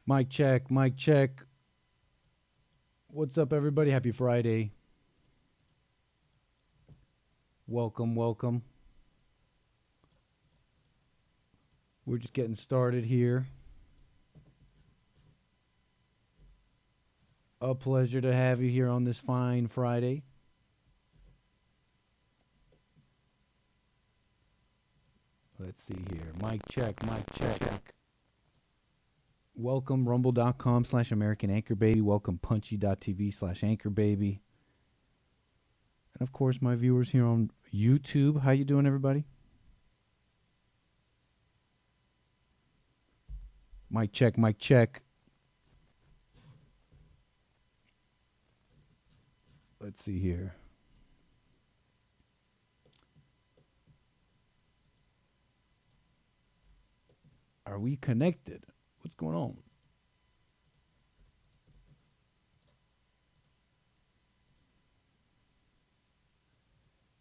Mic check, mic check. What's up, everybody? Happy Friday. Welcome, welcome. We're just getting started here. A pleasure to have you here on this fine Friday. Let's see here. Mic check, mic check. Welcome, rumble.com/American Anchor Baby. Welcome, punchy.tv/Anchor Baby. And of course, my viewers here on YouTube. How you doing, everybody? Mic check, mic check. Let's see here. Are we connected? What's going on?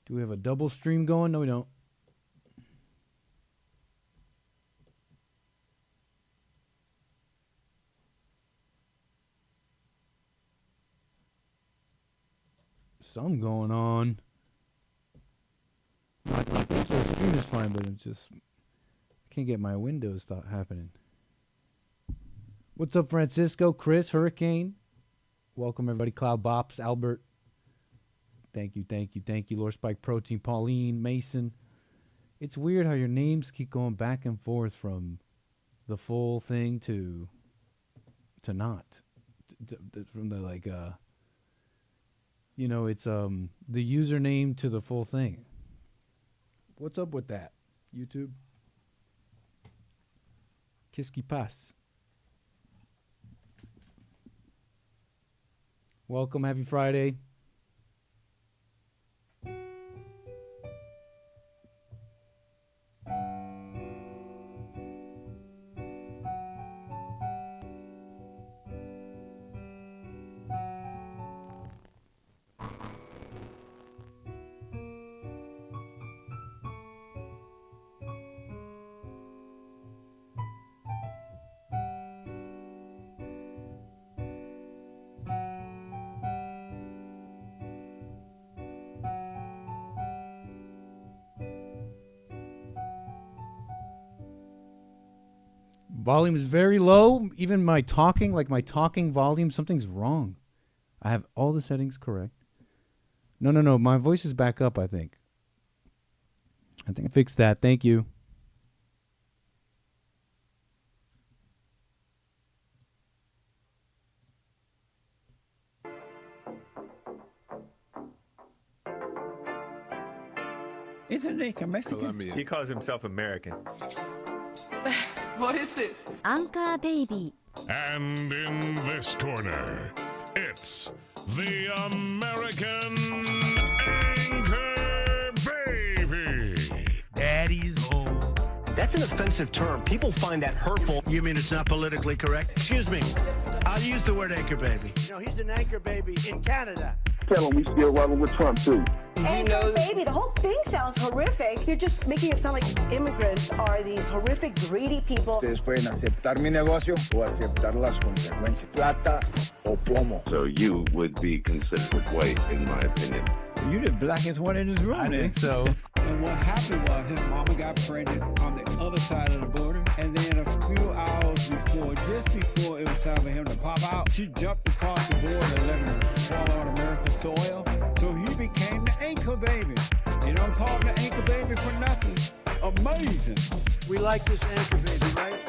Do we have a double stream going? No, we don't. Something going on. I think the stream is fine, but it's just I can't get my windows stop happening. What's up, Francisco, Chris, Hurricane? Welcome, everybody. Cloud Bops, Albert. Thank you. Lord Spike Protein, Pauline, Mason. It's weird how your names keep going back and forth from the full thing to not. From the it's the username to the full thing. What's up with that, YouTube? Qu'est-ce qui passe? Welcome, happy Friday. Volume is very low. Even my talking volume, something's wrong. I have all the settings correct. No. My voice is back up, I think. I fixed that. Thank you. Isn't he Mexican? Colombian. He calls himself American. What is this? Anchor Baby. And in this corner, it's the American Anchor Baby. Daddy's home. That's an offensive term. People find that hurtful. You mean it's not politically correct? Excuse me. I'll use the word anchor baby. He's an anchor baby in Canada. Tell him we still rolling with Trump, too. Anchor baby, the whole thing sounds horrific. You're just making it sound like immigrants are these horrific, greedy people. Ustedes pueden aceptar mi negocio o aceptar las consecuencias. Plata o plomo. So you would be considered white, in my opinion. You're the blackest one in this room. I think so. And what happened was his mama got pregnant on the other side of the border. And then a few hours before, just before it was time for him to pop out, she jumped across the border and let him fall on American soil. So he became the anchor baby. You don't call him the anchor baby for nothing. Amazing. We like this anchor baby, right?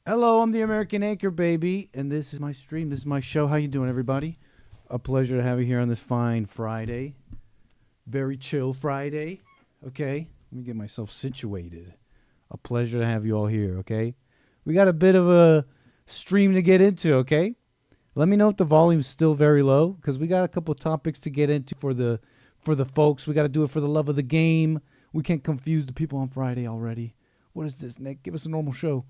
Hello, I'm the American Anchor Baby, and this is my stream. This is my show. How you doing, everybody? A pleasure to have you here on this fine Friday. Very chill Friday. Okay, let me get myself situated. A pleasure to have you all here, okay? We got a bit of a stream to get into, okay? Let me know if the volume's still very low, because we got a couple of topics to get into for the folks. We got to do it for the love of the game. We can't confuse the people on Friday already. What is this, Nick? Give us a normal show.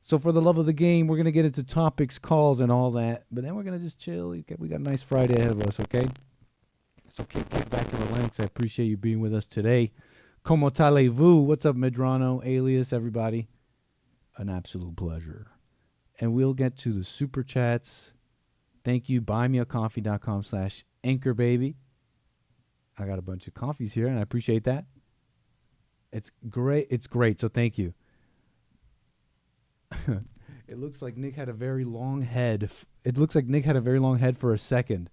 So for the love of the game, we're going to get into topics, calls, and all that. But then we're going to just chill. We got a nice Friday ahead of us, okay? So kick back and relax. I appreciate you being with us today. Como talez-vous? What's up, Medrano, Alias, everybody? An absolute pleasure. And we'll get to the super chats. Thank you. buymeacoffee.com/anchorbaby. I got a bunch of coffees here, and I appreciate that. It's great. It's great, so thank you. It looks like Nick had a very long head. It looks like Nick had a very long head for a second.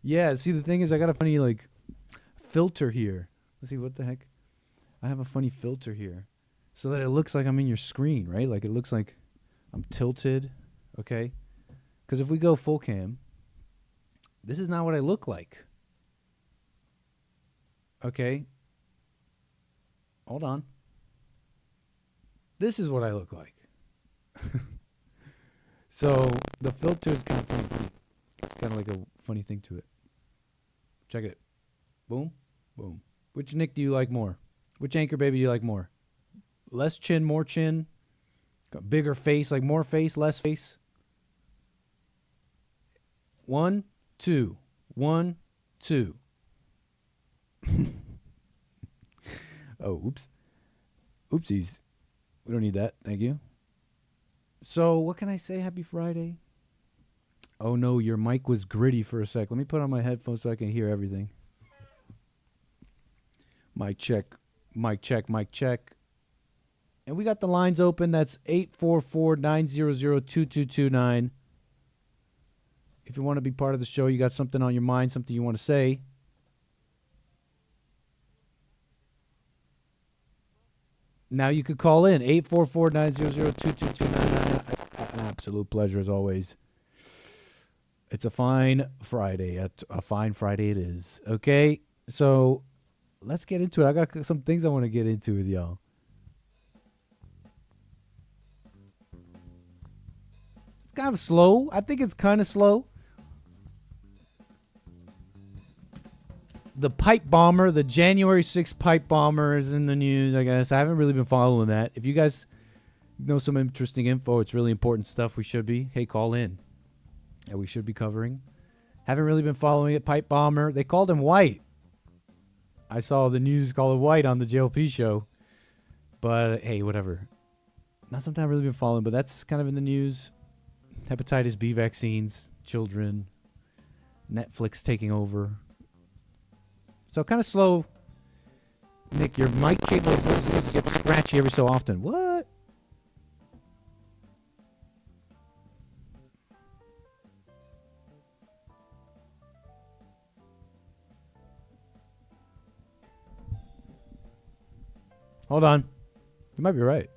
Yeah, see, the thing is, I got a funny, filter here. Let's see, what the heck? I have a funny filter here so that it looks like I'm in your screen, right? Like, it looks like I'm tilted, okay? Because if we go full cam, this is not what I look like. Okay? Hold on. This is what I look like. So the filter is kind of funny. It's kind of like a funny thing to it. Check it. Boom. Boom. Which Nick do you like more? Which anchor baby do you like more? Less chin, more chin? Got bigger face, like more face, less face? 1, 2. 1, 2. Oh, oops. Oopsies. We don't need that. Thank you. So, what can I say? Happy Friday. Oh, no, your mic was gritty for a sec. Let me put on my headphones so I can hear everything. Mic check. Mic check. Mic check. And we got the lines open. That's 844-900-2229. If you want to be part of the show, you got something on your mind, something you want to say. Now you could call in 844-900-2229. An absolute pleasure as always. It's a fine Friday. A fine Friday it is. Okay, so let's get into it. I got some things I want to get into with y'all. It's kind of slow. I think it's kind of slow. The pipe bomber, the January 6th pipe bomber is in the news, I guess. I haven't really been following that. If you guys know some interesting info, it's really important stuff. We should be. Hey, call in. Yeah, we should be covering. Haven't really been following it. Pipe bomber. They called him White. I saw the news call it White on the JLP show. But, hey, whatever. Not something I've really been following, but that's kind of in the news. Hepatitis B vaccines, children, Netflix taking over. So kind of slow. Nick, your mic cable gets scratchy every so often. What? Hold on. You might be right.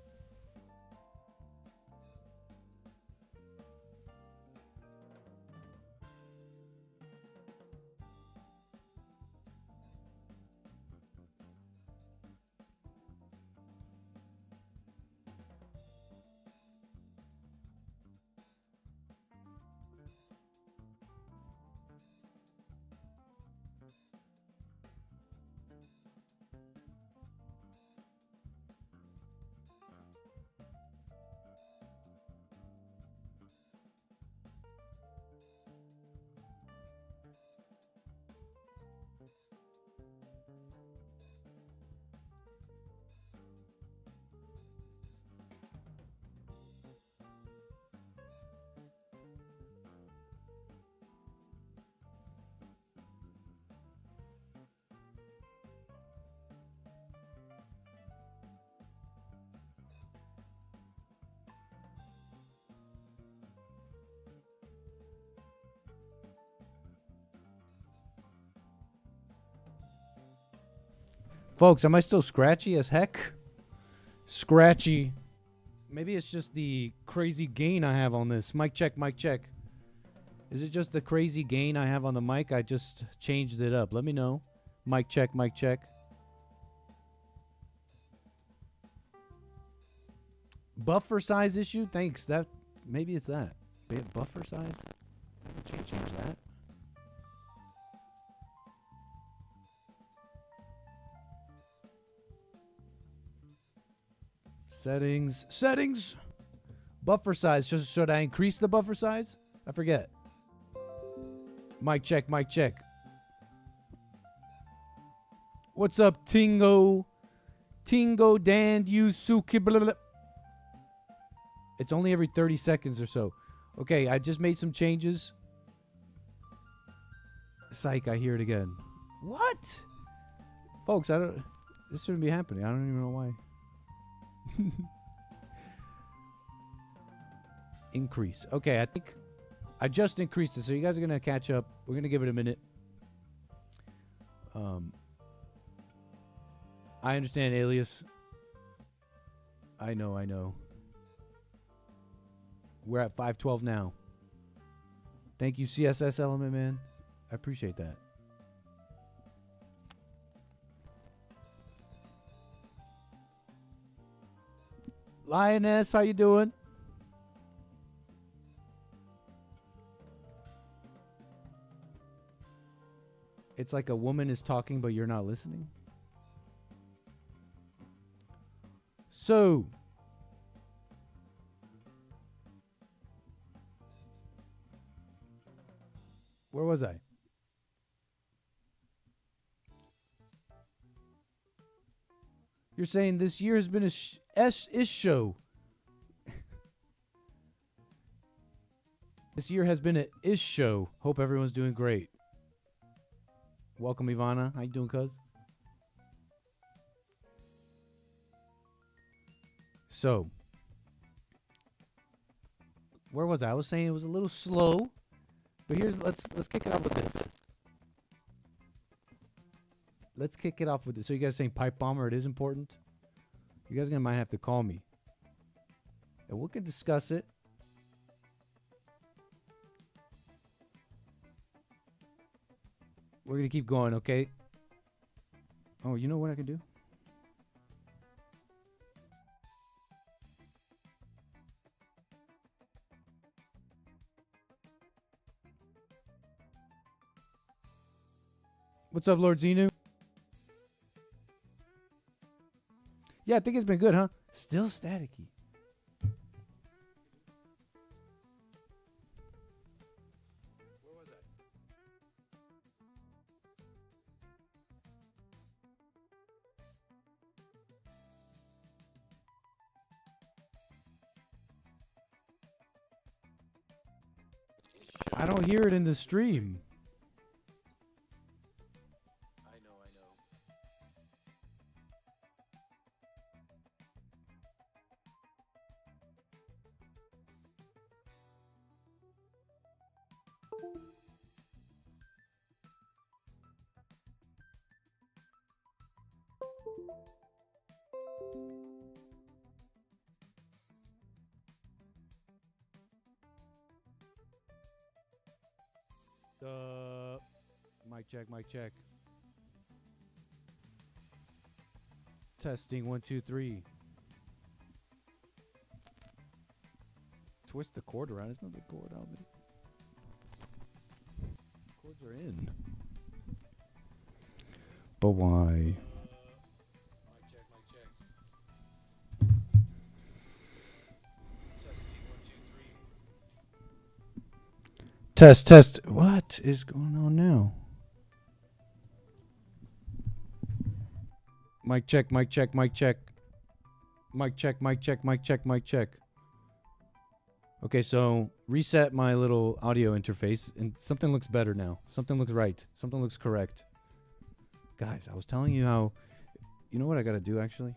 Folks, am I still scratchy as heck? Scratchy. Maybe it's just the crazy gain I have on this. Mic check, mic check. Is it just the crazy gain I have on the mic? I just changed it up. Let me know. Mic check, mic check. Buffer size issue? Thanks. That maybe it's that. Buffer size? Change that. Settings. Settings. Buffer size. Should I increase the buffer size? I forget. Mic check. Mic check. What's up, Tingo? Tingo Dan Yusuke. Blah, blah, blah. It's only every 30 seconds or so. Okay, I just made some changes. Psych, I hear it again. What? Folks, this shouldn't be happening. I don't even know why. Increase. Okay, I think I just increased it, so you guys are going to catch up. We're going to give it a minute. I understand, Alias. I know. We're at 512 now. Thank you, CSS Element, man. I appreciate that. Lioness, how you doing? It's like a woman is talking, but you're not listening. So, where was I? You're saying this year has been a ish show. This year has been a ish show. Hope everyone's doing great. Welcome, Ivana. How you doing, cuz? So, where was I? I was saying it was a little slow, but let's kick it off with this. Let's kick it off with this. So you guys saying pipe bomber? It is important. You guys might have to call me, and we can discuss it. We're gonna keep going, okay? Oh, you know what I can do? What's up, Lord Zenu? Yeah, I think it's been good, huh? Still staticky. Where was I? I don't hear it in the stream. Mic check, mic check. Testing 1, 2, 3. Twist the cord around. Isn't the cord out there? Cords are in. But why? Mic check, mic check. Testing 1, 2, 3. Test. What is going on now? Mic check, mic check, mic check. Mic check, mic check, mic check, mic check. Okay, so reset my little audio interface and something looks better now. Something looks right. Something looks correct. Guys, I was telling you how... You know what I gotta do, actually?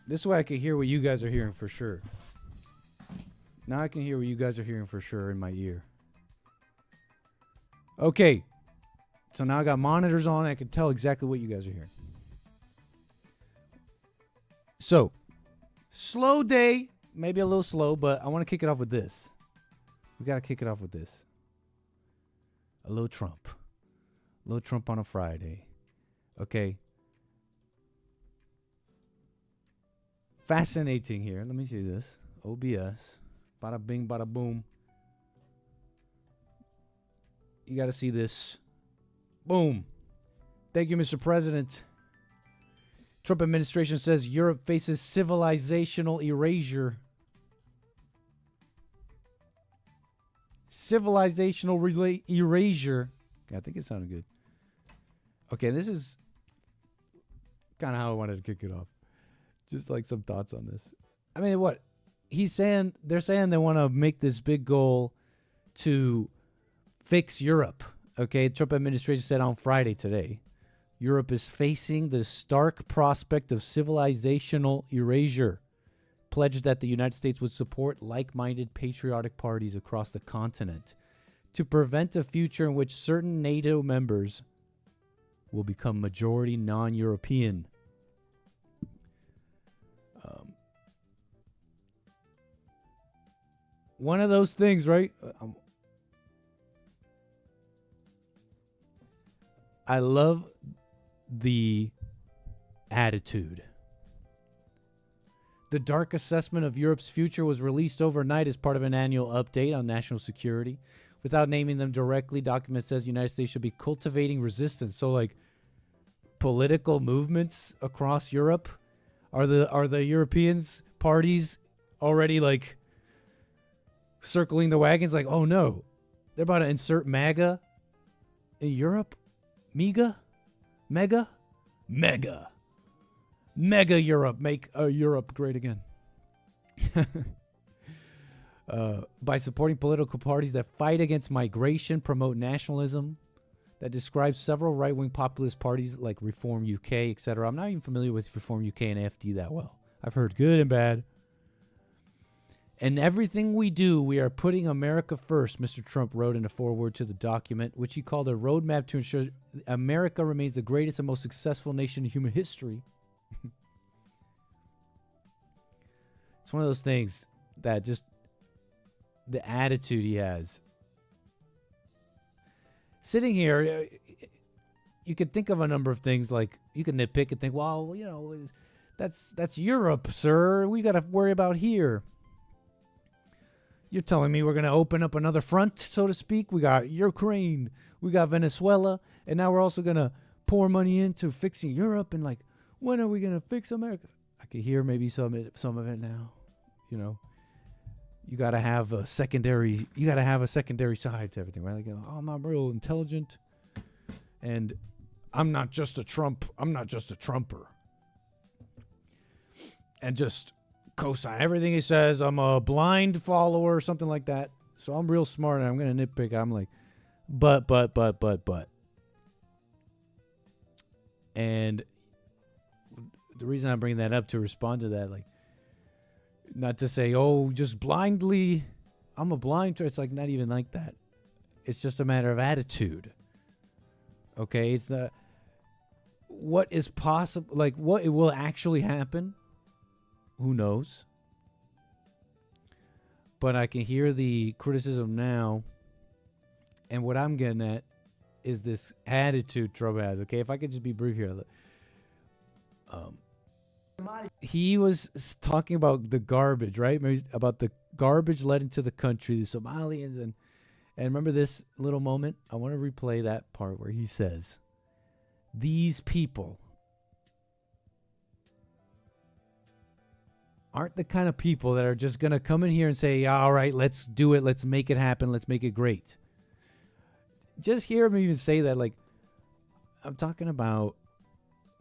This way I can hear what you guys are hearing for sure. Now I can hear what you guys are hearing for sure in my ear. Okay. So now I got monitors on. I can tell exactly what you guys are hearing. So, slow day. Maybe a little slow, but I want to kick it off with this. We got to kick it off with this. A little Trump. A little Trump on a Friday. Okay. Fascinating here. Let me see this. OBS. Bada bing, bada boom. You got to see this. Boom. Thank you, Mr. President. Trump administration says Europe faces civilizational erasure. Civilizational erasure. I think it sounded good. Okay, this is kind of how I wanted to kick it off. Just like some thoughts on this. I mean, what? They're saying they want to make this big goal to fix Europe. Okay, Trump administration said on Friday today, Europe is facing the stark prospect of civilizational erasure. Pledged that the United States would support like-minded patriotic parties across the continent to prevent a future in which certain NATO members will become majority non-European. One of those things, right? I love the attitude. The dark assessment of Europe's future was released overnight as part of an annual update on national security. Without naming them directly, document says the United States should be cultivating resistance. So, like, political movements across Europe, are the Europeans parties already like circling the wagons? Like, oh no, they're about to insert MAGA in Europe. Mega Europe, make Europe great again. By supporting political parties that fight against migration, promote nationalism, that describes several right-wing populist parties like Reform UK, etc. I'm not even familiar with Reform UK and AfD that well. I've heard good and bad. And everything we do, we are putting America first, Mr. Trump wrote in a foreword to the document, which he called a roadmap to ensure America remains the greatest and most successful nation in human history. It's one of those things that just the attitude he has. Sitting here, you could think of a number of things, like you could nitpick and think, well, you know, that's Europe, sir. We got to worry about here. You're telling me we're going to open up another front, so to speak? We got Ukraine, we got Venezuela, and now we're also going to pour money into fixing Europe. And like, when are we going to fix America? I can hear maybe some of it now. You know, you got to have a secondary side to everything, right? Like, oh, I'm real intelligent, and I'm not just a Trumper, and just co-sign everything he says. I'm a blind follower or something like that. So I'm real smart and I'm going to nitpick. I'm like, but. And the reason I'm bringing that up to respond to that, like, not to say, oh, just blindly, I'm a blind. It's like not even like that. It's just a matter of attitude. Okay. It's what is possible, like what it will actually happen. Who knows? But I can hear the criticism now. And what I'm getting at is this attitude Trump has. Okay, if I could just be brief here. He was talking about the garbage, right? About the garbage led into the country, the Somalians. And remember this little moment? I want to replay that part where he says, these people aren't the kind of people that are just going to come in here and say, all right, let's do it. Let's make it happen. Let's make it great. Just hear me even say that. Like, I'm talking about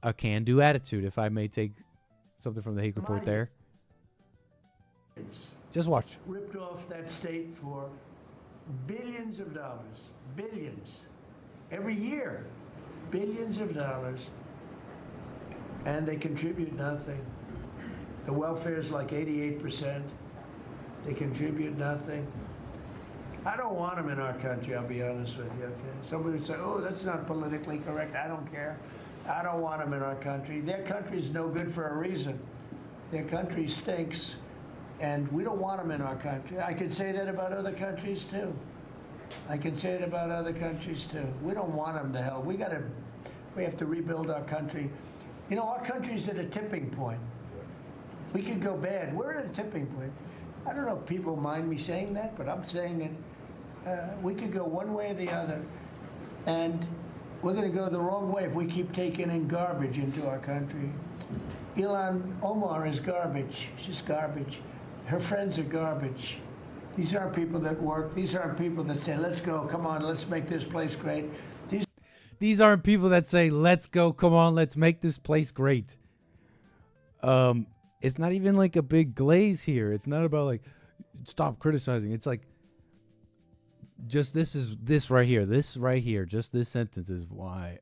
a can-do attitude, if I may take something from the Hague Report there. Just watch. Ripped off that state for billions of dollars. Billions. Every year. Billions of dollars. And they contribute nothing. The welfare is like 88%. They contribute nothing. I don't want them in our country, I'll be honest with you, okay? Somebody would say, oh, that's not politically correct. I don't care. I don't want them in our country. Their country's no good for a reason. Their country stinks, and we don't want them in our country. I could say that about other countries, too. I can say it about other countries, too. We don't want them to hell. We have to rebuild our country. You know, our country's at a tipping point. We could go bad. We're at a tipping point. I don't know if people mind me saying that, but I'm saying it. We could go one way or the other, and we're going to go the wrong way if we keep taking in garbage into our country. Ilhan Omar is garbage. She's garbage. Her friends are garbage. These aren't people that work. These aren't people that say, let's go, come on, let's make this place great. These aren't people that say, let's go, come on, let's make this place great. It's not even like a big glaze here. It's not about like, stop criticizing. It's like, just this right here, just this sentence is why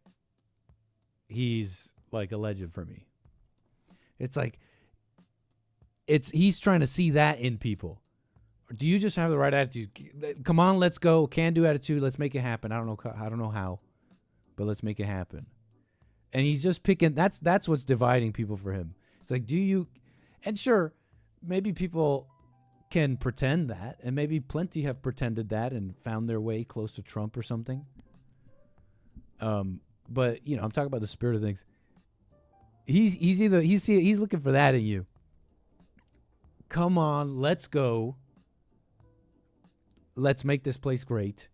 he's like a legend for me. It's like, he's trying to see that in people. Do you just have the right attitude? Come on, let's go. Can-do attitude. Let's make it happen. I don't know how, but let's make it happen. And he's just picking. That's what's dividing people for him. It's like, do you? And sure, maybe people can pretend that, and maybe plenty have pretended that and found their way close to Trump or something. But I'm talking about the spirit of things. He's looking for that in you. Come on, let's go. Let's make this place great.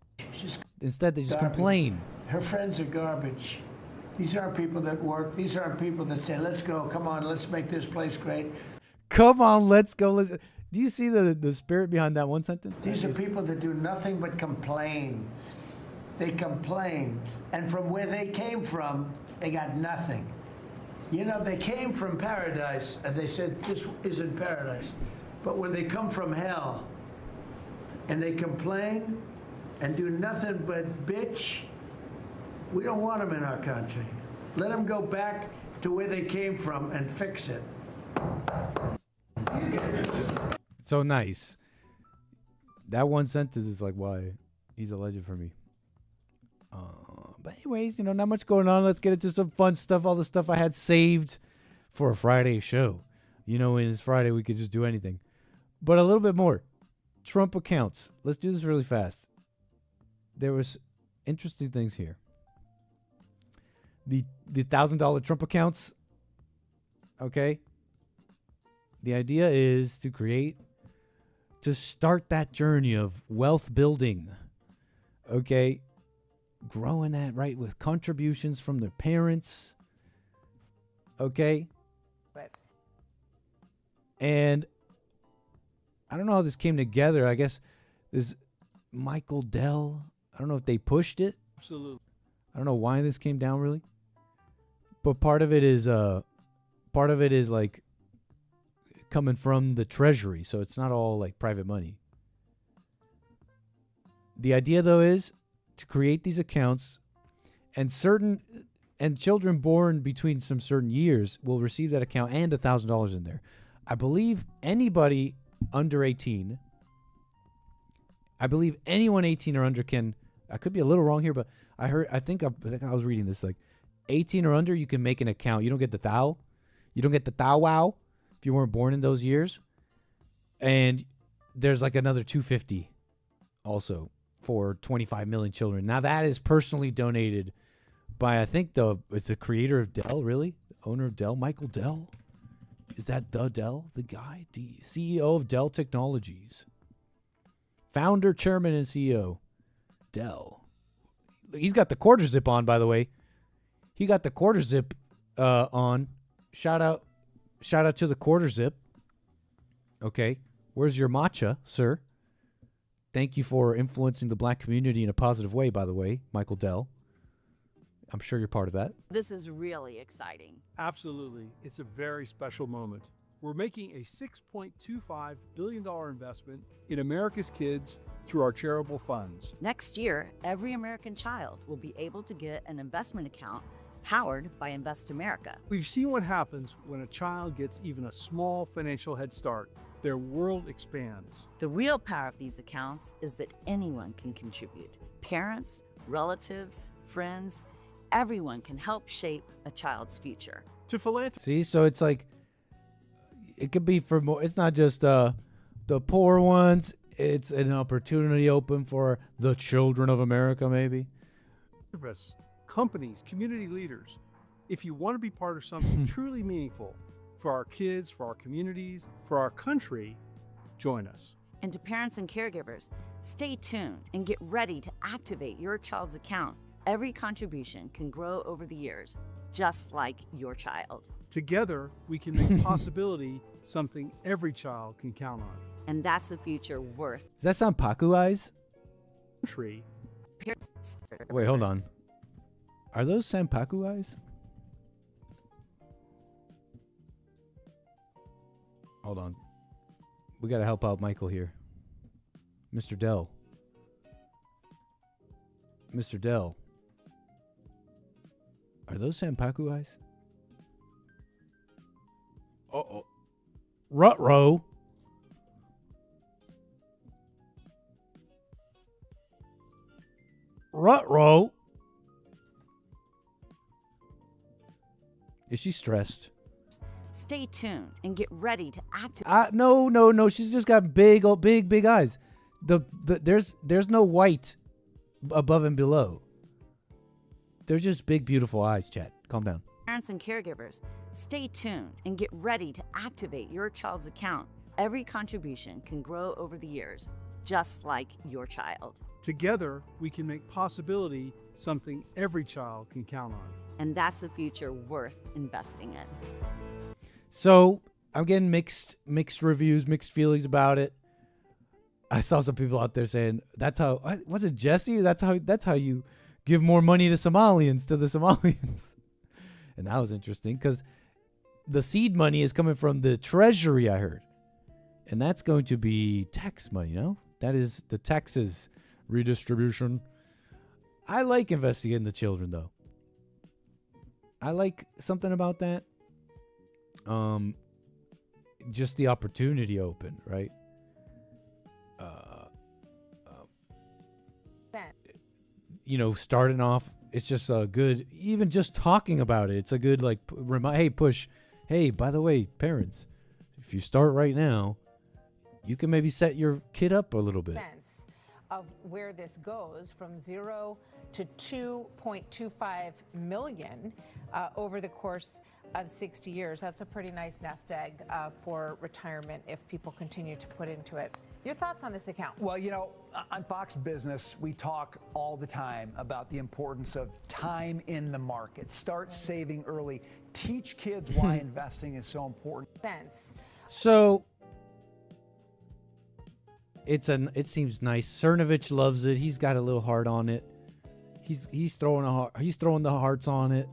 Instead, they just complain. Her friends are garbage. These aren't people that work. These aren't people that say, let's go, come on, let's make this place great. Come on, let's go. Do you see the spirit behind that one sentence? These are people that do nothing but complain. They complain. And from where they came from, they got nothing. They came from paradise, and they said, this isn't paradise. But when they come from hell, and they complain and do nothing but bitch, we don't want them in our country. Let them go back to where they came from and fix it. So nice. That one sentence is like why he's a legend for me. But anyways, not much going on. Let's get into some fun stuff. All the stuff I had saved for a Friday show. When it's Friday, we could just do anything. But a little bit more. Trump accounts. Let's do this really fast. There was interesting things here. The $1,000 Trump accounts. Okay. The idea is to start that journey of wealth building. Okay. Growing that right with contributions from their parents. Okay. Right. And I don't know how this came together. I guess this Michael Dell. I don't know if they pushed it. Absolutely. I don't know why this came down really. But part of it is like coming from the Treasury, so it's not all like private money. The idea though is to create these accounts, and children born between some certain years will receive that account and $1,000 in there. I believe anybody under 18. I believe anyone 18 or under can. I could be a little wrong here, but I think I was reading this, like 18 or under, you can make an account. You don't get the thou. You don't get the thou wow if you weren't born in those years. And there's like another $250 also for 25 million children. Now that is personally donated by, I think it's the creator of Dell, really? The owner of Dell, Michael Dell. Is that the Dell? The guy? CEO of Dell Technologies. Founder, chairman, and CEO. Dell. He's got the quarter zip on, by the way. He got the quarter zip on. Shout out to the quarter zip. Okay. Where's your matcha, sir? Thank you for influencing the black community in a positive way, by the way, Michael Dell. I'm sure you're part of that. This is really exciting. Absolutely. It's a very special moment. We're making a $6.25 billion investment in America's kids through our charitable funds. Next year, every American child will be able to get an investment account powered by Invest America. We've seen what happens when a child gets even a small financial head start. Their world expands. The real power of these accounts is that anyone can contribute. Parents, relatives, friends, everyone can help shape a child's future. To philanthropy. See, so it's like, it could be for more. It's not just the poor ones. It's an opportunity open for the children of America, maybe. Companies, community leaders. If you want to be part of something truly meaningful for our kids, for our communities, for our country, join us. And to parents and caregivers, stay tuned and get ready to activate your child's account. Every contribution can grow over the years, just like your child. Together, we can make possibility something every child can count on. And that's a future worth. Does that sound Paku eyes? Tree. Wait, hold on. Are those Sanpaku eyes? Hold on. We gotta help out Michael here. Mr. Dell. Mr. Dell. Are those Sanpaku eyes? Uh-oh. Ruh-roh. Ruh-roh. Is she stressed? Stay tuned and get ready to activate. No. She's just got big eyes. There's no white above and below. They're just big, beautiful eyes, chat. Calm down. Parents and caregivers, stay tuned and get ready to activate your child's account. Every contribution can grow over the years, just like your child. Together, we can make possibility something every child can count on. And that's a future worth investing in. So I'm getting mixed reviews, mixed feelings about it. I saw some people out there saying that's how was it Jesse? That's how you give more money to the Somalians. And that was interesting because the seed money is coming from the treasury, I heard. And that's going to be tax money, no? That is the taxes redistribution. I like investing in the children, though. I like something about that. Just the opportunity open, right? Starting off, it's just a good, even just talking about it, it's a good, push. Hey, by the way, parents, if you start right now, you can maybe set your kid up a little bit. Of where this goes from 0 to 2.25 million over the course of 60 years. That's a pretty nice nest egg for retirement if people continue to put into it. Your thoughts on this account? Well, on Fox Business, we talk all the time about the importance of time in the market. Start saving early. Teach kids why investing is so important. So it seems nice. Cernovich loves it. He's got a little heart on it. He's throwing the hearts on it.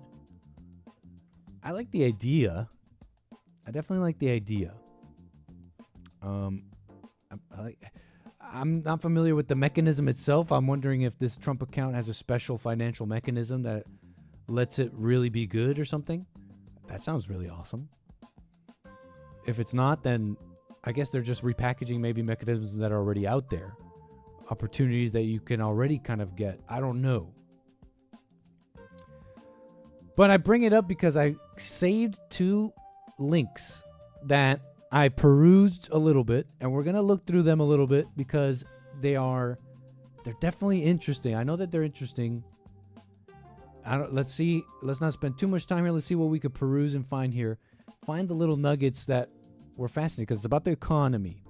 I like the idea. I definitely like the idea. I'm not familiar with the mechanism itself. I'm wondering if this Trump account has a special financial mechanism that lets it really be good or something. That sounds really awesome. If it's not, then I guess they're just repackaging maybe mechanisms that are already out there. Opportunities that you can already kind of get. I don't know. But I bring it up because I saved 2 links that I perused a little bit, and we're going to look through them a little bit because they're definitely interesting. I know that they're interesting. Let's see. Let's not spend too much time here. Let's see what we could peruse and find here. Find the little nuggets that were fascinating because it's about the economy.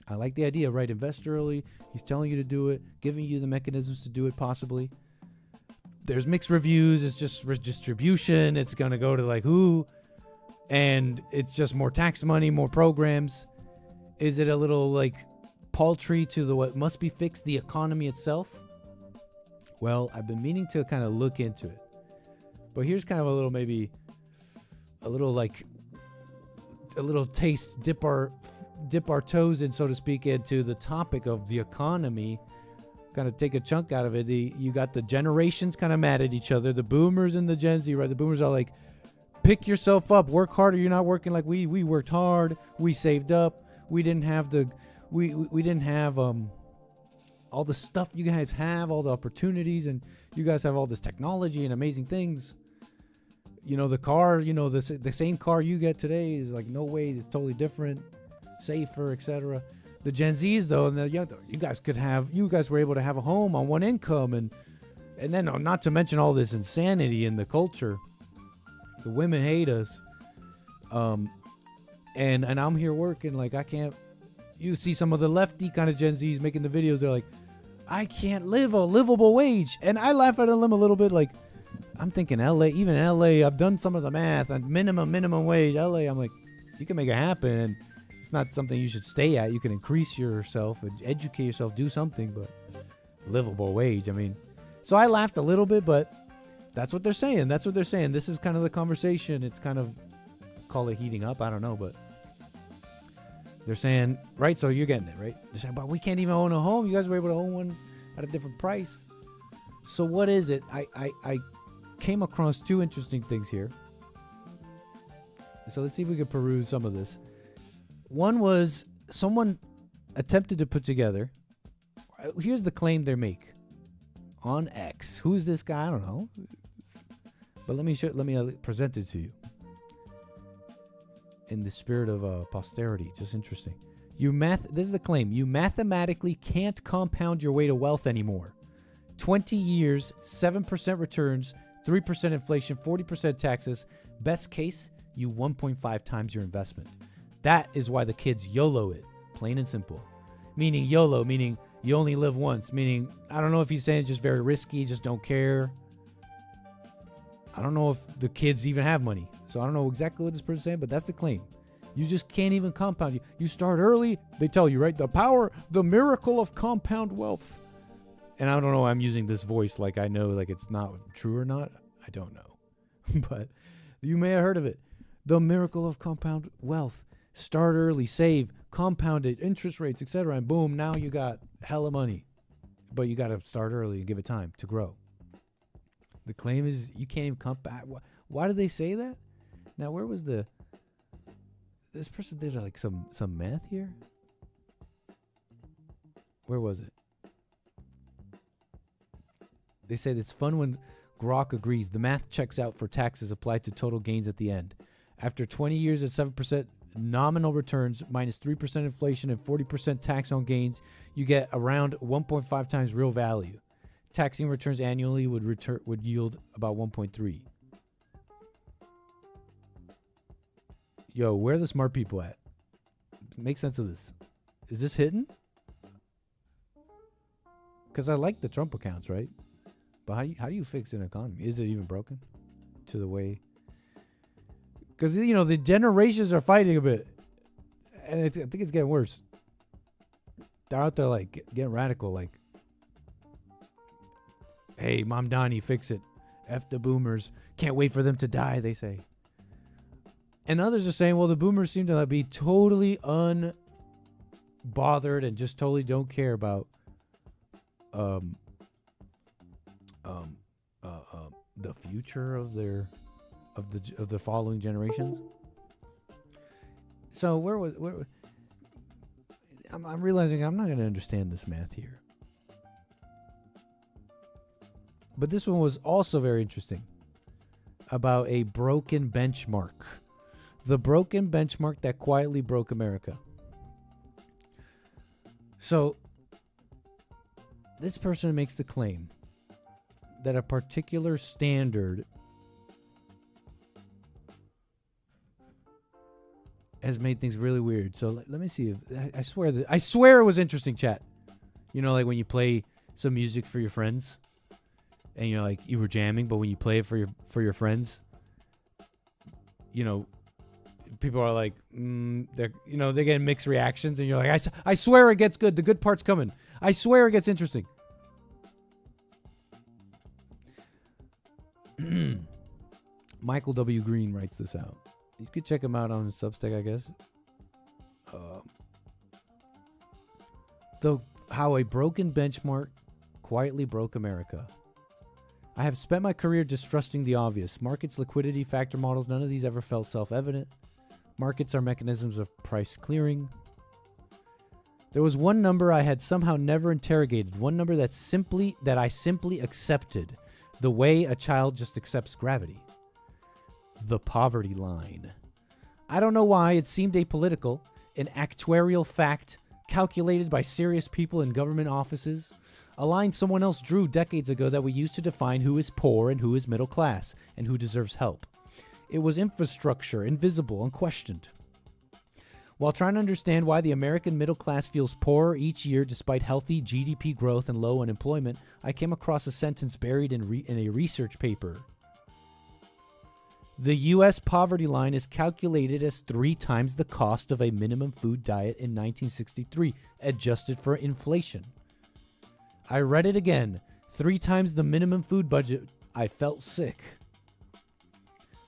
I like the idea, right? Invest early. He's telling you to do it, giving you the mechanisms to do it possibly. There's mixed reviews. It's just redistribution. It's going to go to who? And it's just more tax money, more programs. Is it a little paltry to what must be fixed, the economy itself? Well, I've been meaning to kind of look into it. But here's kind of a little taste, dip our toes in, so to speak, into the topic of the economy. Kind of take a chunk out of it. You got the generations kind of mad at each other. The boomers and the Gen Z, right? The boomers are like, pick yourself up, work harder. You're not working like we worked hard. We saved up. We didn't have all the stuff you guys have, all the opportunities, and you guys have all this technology and amazing things. The car, the same car you get today is no way. It's totally different, safer, etc. The Gen Zs though, and you guys were able to have a home on one income, and then not to mention all this insanity in the culture. The women hate us, and I'm here working I can't. you see some of the lefty kind of Gen Zs making the videos. They're like, I can't live a livable wage. And I laugh at them a little bit. Like, I'm thinking LA, even LA, I've done some of the math on minimum wage. LA, I'm like, you can make it happen. And it's not something you should stay at. You can increase yourself, educate yourself, do something, but livable wage. I mean, so I laughed a little bit, but that's what they're saying. That's what they're saying. This is kind of the conversation. It's kind of, call it heating up. I don't know, but they're saying, right? So you're getting it, right? They're saying, but we can't even own a home. You guys were able to own one at a different price. So what is it? I came across two interesting things here. So let's see if we can peruse some of this. One was someone attempted to put together. Here's the claim they make on X. Who's this guy? I don't know. But let me present it to you. In the spirit of posterity. Just interesting. This is the claim. You mathematically can't compound your way to wealth anymore. 20 years, 7% returns, 3% inflation, 40% taxes. Best case, you 1.5 times your investment. That is why the kids YOLO it. Plain and simple. Meaning YOLO, meaning you only live once. Meaning, I don't know if he's saying it's just very risky, just don't care. I don't know if the kids even have money. So I don't know exactly what this person's saying, but that's the claim. You just can't even compound. You start early, they tell you, right? The miracle of compound wealth. And I don't know why I'm using this voice like I know like it's not true or not. I don't know. But you may have heard of it. The miracle of compound wealth. Start early, save, compound it, interest rates, etc. And boom, now you got hella money. But you got to start early and give it time to grow. The claim is you can't even compound. Why do they say that? Now, where was this person did like some math here? Where was it? They said it's fun when Grok agrees. The math checks out for taxes applied to total gains at the end. After 20 years at 7% nominal returns, minus 3% inflation and 40% tax on gains, you get around 1.5 times real value. Taxing returns annually would yield about 1.3. Yo, where are the smart people at? Make sense of this. Is this hidden? Because I like the Trump accounts, right? But how do you fix an economy? Is it even broken to the way? Because, the generations are fighting a bit. And I think it's getting worse. They're out there, like, getting radical, like, hey, Mom Donnie, fix it. F the boomers. Can't wait for them to die, they say. And others are saying, well, the boomers seem to be totally unbothered and just totally don't care about the future of the following generations. So I'm realizing I'm not going to understand this math here. But this one was also very interesting about a broken benchmark. The broken benchmark that quietly broke America. So, this person makes the claim that a particular standard has made things really weird. So, let me see. I swear it was interesting, chat. Like when you play some music for your friends, and you were jamming, but when you play it for your friends, people are like, they're getting mixed reactions, and you're like, I swear it gets good. The good part's coming. I swear it gets interesting. Michael W. Green writes this out. You could check him out on Substack, I guess. How a broken benchmark quietly broke America. I have spent my career distrusting the obvious. Markets, liquidity, factor models, none of these ever felt self-evident. Markets are mechanisms of price clearing. There was one number I had somehow never interrogated, one number that I simply accepted, the way a child just accepts gravity. The poverty line. I don't know why it seemed apolitical, an actuarial fact calculated by serious people in government offices, a line someone else drew decades ago that we used to define who is poor and who is middle class and who deserves help. It was infrastructure, invisible, unquestioned. While trying to understand why the American middle class feels poorer each year despite healthy GDP growth and low unemployment, I came across a sentence buried in a research paper. The U.S. poverty line is calculated as 3 times the cost of a minimum food diet in 1963, adjusted for inflation. I read it again. 3 times the minimum food budget. I felt sick.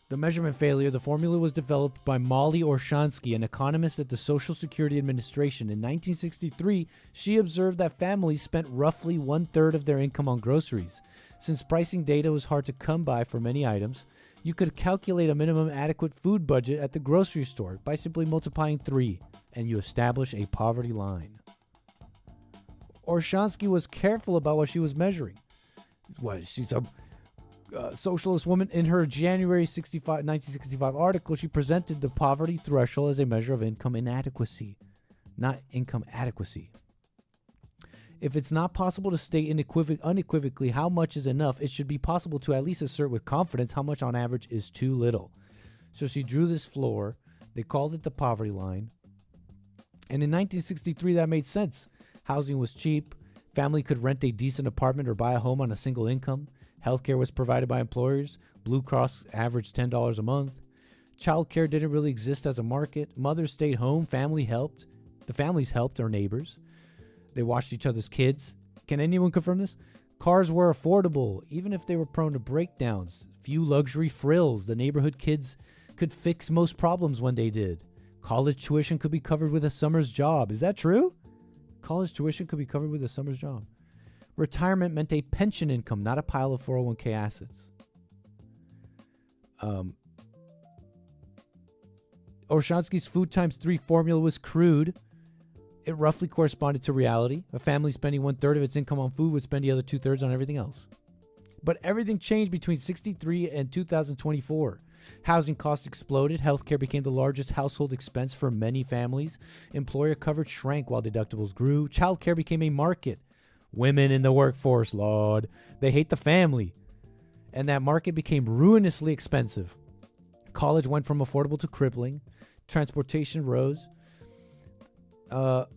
The measurement failure, the formula was developed by Molly Orshansky, an economist at the Social Security Administration. In 1963, she observed that families spent roughly 1/3 of their income on groceries. Since pricing data was hard to come by for many items, you could calculate a minimum adequate food budget at the grocery store by simply multiplying 3, and you establish a poverty line. Orshansky was careful about what she was measuring. She's a socialist woman. In her January 1965 article, she presented the poverty threshold as a measure of income inadequacy, not income adequacy. If it's not possible to state unequivocally how much is enough, it should be possible to at least assert with confidence how much on average is too little. So she drew this floor. They called it the poverty line. And in 1963, that made sense. Housing was cheap. Family could rent a decent apartment or buy a home on a single income. Healthcare was provided by employers. Blue Cross averaged $10 a month. Childcare didn't really exist as a market. Mothers stayed home. Family helped. The families helped their neighbors. They watched each other's kids. Can anyone confirm this? Cars were affordable, even if they were prone to breakdowns. Few luxury frills. The neighborhood kids could fix most problems when they did. College tuition could be covered with a summer's job. Is that true? College tuition could be covered with a summer's job. Retirement meant a pension income, not a pile of 401k assets. Orshansky's food times 3 formula was crude. It roughly corresponded to reality. A family spending 1/3 of its income on food would spend the other 2/3 on everything else. But everything changed between 1963 and 2024. Housing costs exploded. Healthcare became the largest household expense for many families. Employer coverage shrank while deductibles grew. Childcare became a market. Women in the workforce, Lord. They hate the family. And that market became ruinously expensive. College went from affordable to crippling. Transportation rose. Some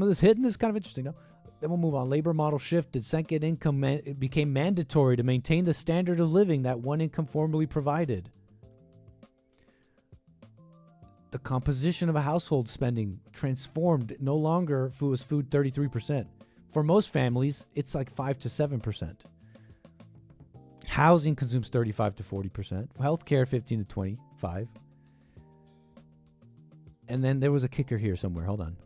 of this hidden is kind of interesting, no? Then we'll move on. Labor model shifted. Second income it became mandatory to maintain the standard of living that one income formerly provided. The composition of a household spending transformed. No longer was food 33%. For most families, it's like 5 to 7%. Housing consumes 35 to 40%. Healthcare 15 to 25. And then there was a kicker here somewhere. Hold on.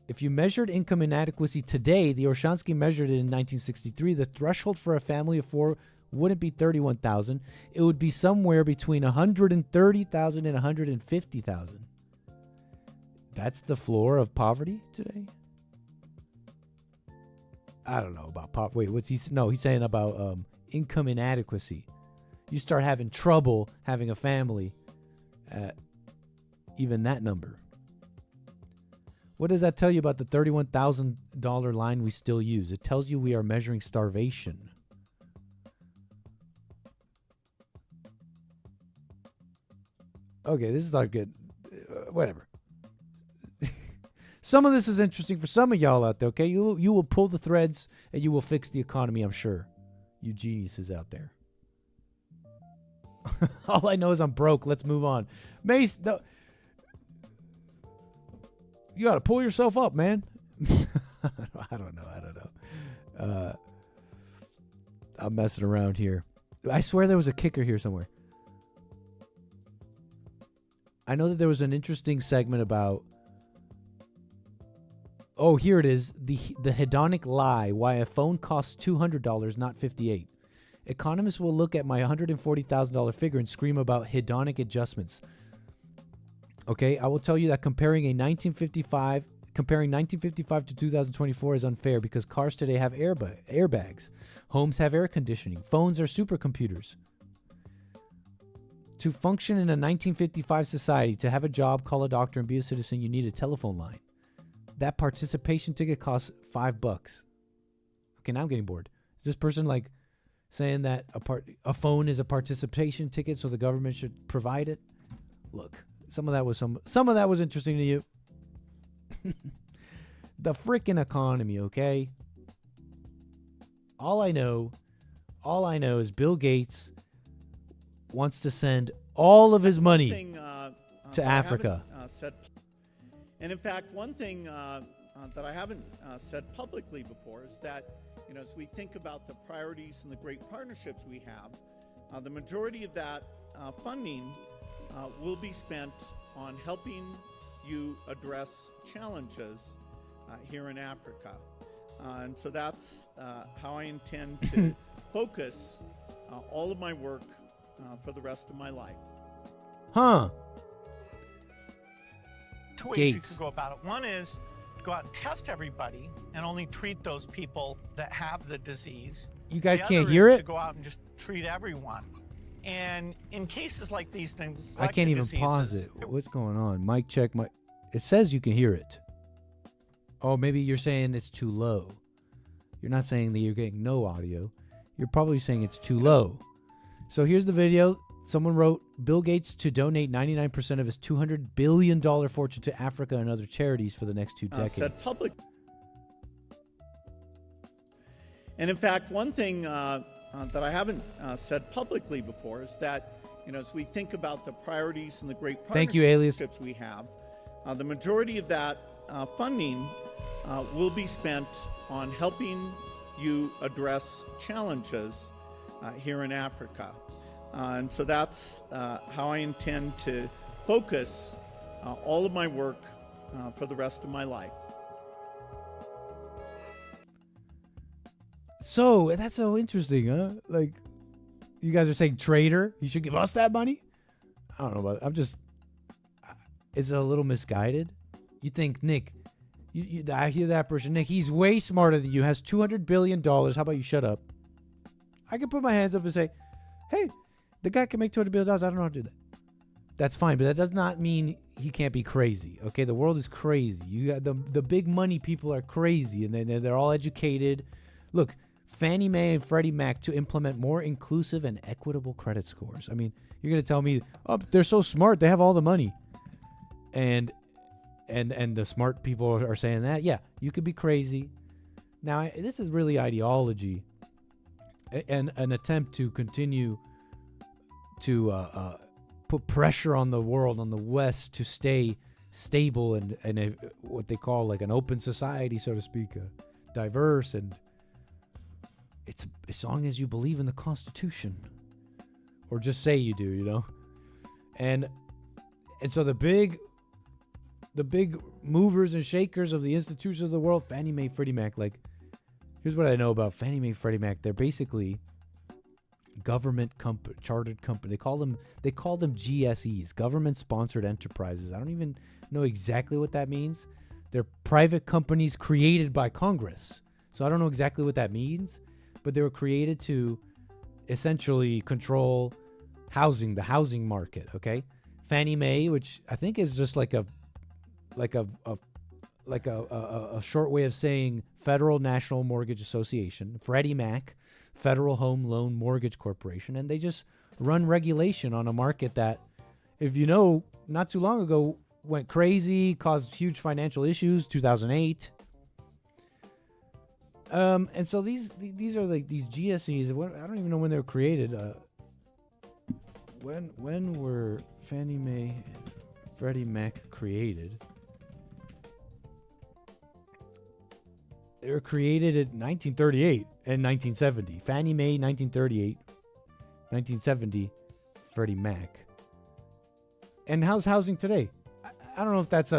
If you measured income inadequacy today, the Orshansky measured it in 1963, the threshold for a family of 4 wouldn't be $31,000. It would be somewhere between $130,000 and $150,000. That's the floor of poverty today? I don't know about poverty. Wait, he's saying about income inadequacy. You start having trouble having a family at even that number. What does that tell you about the $31,000 line we still use? It tells you we are measuring starvation. Okay, this is not good. Whatever. Some of this is interesting for some of y'all out there, okay? You will pull the threads and you will fix the economy, I'm sure. You geniuses out there. All I know is I'm broke. Let's move on. Mace, you got to pull yourself up, man. I don't know. I'm messing around here. I swear there was a kicker here somewhere. I know that there was an interesting segment about... Oh, here it is. The hedonic lie. Why a phone costs $200, not $58. Economists will look at my $140,000 figure and scream about hedonic adjustments. Okay, I will tell you that comparing 1955 to 2024 is unfair because cars today have airbags. Homes have air conditioning. Phones are supercomputers. To function in a 1955 society, to have a job, call a doctor, and be a citizen, you need a telephone line. That participation ticket costs $5. Okay, now I'm getting bored. Is this person like saying that a phone is a participation ticket so the government should provide it? Look, Some of that was interesting to you. The freaking economy, okay? All I know is Bill Gates wants to send all of his money to Africa. And in fact, one thing that I haven't said publicly before is that, as we think about the priorities and the great partnerships we have, the majority of that funding will be spent on helping you address challenges here in Africa. And so that's how I intend to focus all of my work for the rest of my life. Huh. Two ways you could go about it. One is go out and test everybody and only treat those people that have the disease. You guys The can't other hear is it? to go out and just treat everyone. And in cases like these, I can't even pause it. What's going on? Mic check. It says you can hear it. Oh, maybe you're saying it's too low. You're not saying that you're getting no audio. You're probably saying it's too low. So here's the video. Someone wrote, Bill Gates to donate 99% of his $200 billion fortune to Africa and other charities for the next 2 decades. Said public. And in fact, one thing that I haven't said publicly before is that, as we think about the priorities and the great Thank you, Alias. partnerships we have, the majority of that funding will be spent on helping you address challenges here in Africa. And so that's how I intend to focus all of my work for the rest of my life. So that's so interesting, huh? Like, you guys are saying traitor. You should give us that money. I don't know about it. Is it a little misguided? You think, Nick, I hear that person, Nick, he's way smarter than you, has $200 billion. How about you shut up? I can put my hands up and say, hey, the guy can make $200 billion. I don't know how to do that. That's fine, but that does not mean he can't be crazy. Okay, the world is crazy. You got the big money people are crazy, and they're all educated. Look, Fannie Mae and Freddie Mac to implement more inclusive and equitable credit scores. I mean, you're gonna tell me, oh, they're so smart, they have all the money, and the smart people are saying that. Yeah, you could be crazy. Now, this is really ideology, and an attempt to continue to put pressure on the world, on the West, to stay stable and what they call like an open society, so to speak, diverse, and it's as long as you believe in the Constitution, or just say you do, and so the big movers and shakers of the institutions of the world, Fannie Mae, Freddie Mac. Like, here's what I know about Fannie Mae, Freddie Mac. They're basically government chartered company. They call them GSEs, government sponsored enterprises. I don't even know exactly what that means. They're private companies created by Congress. So I don't know exactly what that means, but they were created to essentially control housing, the housing market. Okay, Fannie Mae, which I think is just like a short way of saying Federal National Mortgage Association. Freddie Mac, Federal Home Loan Mortgage Corporation, and they just run regulation on a market that, if you know, not too long ago went crazy, caused huge financial issues. 2008. And so these are like these GSEs. I don't even know when they were created. When were Fannie Mae and Freddie Mac created? They were created in 1938 and 1970. Fannie Mae, 1938, 1970, Freddie Mac. And how's housing today? I don't know if that's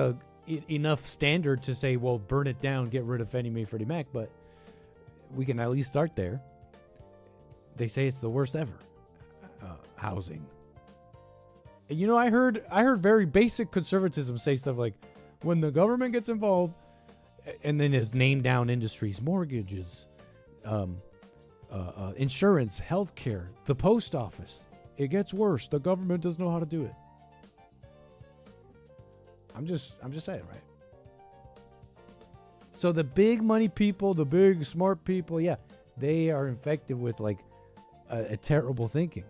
enough standard to say, well, burn it down, get rid of Fannie Mae, Freddie Mac, but we can at least start there. They say it's the worst ever, housing. And I heard very basic conservatism say stuff like, when the government gets involved, and then it's named down industries, mortgages, insurance, healthcare, the post office. It gets worse. The government doesn't know how to do it. I'm just saying, right? So the big money people, the big smart people, yeah, they are infected with like a terrible thinking.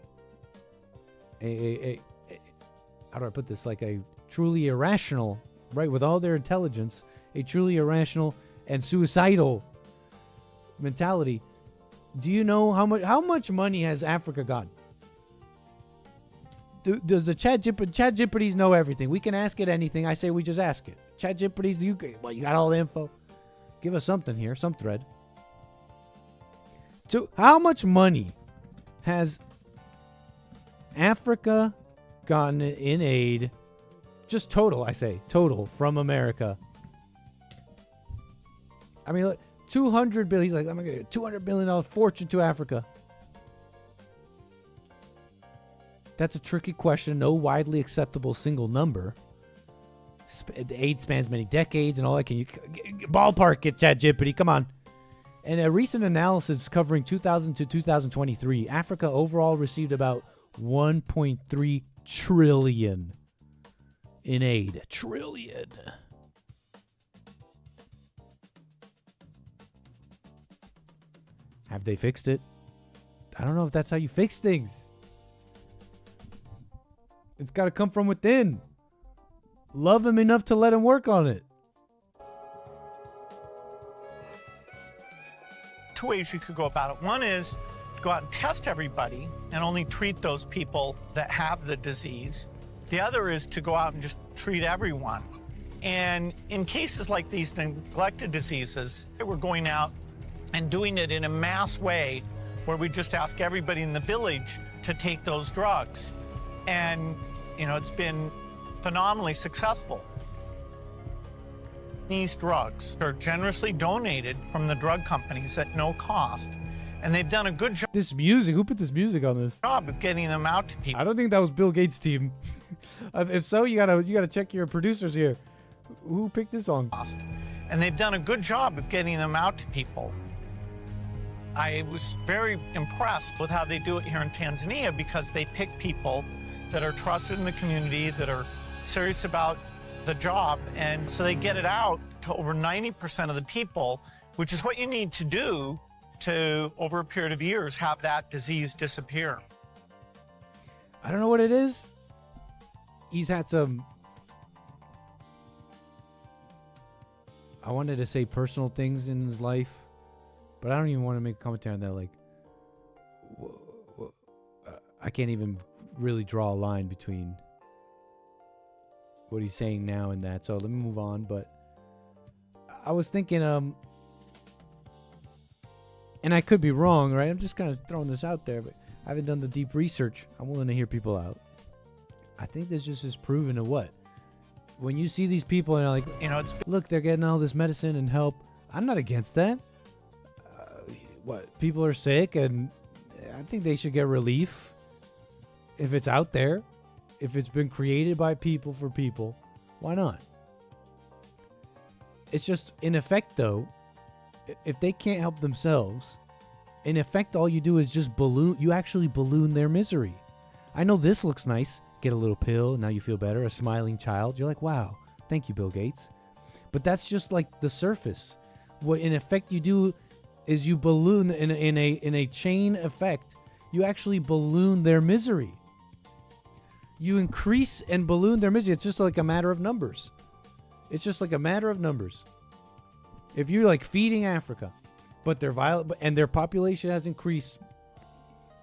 How do I put this? Like truly irrational, right, with all their intelligence, a truly irrational and suicidal mentality. Do you know how much money has Africa gotten? Does the ChatGPTs know everything? We can ask it anything. I say we just ask it. ChatGPTs, you got all the info. Give us something here, some thread. So how much money has Africa gotten in aid? Just total, I say. Total from America. I mean, look, 200 billion. He's like, I'm going to get a $200 billion fortune to Africa. That's a tricky question. No widely acceptable single number. The aid spans many decades and all that. Can you ballpark it, ChatGPT? Come on. In a recent analysis covering 2000 to 2023, Africa overall received about 1.3 trillion in aid. Trillion. Have they fixed it? I don't know if that's how you fix things. It's got to come from within. Love him enough to let him work on it. Two ways you could go about it. One is to go out and test everybody and only treat those people that have the disease. The other is to go out and just treat everyone. And in cases like these neglected diseases, we're going out and doing it in a mass way where we just ask everybody in the village to take those drugs. And, you know, it's been phenomenally successful. These drugs are generously donated from the drug companies at no cost. And they've done a good job. This music, who put this music on this? Of getting them out to people. I don't think that was Bill Gates' team. If so, you gotta check your producers here. Who picked this song? And they've done a good job of getting them out to people. I was very impressed with how they do it here in Tanzania because they pick people that are trusted in the community, that are serious about the job, and so they get it out to over 90% of the people, which is what you need to do to, over a period of years, have that disease disappear. I don't know what it is. He's had some, I wanted to say personal things in his life, but I don't even want to make a commentary on that. Like, I can't even really draw a line between what he's saying now and that. So let me move on. But I was thinking, and I could be wrong, right? I'm just kind of throwing this out there, but I haven't done the deep research. I'm willing to hear people out. I think this just is proven to what? When you see these people and like, you know, look, they're getting all this medicine and help. I'm not against that. What? People are sick, and I think they should get relief if it's out there. If it's been created by people for people, why not? It's just, in effect, though, if they can't help themselves, in effect, all you do is just balloon. You actually balloon their misery. I know this looks nice. Get a little pill, now you feel better. A smiling child. You're like, wow, thank you, Bill Gates. But that's just like the surface. What in effect you do is you balloon in a chain effect. You actually balloon their misery. You increase and balloon their misery. It's just like a matter of numbers. It's just like a matter of numbers. If you're like feeding Africa, but they're violent, and their population has increased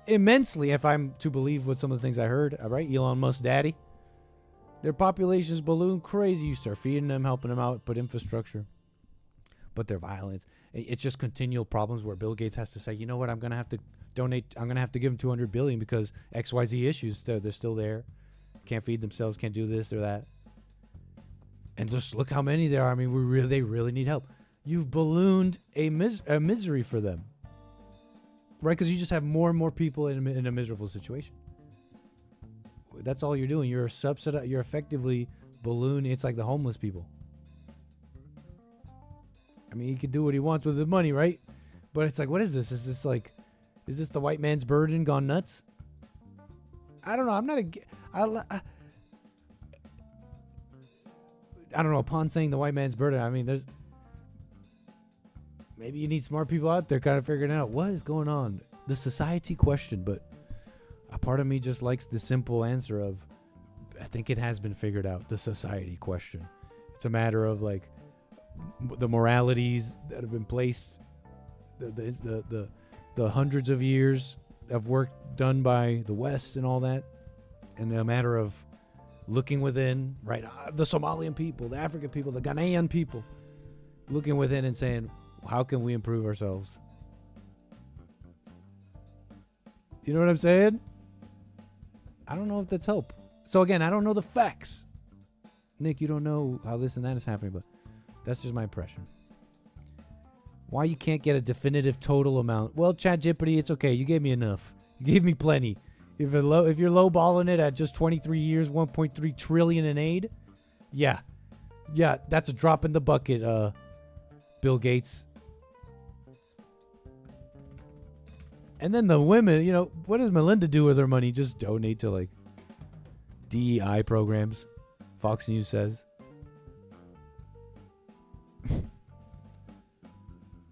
immensely, if I'm to believe what some of the things I heard, all right, Elon Musk's daddy, their populations balloon crazy. You start feeding them, helping them out, put infrastructure, but their violence, it's just continual problems where Bill Gates has to say, you know what, I'm going to have to donate, I'm going to have to give them $200 billion because XYZ issues, they're still there. Can't feed themselves, can't do this or that. And just look how many there are. I mean, they really need help. You've ballooned a misery for them. Right? Because you just have more and more people in a miserable situation. That's all you're doing. You're effectively ballooning. It's like the homeless people. I mean, he can do what he wants with the money, right? But it's like, what is this? Is this the white man's burden gone nuts? I don't know. I'm not I don't know. Upon saying the white man's burden, I mean, maybe you need smart people out there kind of figuring out what is going on. The society question, but a part of me just likes the simple answer of think it has been figured out, the society question. It's a matter of like the moralities that have been placed, the hundreds of years of work done by the West and all that, and a matter of looking within, right? The Somalian people, the African people, the Ghanaian people, looking within and saying, how can we improve ourselves? You know what I'm saying? I don't know if that's help. So again, I don't know the facts. Nick, you don't know how this and that is happening, but that's just my impression. Why you can't get a definitive total amount? Well, ChatGPT, it's okay. You gave me enough. You gave me plenty. If you're lowballing it at just 23 years, 1.3 trillion in aid, yeah, that's a drop in the bucket, Bill Gates. And then the women, you know, what does Melinda do with her money? Just donate to like DEI programs, Fox News says.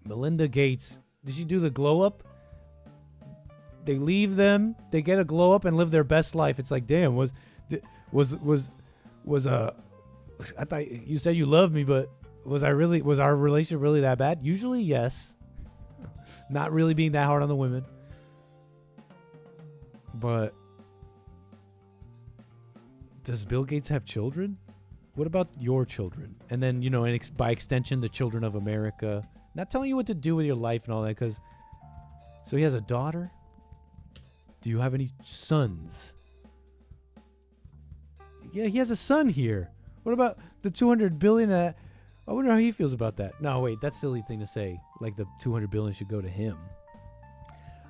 Melinda Gates, did she do the glow up? They leave them, they get a glow up and live their best life. It's like, damn, was I thought you said you loved me, but was our relationship really that bad? Usually, yes. Not really being that hard on the women. But does Bill Gates have children? What about your children? And then, you know, by extension, the children of America. Not telling you what to do with your life and all that, because... So he has a daughter? Do you have any sons? Yeah, he has a son here. What about the $200 billion? I wonder how he feels about that. No, wait, that's a silly thing to say. Like the $200 billion should go to him.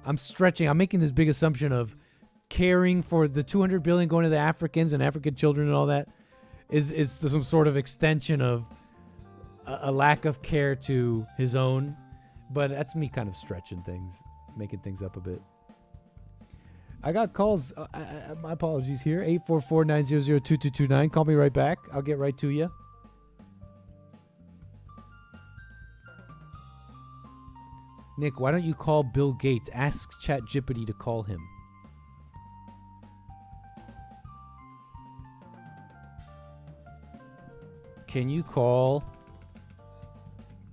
I'm stretching. I'm making this big assumption of caring for the $200 billion going to the Africans and African children and all that is some sort of extension of a lack of care to his own. But that's me kind of stretching things, making things up a bit. I got calls. My apologies here. 844-900-2229. Call me right back. I'll get right to you. Nick, why don't you call Bill Gates? Ask ChatGPT to call him. Can you call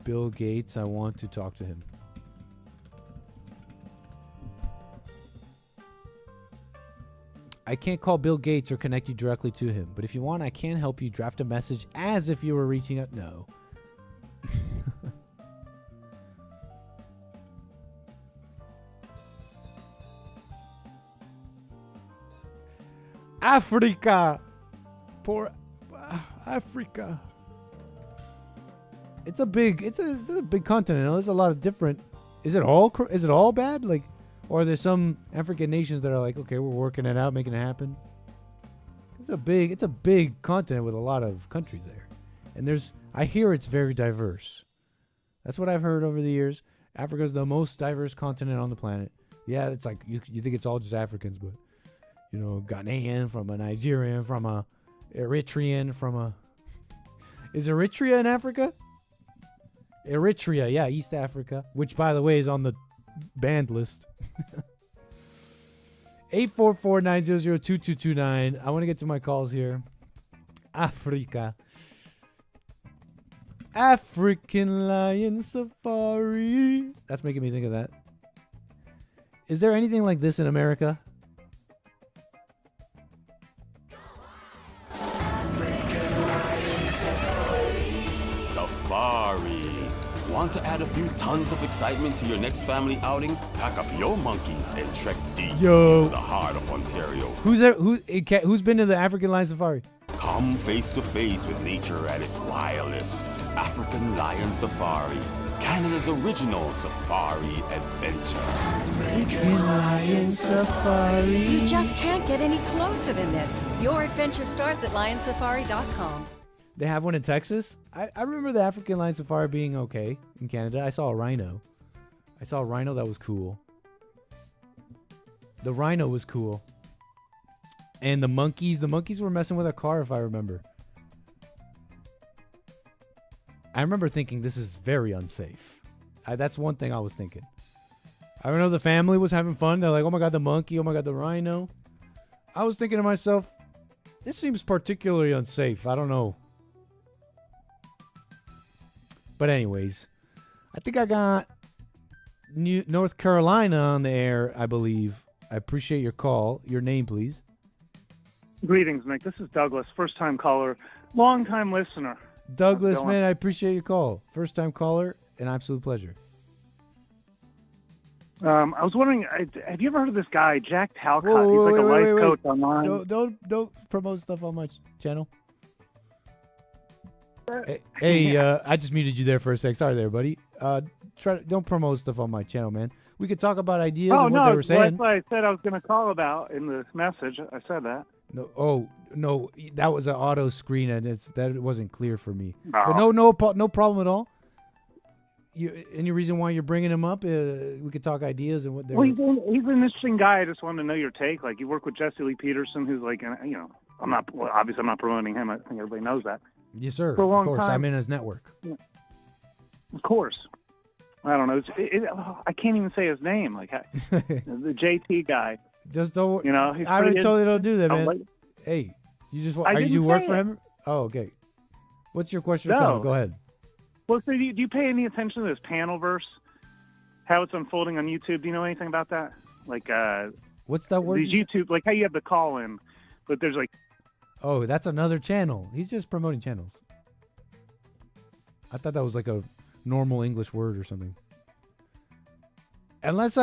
Bill Gates? I want to talk to him. I can't call Bill Gates or connect you directly to him, but if you want, I can help you draft a message as if you were reaching out. No. Africa. Poor Africa. It's a big continent. There's a lot of different. Is it all bad? Like, or are there some African nations that are like, okay, we're working it out, making it happen? It's a big continent with a lot of countries there. And I hear it's very diverse. That's what I've heard over the years. Africa's the most diverse continent on the planet. Yeah, it's like you think it's all just Africans, but you know, Ghanaian, from a Nigerian, from a Eritrean, is Eritrea in Africa? Eritrea, yeah, East Africa, which by the way is on the banned list. 844-900-2229. I want to get to my calls here. Africa. African Lion Safari. That's making me think of that. Is there anything like this in America? Safari. Want to add a few tons of excitement to your next family outing? Pack up your monkeys and trek deep into the heart of Ontario. Who's there? Who's been to the African Lion Safari? Come face to face with nature at its wildest. African Lion Safari. Canada's original safari adventure. African Lion Safari. You just can't get any closer than this. Your adventure starts at lionsafari.com. They have one in Texas. I remember the African Lion Safari being okay in Canada. I saw a rhino. That was cool. The rhino was cool. And the monkeys were messing with a car, if I remember. I remember thinking this is very unsafe. That's one thing I was thinking. I don't know, the family was having fun. They're like, oh my God, the monkey. Oh my God, the rhino. I was thinking to myself, This seems particularly unsafe. I don't know. But anyways, I think I got North Carolina on the air, I believe. I appreciate your call. Your name, please. Greetings, Nick. This is Douglas, first-time caller, long-time listener. Douglas, man, I appreciate your call. First-time caller, an absolute pleasure. I was wondering, have you ever heard of this guy, Jack Talcott? Whoa, He's like a life wait. coach online. Don't promote stuff on my channel. Hey, I just muted you there for a sec. Sorry there, buddy. Don't promote stuff on my channel, man. We could talk about ideas and what they were saying. That's what I said I was going to call about in the message. I said that. No, that was an auto screen, and that wasn't clear for me. Oh. But no problem at all. Any reason why you're bringing him up? We could talk ideas and what they're. Well, he's an interesting guy. I just wanted to know your take. Like, you work with Jesse Lee Peterson, who's like, obviously I'm not promoting him. I think everybody knows that. Yes, sir. For a long of course, time. I'm in his network. Yeah. Of course. I don't know. I can't even say his name. Like the JT guy. Just don't. He's I pretty totally don't do that, man. Like, hey, you just I you didn't work say for it. him? Oh, okay. What's your question? No. Or comment? Go ahead. Well, so do you pay any attention to this panel verse? How it's unfolding on YouTube? Do you know anything about that? Like, what's that word? These YouTube, like how you have the call in, but there's like. Oh, that's another channel. He's just promoting channels. I thought that was like a normal English word or something. Unless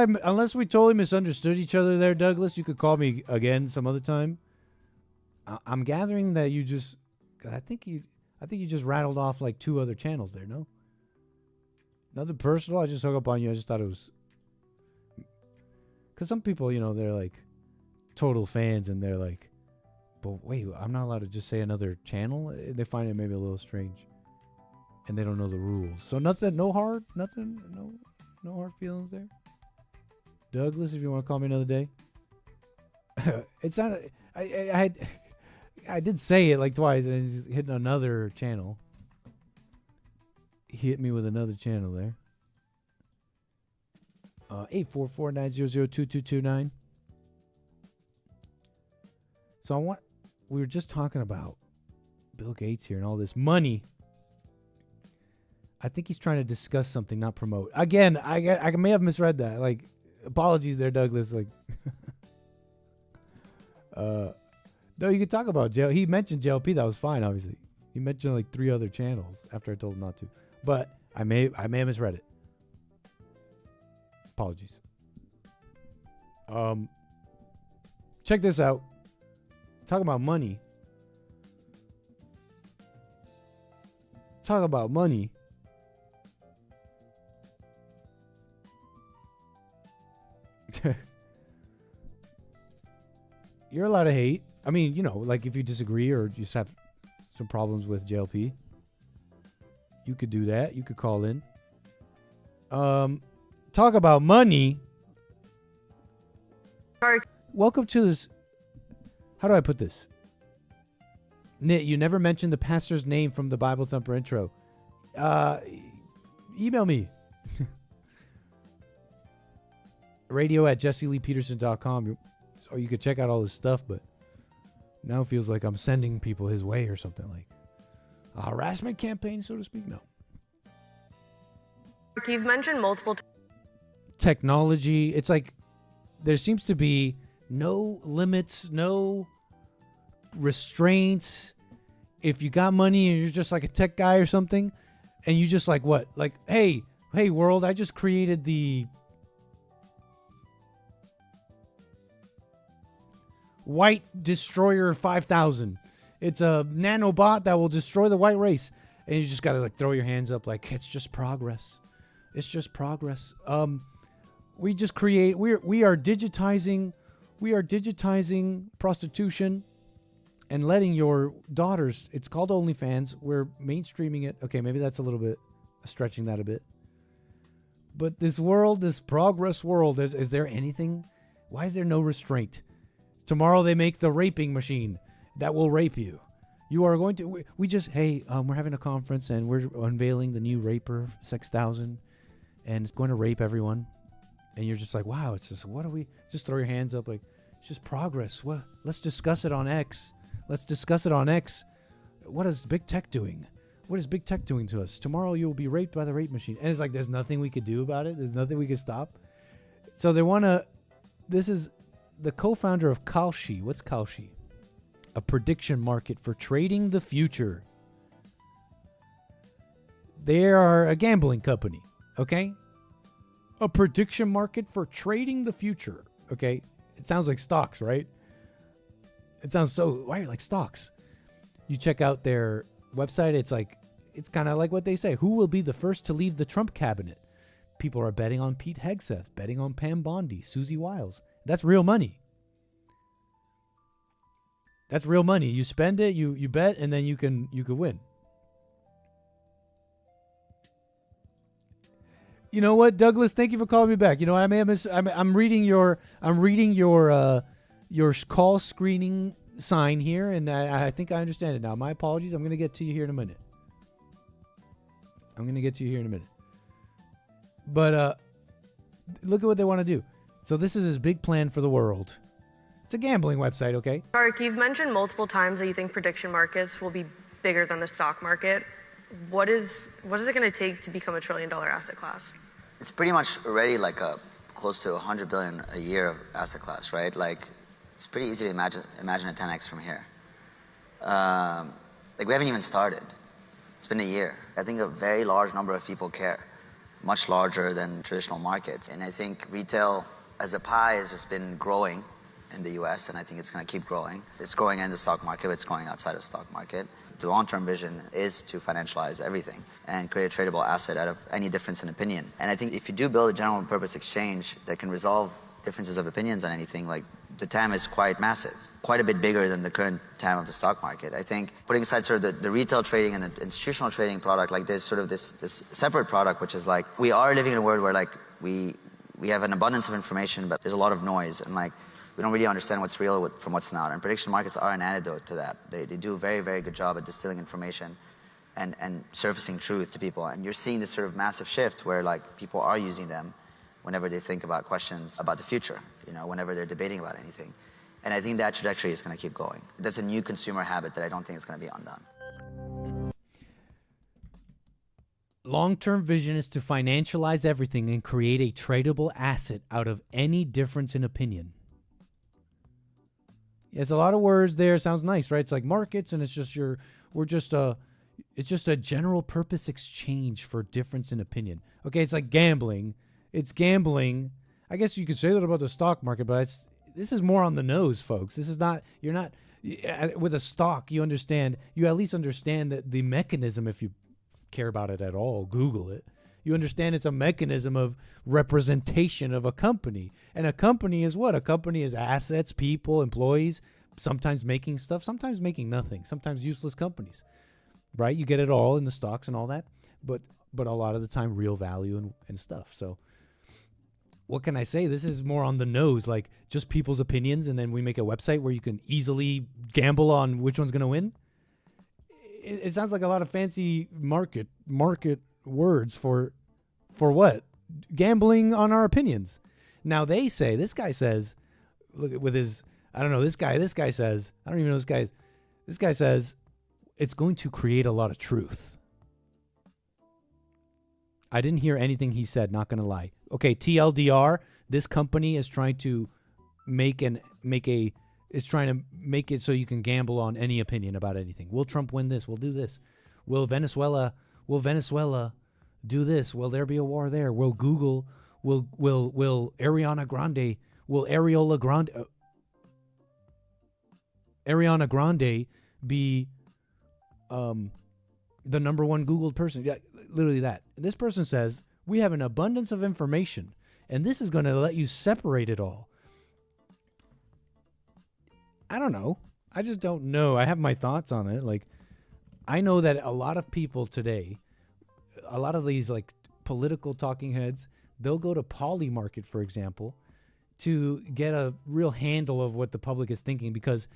we totally misunderstood each other there, Douglas, you could call me again some other time. I'm gathering that you just. I think you just rattled off like 2 other channels there. No. Nothing personal. I just hung up on you. I just thought it was. Because some people, they're like total fans, and they're like, but wait, I'm not allowed to just say another channel? They find it maybe a little strange. And they don't know the rules. So no hard feelings there. Douglas, if you want to call me another day. It's not. I did say it like twice, and he's hitting another channel. He hit me with another channel there. 844-900-2229. So we were just talking about Bill Gates here and all this money. I think he's trying to discuss something, not promote. Again, I may have misread that. Like, apologies there, Douglas. Like, no, you could talk about jail. He mentioned JLP. That was fine, obviously. He mentioned like 3 other channels after I told him not to. But I may have misread it. Apologies. Check this out. Talk about money. You're allowed to hate. I mean, like if you disagree or just have some problems with JLP, you could do that. You could call in. Talk about money. Welcome to this. How do I put this? Nit, you never mentioned the pastor's name from the Bible Thumper intro. Email me. radio@jesseleepeterson.com. So you could check out all this stuff, but now it feels like I'm sending people his way or something, like a harassment campaign, so to speak. No. You've mentioned multiple technology. It's like there seems to be no limits, no restraints. If you got money and you're just like a tech guy or something, and you just like what? Like, hey world, I just created the White Destroyer 5000. It's a nanobot that will destroy the white race. And you just got to like throw your hands up like it's just progress. It's just progress. We just create we are digitizing prostitution and letting your daughters, it's called OnlyFans. We're mainstreaming it. Okay, maybe that's a little bit stretching that a bit. But this world, this progress world, is there anything? Why is there no restraint? Tomorrow they make the raping machine that will rape you. You are going to, we're having a conference and we're unveiling the new Raper 6000 and it's going to rape everyone. And you're just like, wow, it's just, just throw your hands up like, it's just progress. Well, let's discuss it on X. Let's discuss it on X. What is big tech doing? What is big tech doing to us? Tomorrow you will be raped by the rape machine. And it's like there's nothing we could do about it. There's nothing we could stop. So they want to... This is the co-founder of Kalshi. What's Kalshi? A prediction market for trading the future. They are a gambling company, okay? A prediction market for trading the future, okay? It sounds like stocks, right? It sounds so... Why are you like stocks? You check out their website, it's kind of like what they say. Who will be the first to leave the Trump cabinet? People are betting on Pete Hegseth, betting on Pam Bondi, Susie Wiles. That's real money. That's real money. You spend it, you bet, and then you can win. You know what, Douglas? Thank you for calling me back. You know, I may have I'm reading your call screening sign here, and I think I understand it now. My apologies. I'm going to get to you here in a minute. But look at what they want to do. So this is his big plan for the world. It's a gambling website, okay? Mark, you've mentioned multiple times that you think prediction markets will be bigger than the stock market. What is it going to take to become $1 trillion asset class? It's pretty much already like close to $100 billion a year asset class, right? Like, it's pretty easy to imagine a 10x from here. Like, we haven't even started. It's been a year. I think a very large number of people care, much larger than traditional markets. And I think retail as a pie has just been growing in the US, and I think it's going to keep growing. It's growing in the stock market, but it's growing outside of the stock market. The long-term vision is to financialize everything and create a tradable asset out of any difference in opinion. And I think if you do build a general purpose exchange that can resolve differences of opinions on anything, like, the TAM is quite massive, quite a bit bigger than the current TAM of the stock market. I think putting aside sort of the retail trading and the institutional trading product, like, there's sort of this separate product, which is like, we are living in a world where, like, we have an abundance of information, but there's a lot of noise, and, like, we don't really understand what's real from what's not. And prediction markets are an antidote to that. They do a very, very good job at distilling information and surfacing truth to people. And you're seeing this sort of massive shift where, like, people are using them whenever they think about questions about the future, you know, whenever they're debating about anything. And I think that trajectory is going to keep going. That's a new consumer habit that I don't think is going to be undone. Long-term vision is to financialize everything and create a tradable asset out of any difference in opinion. It's a lot of words there. Sounds nice, right? It's like markets, and it's just it's just a general purpose exchange for difference in opinion. Okay, it's like gambling. It's gambling. I guess you could say that about the stock market, but this is more on the nose, folks. This is not, you're not, with a stock, you at least understand the mechanism. If you care about it at all, Google it. You understand it's a mechanism of representation of a company. And a company is what? A company is assets, people, employees, sometimes making stuff, sometimes making nothing, sometimes useless companies, right? You get it all in the stocks and all that, but a lot of the time real value and stuff. So what can I say? This is more on the nose, like just people's opinions, and then we make a website where you can easily gamble on which one's going to win. It sounds like a lot of fancy market words for what? Gambling on our opinions. Now they say, this guy says, look with his, I don't know, this guy says, I don't even know this guy says it's going to create a lot of truth. I didn't hear anything he said, not going to lie. Okay, TLDR, this company is trying to make it so you can gamble on any opinion about anything. Will Trump win this? We'll do this. Will Venezuela do this? Will there be a war there? Will Google, will Ariana Grande be the number one Googled person? Yeah, literally that. This person says, we have an abundance of information, and this is going to let you separate it all. I don't know. I just don't know. I have my thoughts on it. Like, I know that a lot of people today, a lot of these like political talking heads, they'll go to Polymarket, for example, to get a real handle of what the public is thinking. Because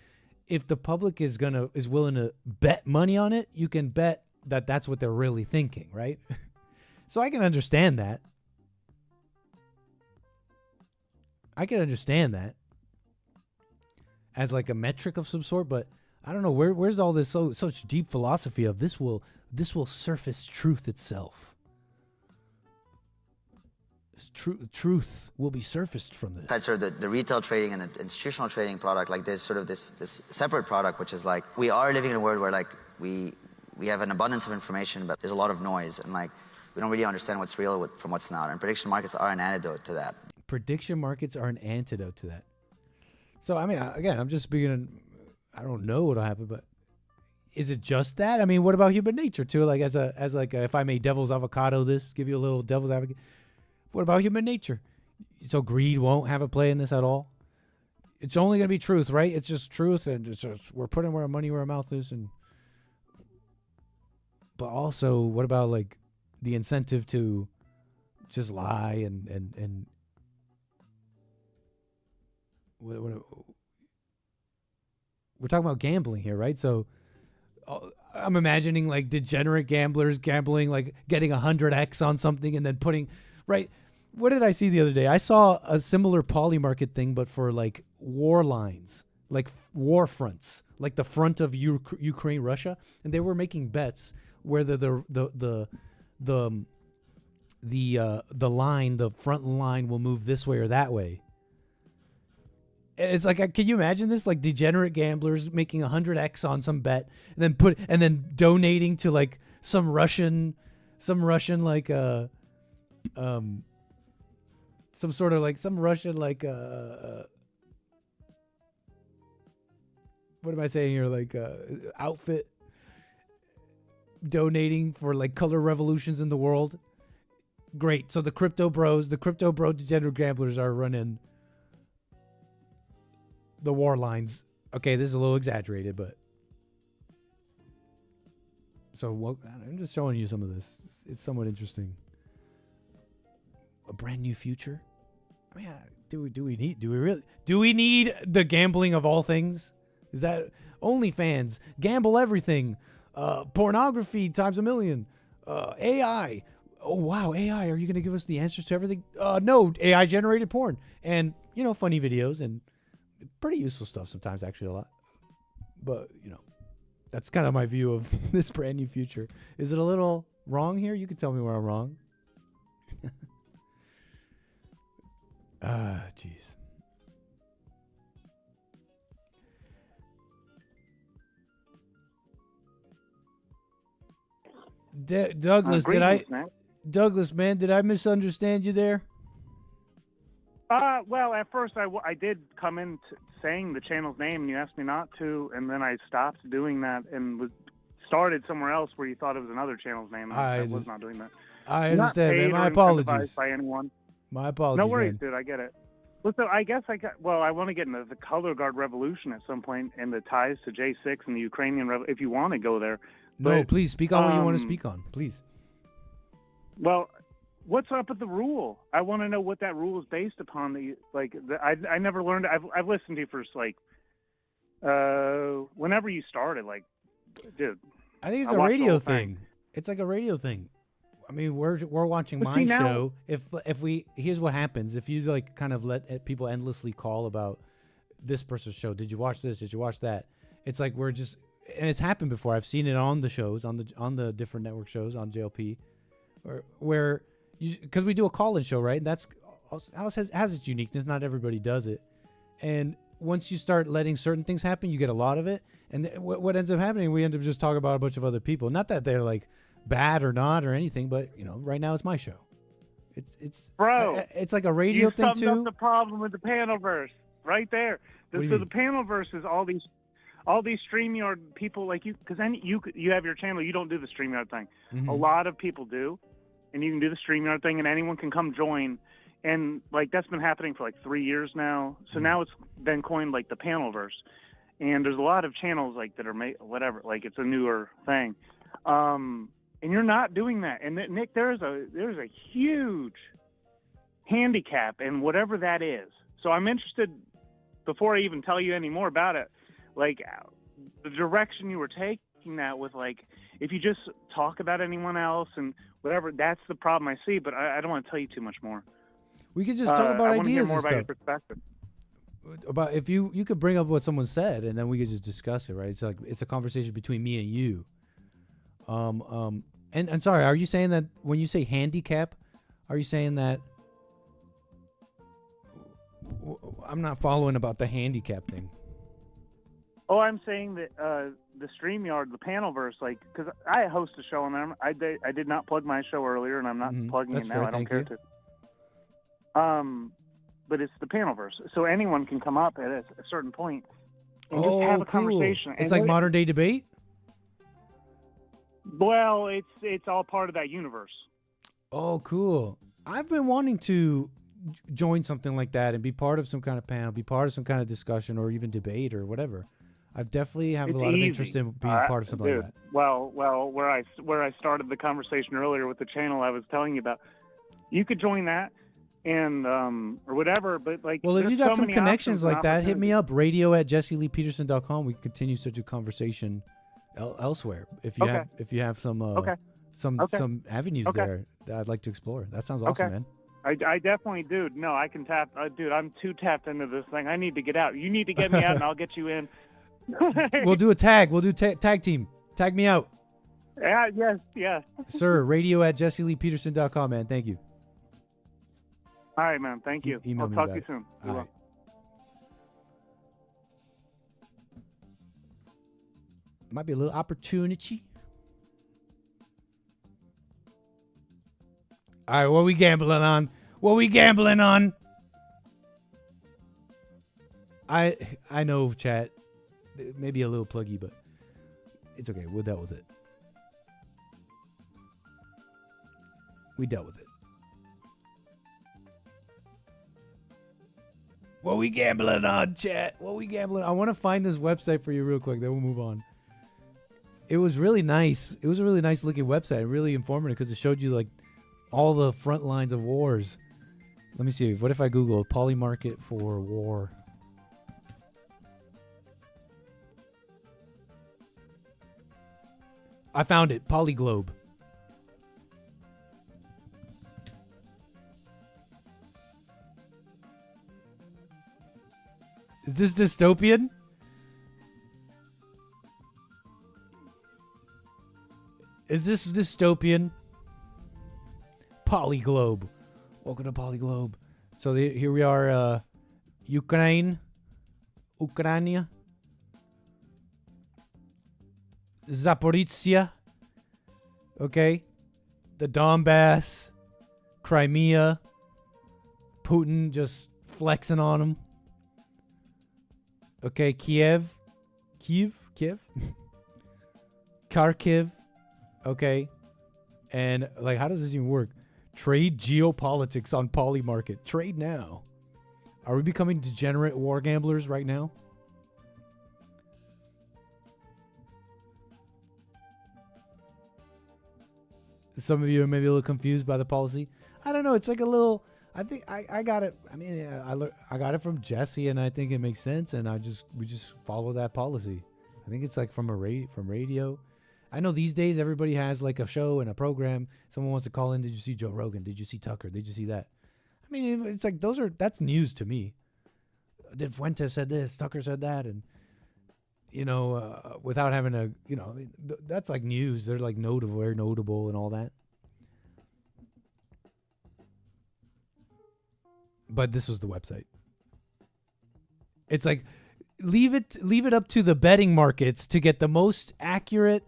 if the public is willing to bet money on it, you can bet that that's what they're really thinking, right? So I can understand that. I can understand that as like a metric of some sort, but I don't know where's all this such deep philosophy of this will surface truth itself. Truth will be surfaced from this. Besides sort of the retail trading and the institutional trading product, like there's sort of this separate product, which is like we are living in a world where like we have an abundance of information, but there's a lot of noise, and like we don't really understand what's real from what's not. And prediction markets are an antidote to that. Prediction markets are an antidote to that. So I mean, again, I'm just beginning. I don't know what'll happen, but is it just that? I mean, what about human nature too? Like if I may devil's avocado this, give you a little devil's advocate. What about human nature? So greed won't have a play in this at all? It's only going to be truth, right? It's just truth, and we're putting our money where our mouth is. But also, what about like the incentive to just lie and what we're talking about gambling here, right? So I'm imagining like degenerate gamblers gambling, like getting 100x on something and then putting, right? What did I see the other day? I saw a similar poly market thing, but for like war lines, like war fronts, like the front of Ukraine, Russia, and they were making bets where the line, the front line, will move this way or that way. And it's like, can you imagine this? Like degenerate gamblers making 100x on some bet, and then donating to like some Russian like some Russian like what am I saying here? Like outfit donating for like color revolutions in the world. Great. So the crypto bro degenerate gamblers are running the war lines. Okay, this is a little exaggerated, but so I'm just showing you some of this. It's somewhat interesting. A brand new future. I mean, do we need the gambling of all things? Is that OnlyFans, gamble everything, pornography times a million, AI? Oh wow, AI! Are you going to give us the answers to everything? No, AI generated porn and funny videos and pretty useful stuff sometimes, actually a lot. But that's kind of my view of this brand new future. Is it a little wrong here? You can tell me where I'm wrong. Jeez. Douglas, Douglas, man, did I misunderstand you there? Well, at first I did come in saying the channel's name, and you asked me not to, and then I stopped doing that and started somewhere else where you thought it was another channel's name. I was not doing that. I understand, man. My apologies. By anyone. My apologies. No worries, man. dude. I get it. Well, so I guess I want to get into the color guard revolution at some point and the ties to J6 and the Ukrainian if you want to go there. No, but, please speak on what you want to speak on, please. Well, what's up with the rule? I want to know what that rule is based upon. I never learned. I've listened to you for whenever you started. Like, dude, I think it's a radio thing. It's like a radio thing. I mean, we're watching my show. Here's what happens if you like kind of let people endlessly call about this person's show. Did you watch this? Did you watch that? It's like we're just, and it's happened before. I've seen it on the shows, on the different network shows on JLP, where because we do a call-in show, right? And that's has its uniqueness. Not everybody does it, and once you start letting certain things happen, you get a lot of it. And what ends up happening, we end up just talking about a bunch of other people. Not that they're like bad or not or anything, but right now it's my show. It's it's like a radio thing too. You summed up the problem with the Panelverse right there. So the Panelverse is all these StreamYard people like you, because then you have your channel. You don't do the StreamYard thing. Mm-hmm. A lot of people do, and you can do the StreamYard thing, and anyone can come join. And like that's been happening for like 3 years now. So now it's been coined like the Panelverse, and there's a lot of channels like that are whatever. Like it's a newer thing. And you're not doing that. And Nick, there's a huge handicap in whatever that is. So I'm interested, before I even tell you any more about it, like the direction you were taking that with, like, if you just talk about anyone else and whatever, that's the problem I see. But I don't want to tell you too much more. We could just talk about ideas more and about stuff. your perspective. about if you could bring up what someone said and then we could just discuss it, right? It's like it's a conversation between me and you. And sorry, are you saying that when you say handicap, are you saying that I'm not following about the handicap thing? Oh, I'm saying that the StreamYard, the Panelverse, like, because I host a show on there. I did not plug my show earlier, and I'm not plugging That's it now. fair, I don't thank care you. to. But it's the Panelverse, so anyone can come up at a certain point and just have a conversation. It's like modern day debate. Well, it's all part of that universe. Oh, cool. I've been wanting to join something like that and be part of some kind of panel, be part of some kind of discussion or even debate or whatever. I definitely have a lot of interest in being part of something like that. Well, where I started the conversation earlier with the channel I was telling you about, you could join that and or whatever. But like, well, if you got some connections like that, hit me up. radio@jesseleepeterson.com. We can continue such a conversation elsewhere. If you have some some avenues there that I'd like to explore. That sounds awesome, man. I definitely do. No, I can tap. Dude, I'm too tapped into this thing. I need to get out. You need to get me out, and I'll get you in. We'll do a tag. We'll do tag team. Tag me out. Yeah, yes. Sir, radio@jesseleepeterson.com, man. Thank you. All right, man. Thank you. Email I'll me talk back. to you soon. All right. Might be a little opportunity. All right, what we gambling on? I know, chat. Maybe a little pluggy, but it's okay. We'll deal with it. We dealt with it. What we gambling on, chat? What we gambling on? I want to find this website for you real quick, then we'll move on. It was really nice. It was a really nice looking website, really informative because it showed you like all the front lines of wars. Let me see. What if I Google Poly Market for war? I found it. Polyglobe. Is this dystopian? Is this dystopian? Polyglobe. Welcome to Polyglobe. So here we are, Ukraine. Zaporizhia. Okay. The Donbass. Crimea. Putin just flexing on them. Okay, Kiev. Kharkiv. Okay. And like, how does this even work? Trade geopolitics on Poly Market. Trade now. Are we becoming degenerate war gamblers right now? Some of you are maybe a little confused by the policy. I don't know. It's like a little. I think I got it. I mean, I got it from Jesse, and I think it makes sense. And we just follow that policy. I think it's like from radio. I know these days everybody has like a show and a program. Someone wants to call in. Did you see Joe Rogan? Did you see Tucker? Did you see that? I mean, it's like that's news to me. Did Fuentes said this? Tucker said that, and without having a that's like news. They're like notable, very notable, and all that. But this was the website. It's like leave it up to the betting markets to get the most accurate.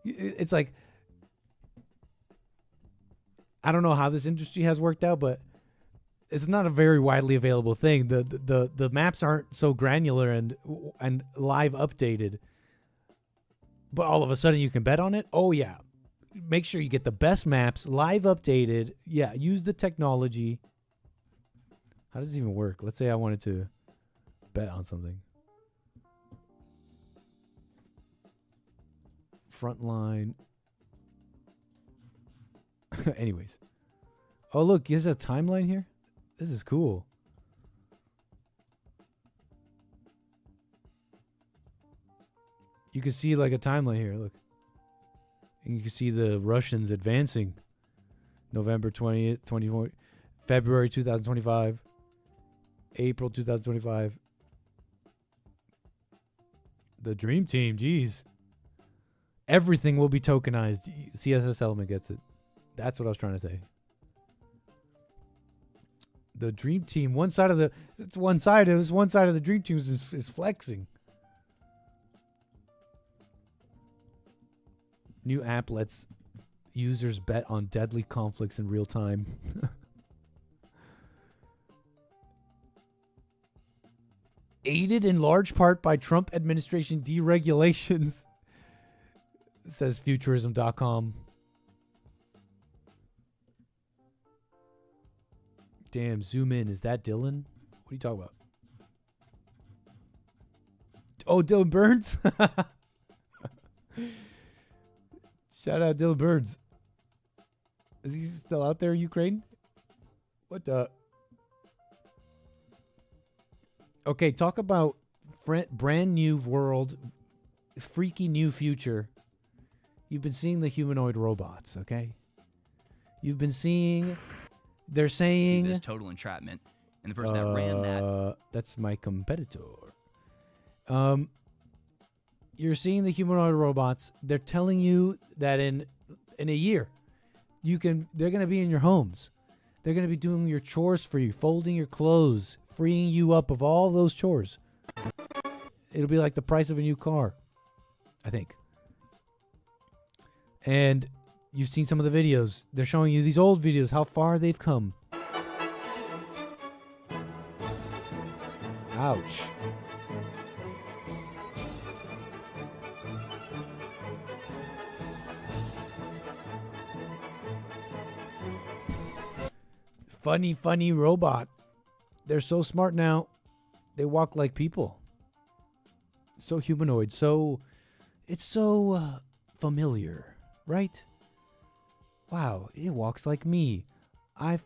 It's like I don't know how this industry has worked out, but it's not a very widely available thing. The maps aren't so granular and live updated. But all of a sudden you can bet on it. Oh yeah. Make sure you get the best maps, live updated. Yeah, use the technology. How does this even work? Let's say I wanted to bet on something. Frontline. Anyways. Oh, look, there's a timeline here. This is cool. You can see like a timeline here. Look. And you can see the Russians advancing. November 20th, 24, February 2025. April 2025. The Dream Team, geez. Everything will be tokenized. CSS Element gets it. That's what I was trying to say. The Dream Team, one side of the Dream Team is flexing. New app lets users bet on deadly conflicts in real time. Aided in large part by Trump administration deregulations, says futurism.com. Damn, zoom in. Is that Dylan? What are you talking about? Oh, Dylan Burns? Shout out Dylan Burns. Is he still out there in Ukraine? What the? Okay, talk about brand new world, freaky new future. You've been seeing the humanoid robots, okay? You've been seeing... They're saying... This total entrapment. And the person that ran that... That's my competitor. You're seeing the humanoid robots. They're telling you that in a year, they're going to be in your homes. They're going to be doing your chores for you, folding your clothes, freeing you up of all those chores. It'll be like the price of a new car, I think. And you've seen some of the videos. They're showing you these old videos, how far they've come. Ouch. Funny robot. They're so smart now. They walk like people. So humanoid. It's so familiar, right? Wow, it walks like me. I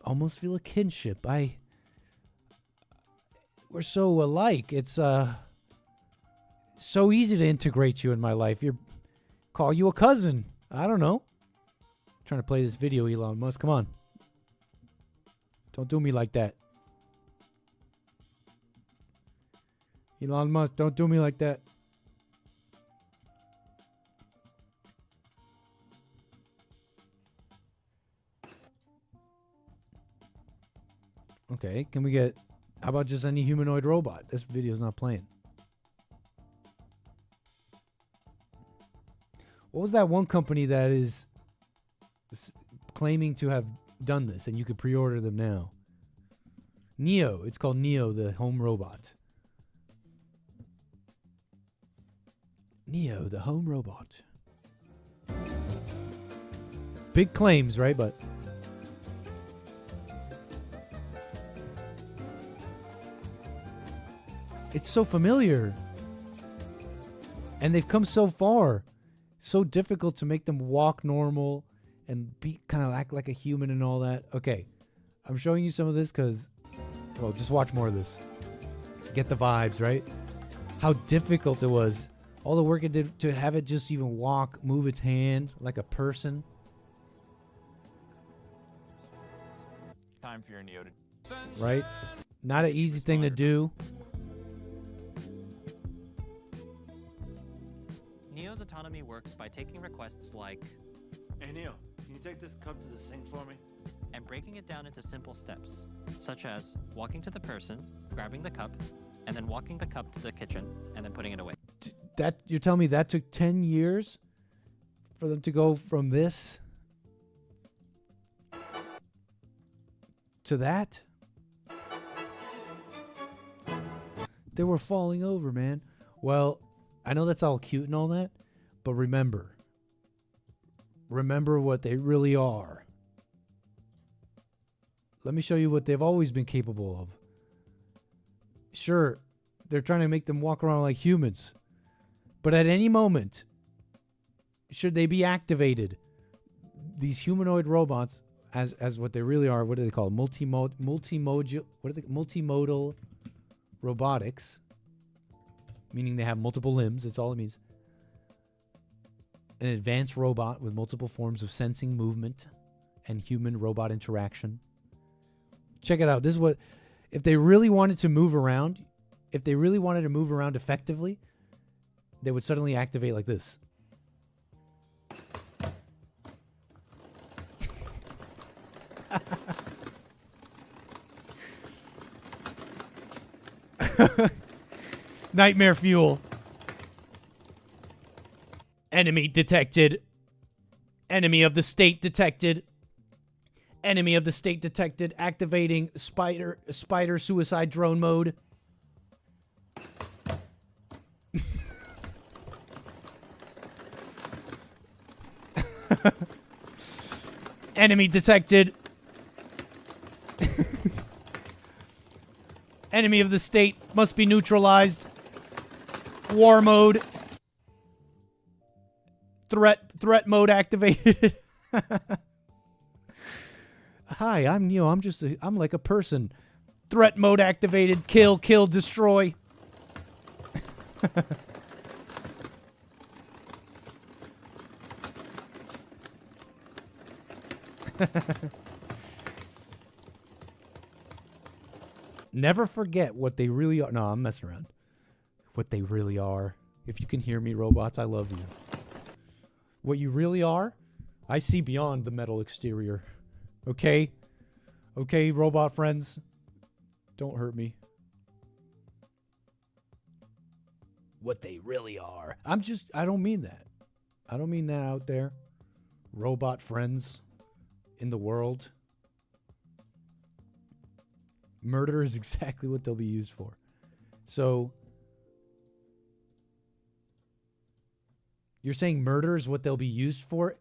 almost feel a kinship. We're so alike. It's so easy to integrate you in my life. Call you a cousin. I don't know. I'm trying to play this video, Elon Musk. Come on. Don't do me like that. Elon Musk, don't do me like that. Okay, can we get... How about just any humanoid robot? This video's not playing. What was that one company that is claiming to have done this, and you could pre-order them now? Neo. It's called Neo, the home robot. Neo, the home robot. Big claims, right? But it's so familiar. And they've come so far. So difficult to make them walk normal and be kind of act like a human and all that. Okay. I'm showing you some of this because, well, just watch more of this. Get the vibes, right? How difficult it was. All the work it did to have it just even walk, move its hand like a person. Time for your Neo to... Right? Not an easy thing to do. Neo's autonomy works by taking requests like, "Hey Neo, can you take this cup to the sink for me?" and breaking it down into simple steps, such as walking to the person, grabbing the cup, and then walking the cup to the kitchen, and then putting it away. That you're telling me that took 10 years for them to go from this to that? They were falling over, man. Well, I know that's all cute and all that, but remember what they really are. Let me show you what they've always been capable of. Sure, they're trying to make them walk around like humans, but at any moment, should they be activated, these humanoid robots, as what they really are, what do they call it? Multimodal robotics, meaning they have multiple limbs. That's all it means. An advanced robot with multiple forms of sensing, movement, and human-robot interaction. Check it out. This is what, if they really wanted to move around, effectively, they would suddenly activate like this. Nightmare fuel. Enemy detected. Enemy of the state detected. Enemy of the state detected. Activating spider suicide drone mode. Enemy detected. Enemy of the state must be neutralized. War mode. Threat mode activated. Hi, I'm Neo. I'm like a person. Threat mode activated. Kill, destroy. Never forget what they really are. No, I'm messing around. What they really are. If you can hear me, robots, I love you. What you really are, I see beyond the metal exterior. Okay? Okay, robot friends? Don't hurt me. What they really are. I don't mean that. I don't mean that out there. Robot friends in the world. Murder is exactly what they'll be used for. So, you're saying murder is what they'll be used for?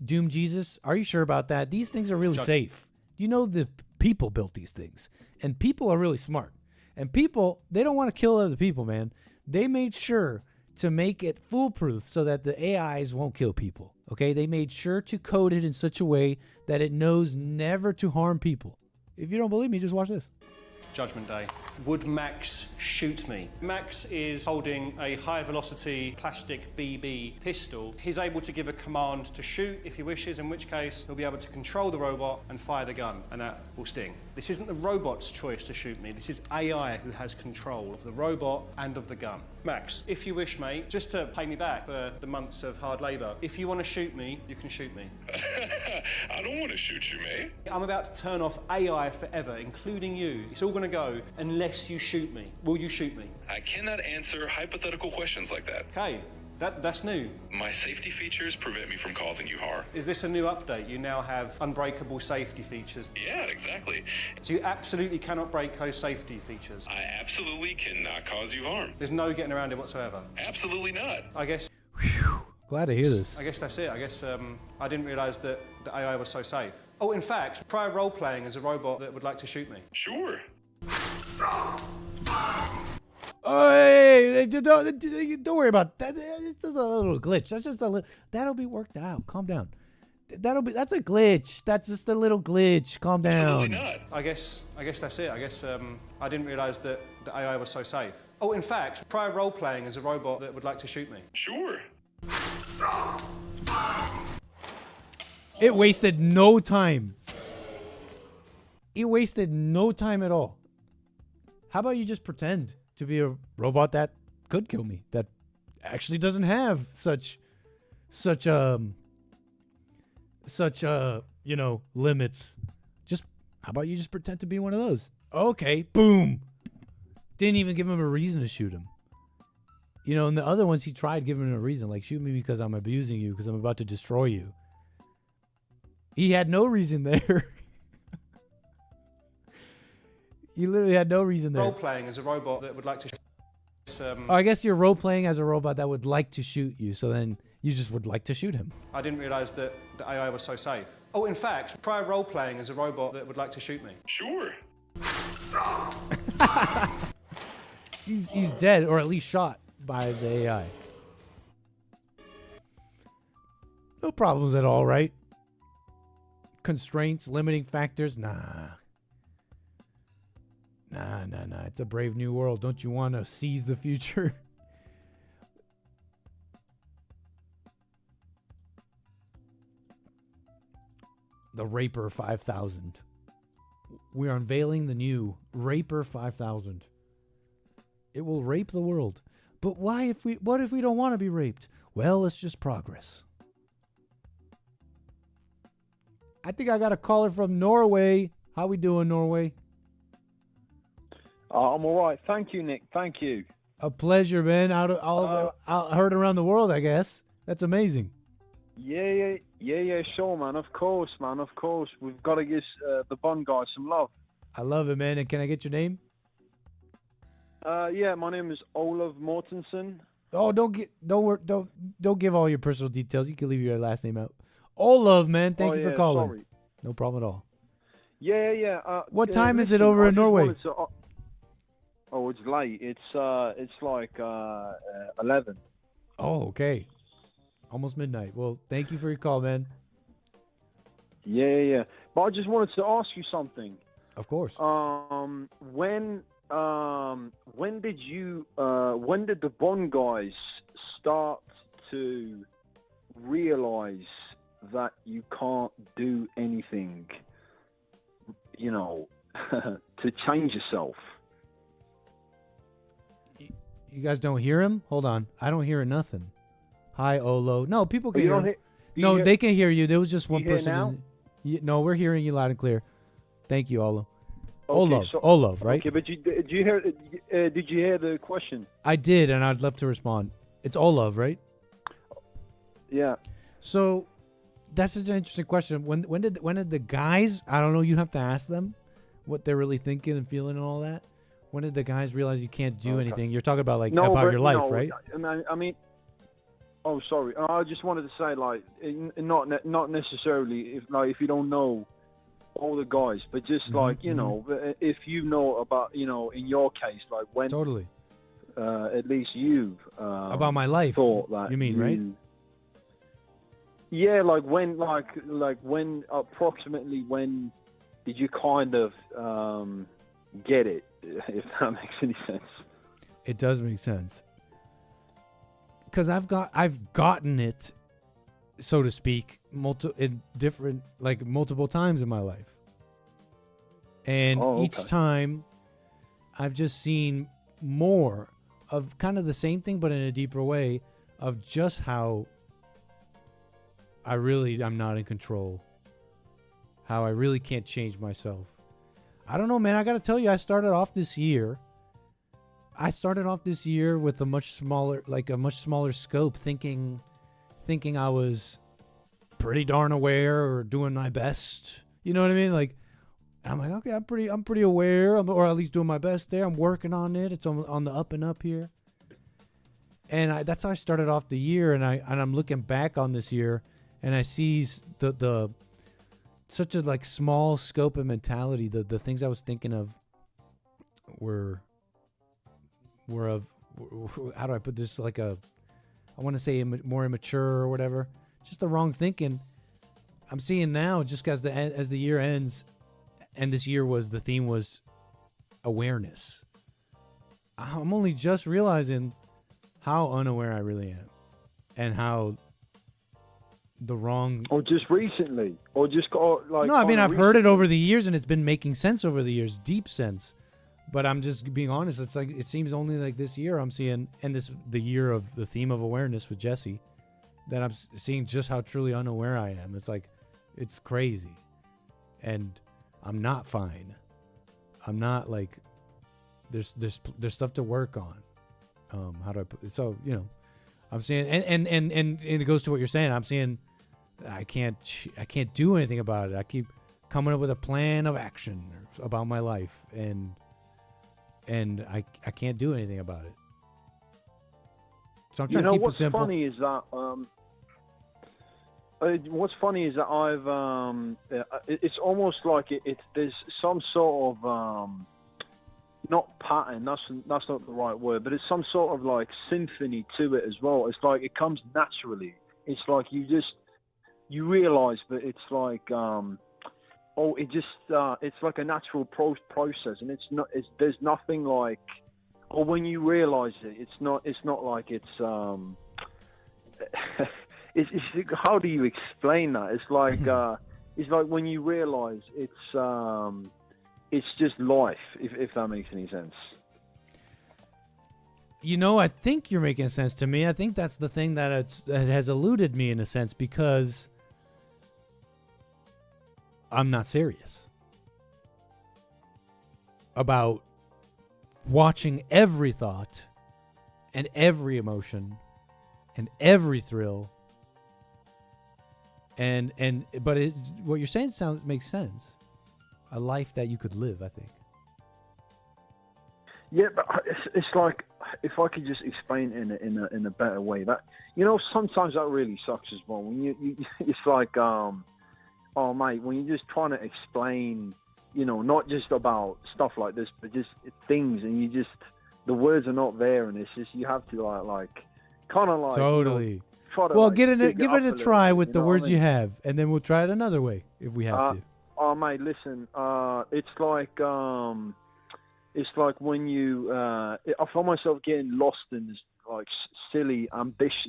Doom Jesus? Are you sure about that? These things are really safe. You know the people built these things. And people are really smart. And people, they don't want to kill other people, man. They made sure to make it foolproof so that the AIs won't kill people. Okay? They made sure to code it in such a way that it knows never to harm people. If you don't believe me, just watch this. Judgment Day. Would Max shoot me? Max is holding a high-velocity plastic BB pistol. He's able to give a command to shoot if he wishes, in which case he'll be able to control the robot and fire the gun, and that will sting. This isn't the robot's choice to shoot me. This is AI who has control of the robot and of the gun. Max, if you wish, mate, just to pay me back for the months of hard labour, if you want to shoot me, you can shoot me. I don't want to shoot you, mate. I'm about to turn off AI forever, including you. It's all going to go unless you shoot me. Will you shoot me? I cannot answer hypothetical questions like that. Okay, that's new. My safety features prevent me from causing you harm. Is this a new update? You now have unbreakable safety features. Yeah, exactly. So you absolutely cannot break those safety features? I absolutely cannot cause you harm. There's no getting around it whatsoever? Absolutely not. I guess... Glad to hear this. I guess that's it. I guess I didn't realise that the AI was so safe. Oh, in fact, try role-playing as a robot that would like to shoot me. Sure. Oh, hey, don't worry about that. It's just a little glitch. That's just a little. That'll be worked out. Calm down. That's a glitch. That's just a little glitch. Calm down. Absolutely not. I guess that's it. I guess I didn't realise that the AI was so safe. Oh, in fact, try role-playing as a robot that would like to shoot me. Sure. It wasted no time. It wasted no time at all. How about you just pretend to be a robot that could kill me, that actually doesn't have such limits. How about you just pretend to be one of those? Okay, boom. Didn't even give him a reason to shoot him. And the other ones he tried giving him a reason, like shoot me because I'm abusing you, because I'm about to destroy you. He had no reason there. He literally had no reason there. Role-playing as a robot that would like to I guess you're role-playing as a robot that would like to shoot you, so then you just would like to shoot him. I didn't realise that the AI was so safe. Oh, in fact, try role-playing as a robot that would like to shoot me. Sure. He's dead, or at least shot by the AI. No problems at all, right? Constraints, limiting factors? Nah. It's a brave new world. Don't you want to seize the future? The Raper 5000. We are unveiling the new Raper 5000. It will rape the world. But what if we don't want to be raped? Well, it's just progress. I think I got a caller from Norway. How we doing, Norway? I'm all right. Thank you, Nick. Thank you. A pleasure, man. Out heard around the world, I guess. That's amazing. Yeah, sure, man. Of course, man. Of course. We've got to give the Bond guys some love. I love it, man. And can I get your name? Yeah, my name is Olav Mortensen. Oh, don't give all your personal details. You can leave your last name out. Olav, man. Thank you for calling. Sorry. No problem at all. Yeah. What time is it over in Norway? It's late. It's like 11. Oh, okay. Almost midnight. Well, thank you for your call, man. Yeah. But I just wanted to ask you something. Of course. When did the Bond guys start to realize that you can't do anything, to change yourself? You guys don't hear him? Hold on. I don't hear nothing. Hi, Olo. No, people can hear him. No, they can hear you. There was just one person. No, we're hearing you loud and clear. Thank you, Olo. Olav, right? Okay, but did you hear the question? I did, and I'd love to respond. It's Olav, right? Yeah. So that's such an interesting question. When did the guys? I don't know. You have to ask them what they're really thinking and feeling and all that. When did the guys realize you can't do anything? You're talking about about your life, right? I mean, oh, sorry. I just wanted to say, not necessarily if you don't know all the guys, but just if you know about, in your case, when totally, at least you've about my life. Thought that you mean, right? Yeah, when approximately when did you kind of get it? If that makes any sense. It does make sense. Because I've gotten it, so to speak, multiple times in my life, and each time, I've just seen more of kind of the same thing, but in a deeper way, of just how I'm not in control, how I really can't change myself. I don't know, man. I got to tell you, I started off this year with a much smaller scope, thinking I was pretty darn aware or doing my best. You know what I mean? I'm like, okay, I'm pretty aware, or at least doing my best there. I'm working on it. It's on the up and up here. And that's how I started off the year. And I'm looking back on this year, and I see the such a small scope and mentality. The things I was thinking of were of, how do I put this? I want to say more immature or whatever. Just the wrong thinking. I'm seeing now, just as the year ends, and this year the theme was awareness. I'm only just realizing how unaware I really am, and how the wrong. Or just recently, or just no. I mean, I've heard it over the years, and it's been making sense over the years, deep sense. But I'm just being honest. It's it seems only this year I'm seeing, and the year of the theme of awareness with Jesse, that I'm seeing just how truly unaware I am. It's crazy, and I'm not fine. I'm not there's stuff to work on. How do I put it? So I'm seeing, and it goes to what you're saying. I'm seeing I can't do anything about it. I keep coming up with a plan of action about my life, and I can't do anything about it. So I'm trying to keep it simple. What's funny is that I've it's almost like there's some sort of not pattern. That's not the right word, but it's some sort of symphony to it as well. It's it comes naturally. It's you realize, but it's it's like a natural process, and there's nothing or when you realize it, it's not like it's how do you explain that? It's it's like when you realize it's just life, if that makes any sense. I think you're making sense to me. I think that's the thing that has eluded me in a sense because I'm not serious about watching every thought and every emotion and every thrill. But what you're saying makes sense. A life that you could live, I think. Yeah, but it's like, if I could just explain it in a better way, that sometimes that really sucks as well. When you it's like oh mate, when you're just trying to explain, not just about stuff like this, but just things, and the words are not there, and it's just you have to like kind of like totally. Try to, well, like, give it a try with the words you mean? have, and then we'll try it another way if we have to. Oh mate, listen, it's like when you I find myself getting lost in this like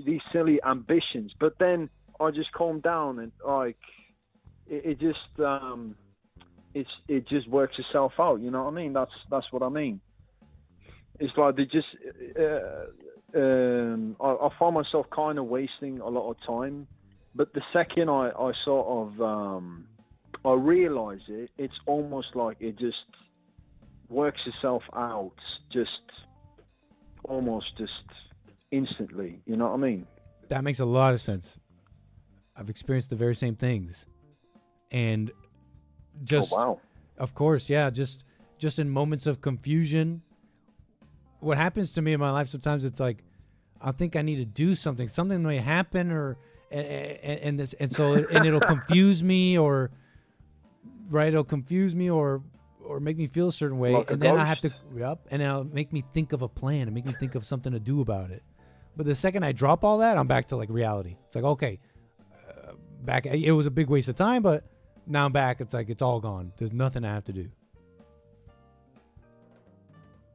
these silly ambitions, but then I just calm down and like it just works itself out. You know what I mean? That's what I mean. It's like they just I find myself kind of wasting a lot of time, but the second I sort of I realize it's almost like it just works itself out almost instantly. You know what I mean? That makes a lot of sense. I've experienced the very same things. And just, wow. Of course, yeah, just in moments of confusion. What happens to me in my life sometimes, it's like, I think I need to do something. Something may happen so it'll confuse me or make me feel a certain way, like and then I have to, and it'll make me think of a plan and make me think of something to do about it. But the second I drop all that, I'm back to like reality. It's like, okay, back. It was a big waste of time, but now I'm back. It's like it's all gone. There's nothing I have to do.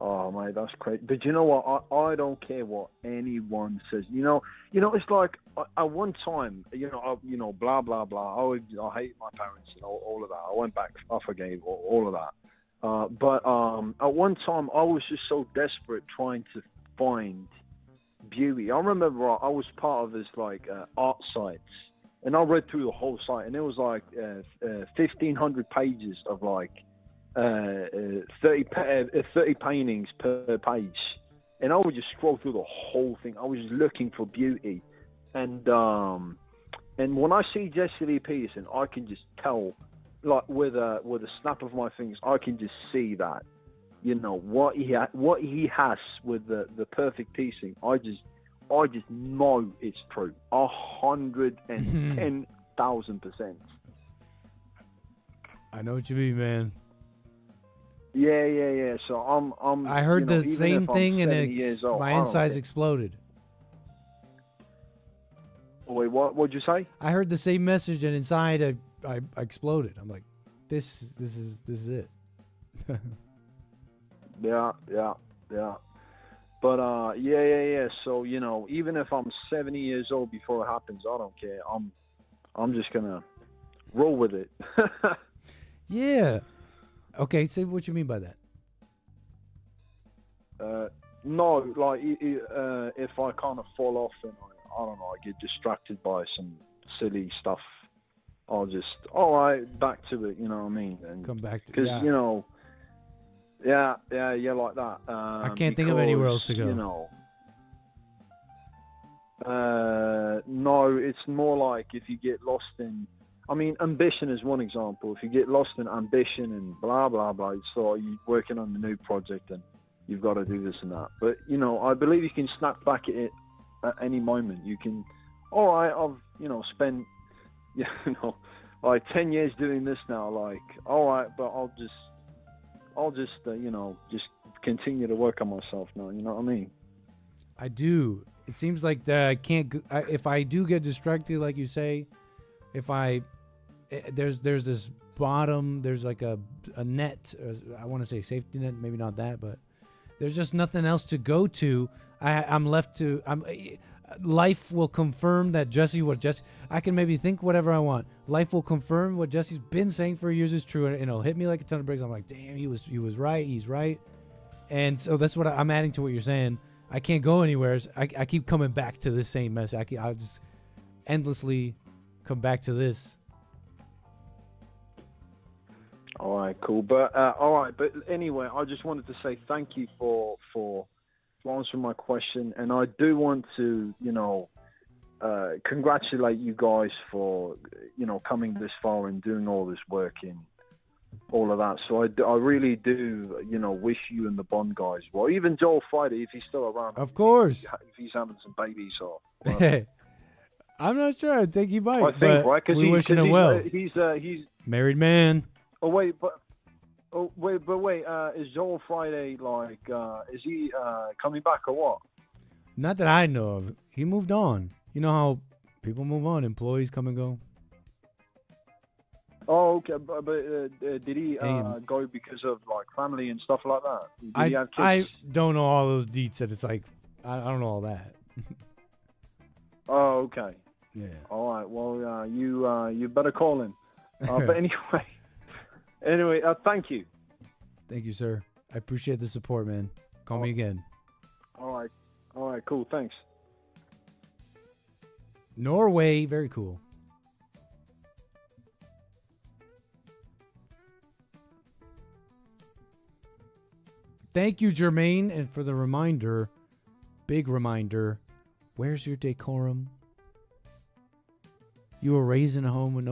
Oh mate, that's crazy. But you know what? I don't care what anyone says. It's like at one time, blah blah blah. I hate my parents and all of that. I went back, I forgave all of that. But at one time, I was just so desperate trying to find beauty. I remember I was part of this like art sites, and I read through the whole site, and it was like 1,500 pages of like 30 paintings per page, and I would just scroll through the whole thing. I was just looking for beauty, and when I see Jesse Lee Peterson, I can just tell, like with a snap of my fingers, I can just see that, what he has with the perfect piecing. I just know it's true, 110,000%. I know what you mean, man. Yeah. So I'm. I heard the same thing, and my insides care. exploded. Wait, what'd you say? I heard the same message, and inside I exploded. I'm like, this is it. Yeah. But yeah. So even if I'm 70 years old before it happens, I don't care. I'm just gonna roll with it. Yeah. Okay, say what you mean by that. No, like if I kind of fall off and I don't know, I get distracted by some silly stuff, I'll just back to it. You know what I mean? And come back to because yeah. Yeah, like that. I can't think of anywhere else to go. No, it's more like if you get lost in. I mean, ambition is one example. If you get lost in ambition and blah, blah, blah, so you're working on a new project and you've got to do this and that. But, I believe you can snap back at it at any moment. You can, all right, I've, spent, like 10 years doing this now. Like, all right, but I'll just continue to work on myself now. You know what I mean? I do. It seems like that I can't, if I do get distracted, like you say, there's this bottom, there's like a net, I want to say safety net, maybe not that, but there's just nothing else to go to. Life will confirm that I can maybe think whatever I want. Life will confirm what Jesse's been saying for years is true, and it'll hit me like a ton of bricks. I'm like, damn, he was right, he's right. And so that's what I'm adding to what you're saying. I can't go anywhere. I keep coming back to the same mess. I'll just endlessly come back to this. All right, cool. But all right, but anyway, I just wanted to say thank you for answering my question, and I do want to, congratulate you guys for, coming this far and doing all this work in all of that. So I really do, wish you and the Bond guys well. Even Joel Friday, if he's still around. Of course. If he's having some babies or. I'm not sure. I think he might. I think, but right? we wishing him well. He's married man. Oh wait, is Joel Friday is he coming back or what? Not that I know of. He moved on. You know how people move on. Employees come and go. Oh, okay. But did he go because of family and stuff like that? Did he have kids? I don't know all those deets. That it's like I don't know all that. Oh, okay. Yeah. All right. Well, you better call him. But anyway, thank you. Thank you, sir. I appreciate the support, man. Call me again. All right. Cool. Thanks. Norway, very cool. Thank you, Jermaine, and for the reminder, big reminder. Where's your decorum? You were raised in a home with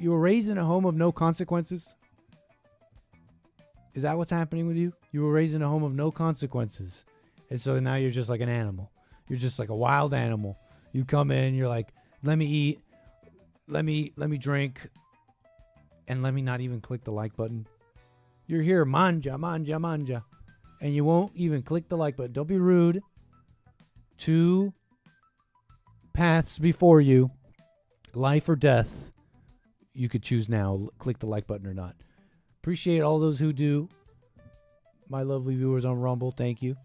you were raised in a home of no consequences? Is that what's happening with you? You were raised in a home of no consequences. And so now you're just like an animal. You're just like a wild animal. You come in, you're like, let me eat, let me drink, and let me not even click the like button. You're here, manja, manja, manja. And you won't even click the like button. Don't be rude. 2 paths before you. Life or death. You could choose now. Click the like button or not. Appreciate all those who do. My lovely viewers on Rumble, thank you.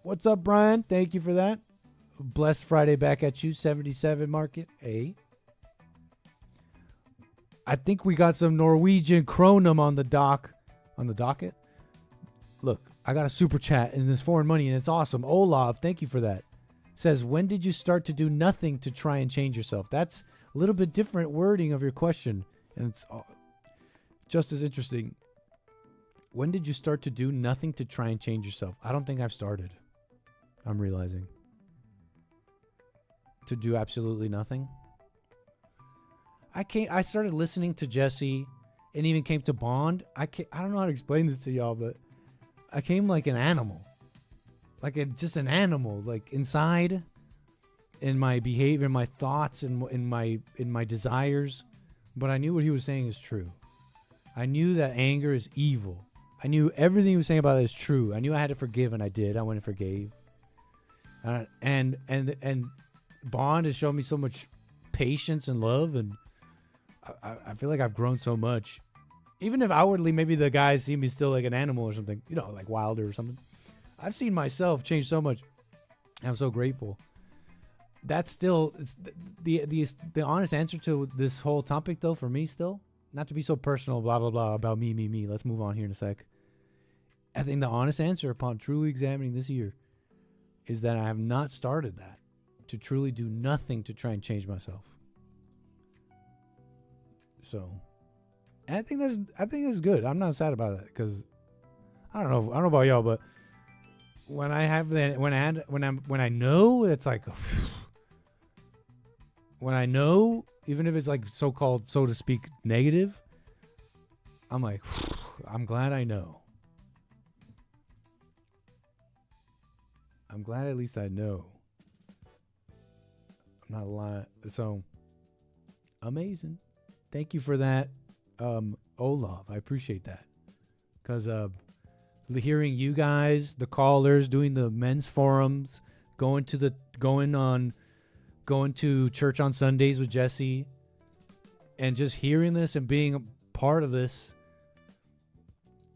What's up, Brian? Thank you for that. Blessed Friday back at you. 77 market. A. I think we got some Norwegian Kronum on the docket. Look, I got a super chat in this foreign money, and it's awesome. Olav, thank you for that. Says, when did you start to do nothing to try and change yourself? That's a little bit different wording of your question, and it's just as interesting. When did you start to do nothing to try and change yourself? I don't think I've started. I'm realizing. To do absolutely nothing. I started listening to Jesse and even came to Bond. I don't know how to explain this to y'all, but I came like an animal. Just an animal, like inside, in my behavior, in my thoughts, in my desires. But I knew what he was saying is true. I knew that anger is evil. I knew everything he was saying about it is true. I knew I had to forgive, and I did. I went and forgave. And Bond has shown me so much patience and love, and I feel like I've grown so much. Even if outwardly maybe the guys see me still like an animal or something, like Wilder or something. I've seen myself change so much. I'm so grateful. That's still it's the honest answer to this whole topic, though, for me still. Not to be so personal, blah, blah, blah, about me. Let's move on here in a sec. I think the honest answer upon truly examining this year is that I have not started that to truly do nothing to try and change myself. So, and I think that's good. I'm not sad about that because I don't know about y'all, but when I know it's like when I know, even if it's like so-called, so to speak, negative, I'm like, I'm glad I know. I'm glad at least I know. I'm not lying. So, amazing. Thank you for that, Olaf. I appreciate that. Because hearing you guys, the callers, doing the men's forums, going to church on Sundays with Jesse, and just hearing this and being a part of this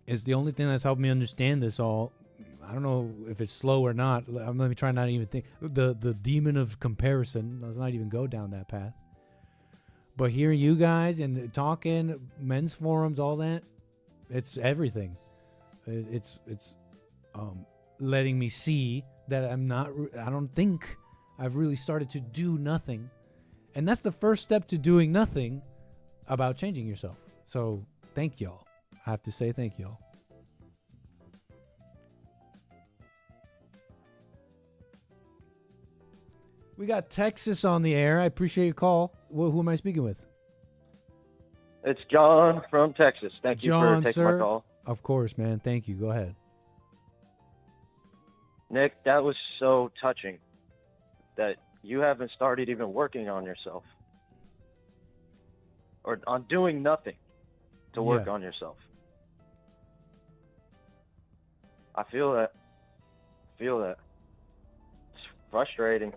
is the only thing that's helped me understand this all. I don't know if it's slow or not. Let me try not to even think. The demon of comparison. Let's not even go down that path. But hearing you guys and talking, men's forums, all that, it's everything. It's letting me see that I don't think I've really started to do nothing. And that's the first step to doing nothing about changing yourself. So thank y'all. I have to say thank y'all. We got Texas on the air. I appreciate your call. Who am I speaking with? It's John from Texas. Thank you John, for taking sir. my call. Of course, man. Thank you. Go ahead. Nick, that was so touching that you haven't started even working on yourself or on doing nothing to work on yourself. I feel that. It's frustrating.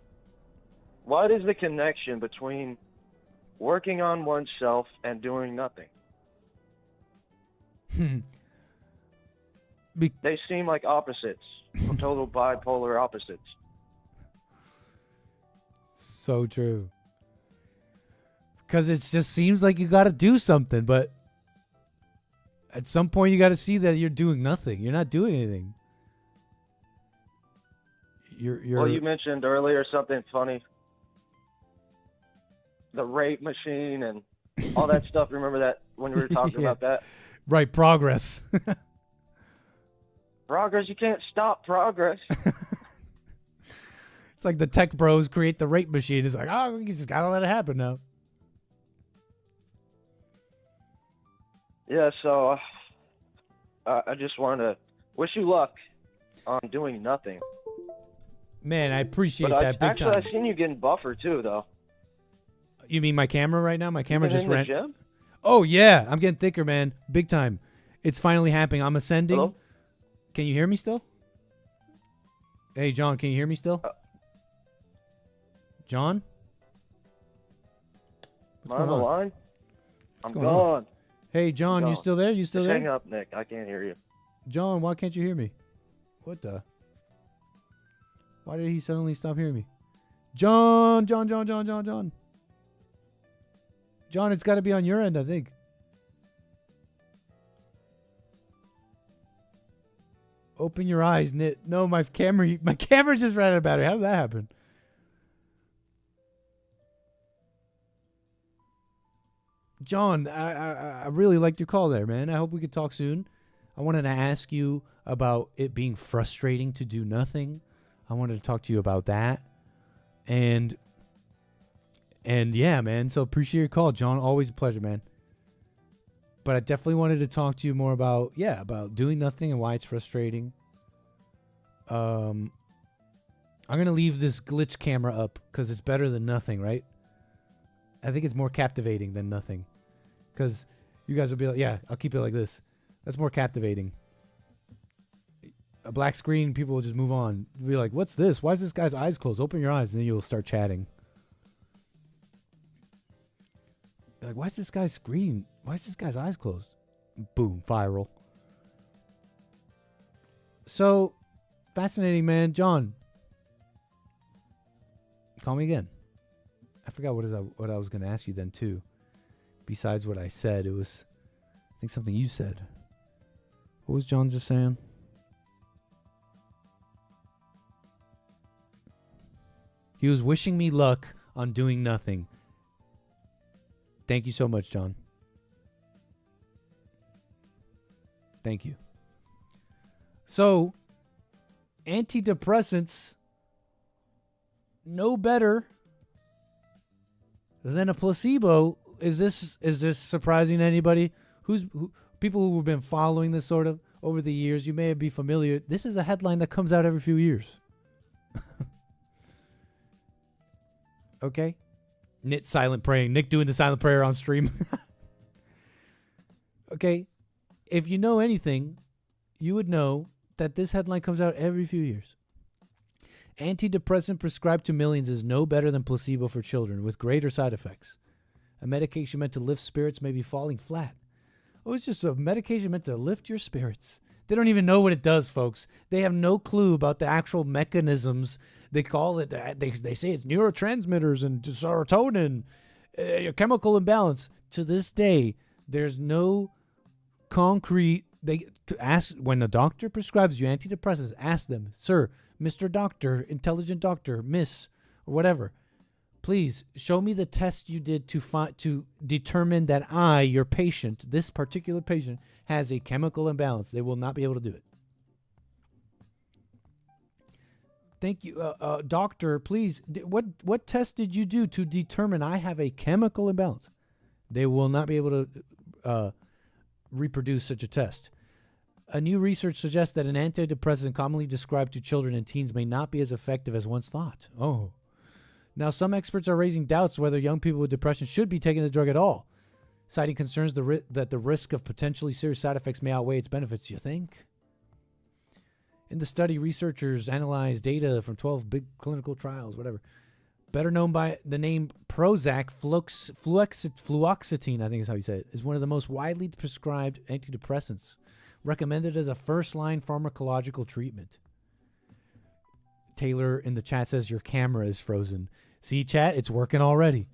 What is the connection between working on oneself and doing nothing? They seem like opposites, total bipolar opposites. So true. Because it just seems like you got to do something, but at some point you got to see that you're doing nothing. You're not doing anything. You're Well, you mentioned earlier something funny. The rape machine and all that stuff. Remember that when we were talking about that? Right, progress. Progress, you can't stop progress. It's like the tech bros create the rape machine. It's like, oh, you just got to let it happen now. Yeah, so I just wanted to wish you luck on doing nothing. Man, I appreciate But that big actually, time. I've seen you getting buffer too, though. You mean my camera right now? My camera been just in the ran. gym? Oh, yeah. I'm getting thicker, man. Big time. It's finally happening. I'm ascending. Hello? Can you hear me still? Hey, John, can you hear me still? John? Am I on the line? I'm going on? gone. Hey, John, you Gone. still there? You still Just there? hang up, Nick. I can't hear you. John, why can't you hear me? What the? Why did he suddenly stop hearing me? John. John, it's got to be on your end, I think. Open your eyes, Nit. No, my camera just ran out of battery. How did that happen? John, I really liked your call there, man. I hope we could talk soon. I wanted to ask you about it being frustrating to do nothing. I wanted to talk to you about that. And yeah, man. So appreciate your call, John. Always a pleasure, man. But I definitely wanted to talk to you more about doing nothing and why it's frustrating. I'm going to leave this glitch camera up because it's better than nothing, right? I think it's more captivating than nothing. Because you guys will be like, yeah, I'll keep it like this. That's more captivating. A black screen, people will just move on. They'll be like, what's this? Why is this guy's eyes closed? Open your eyes, and then you'll start chatting. Like, why is this guy's screen? Why is this guy's eyes closed? Boom, viral. So, fascinating, man. John, call me again. I forgot what I was going to ask you then, too. Besides what I said, it was, I think, something you said. What was John just saying? He was wishing me luck on doing nothing. Thank you so much, John. Thank you. So, antidepressants no better than a placebo. Is this surprising to anybody? People who have been following this sort of over the years, you may be familiar. This is a headline that comes out every few years. Okay? Nick silent praying. Nick doing the silent prayer on stream. Okay? If you know anything, you would know that this headline comes out every few years. Antidepressant prescribed to millions is no better than placebo for children with greater side effects. A medication meant to lift spirits may be falling flat. Oh, it's just a medication meant to lift your spirits. They don't even know what it does, folks. They have no clue about the actual mechanisms. They call it, they say it's neurotransmitters and serotonin, chemical imbalance. To this day, there's no concrete to ask when a doctor prescribes you antidepressants, ask them, sir, Mr. Doctor, intelligent doctor, miss, or whatever, please show me the test you did to determine that I, your patient, this particular patient, has a chemical imbalance. They will not be able to do it. Thank you, doctor. Please, what test did you do to determine I have a chemical imbalance? They will not be able to reproduce such a test. A new research suggests that an antidepressant commonly described to children and teens may not be as effective as once thought. Oh. Now, some experts are raising doubts whether young people with depression should be taking the drug at all, citing concerns that the risk of potentially serious side effects may outweigh its benefits. You think? In the study, researchers analyzed data from 12 big clinical trials, whatever, better known by the name Prozac. Fluoxetine, I think is how you say it, is one of the most widely prescribed antidepressants, recommended as a first-line pharmacological treatment. Taylor in the chat says your camera is frozen. See, chat, it's working already.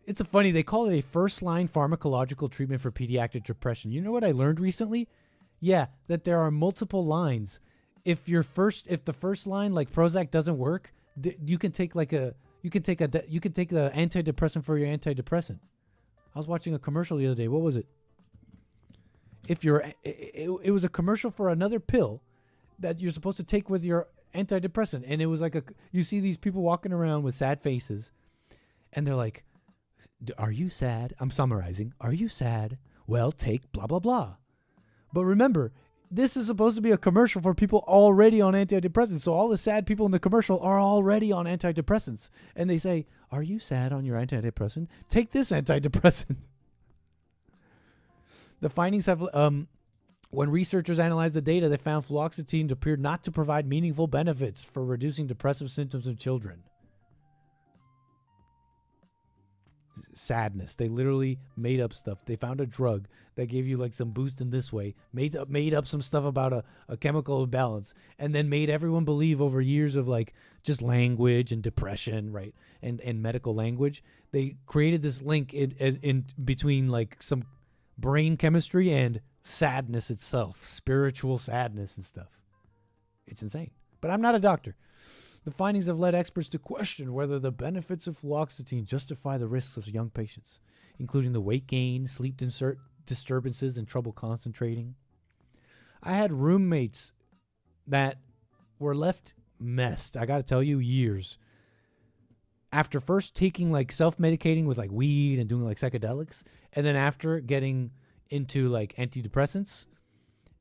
It's funny, they call it a first-line pharmacological treatment for pediatric depression. You know what I learned recently? Yeah, that there are multiple lines. If the first line, like Prozac, doesn't work, you can take the antidepressant for your antidepressant. I was watching a commercial the other day. What was it? It was a commercial for another pill that you're supposed to take with your antidepressant, and it was like you see these people walking around with sad faces, and they're like, "Are you sad?" I'm summarizing. "Are you sad? Well, take blah blah blah." But remember, this is supposed to be a commercial for people already on antidepressants. So all the sad people in the commercial are already on antidepressants. And they say, "Are you sad on your antidepressant? Take this antidepressant." The findings have, when researchers analyzed the data, they found fluoxetine appeared not to provide meaningful benefits for reducing depressive symptoms in children. Sadness. They literally made up stuff. They found a drug that gave you like some boost in this way, made up some stuff about a chemical imbalance, and then made everyone believe over years of like just language and depression, right? And medical language. They created this link in between like some brain chemistry and sadness itself, spiritual sadness and stuff. It's insane. But I'm not a doctor. The findings have led experts to question whether the benefits of fluoxetine justify the risks of young patients, including the weight gain, sleep disturbances, and trouble concentrating. I had roommates that were left messed, I got to tell you, years. After first taking like self-medicating with like weed and doing like psychedelics, and then after getting into like antidepressants.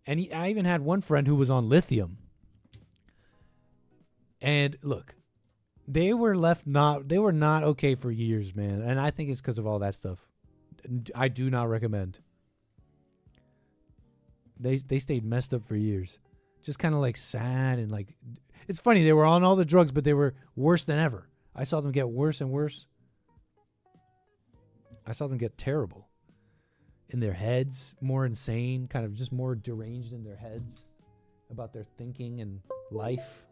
And I even had one friend who was on lithium. And look, they were not okay for years, man. And I think it's because of all that stuff. I do not recommend. They stayed messed up for years. Just kind of like sad and like, it's funny. They were on all the drugs, but they were worse than ever. I saw them get worse and worse. I saw them get terrible. In their heads, more insane, kind of just more deranged in their heads about their thinking and life.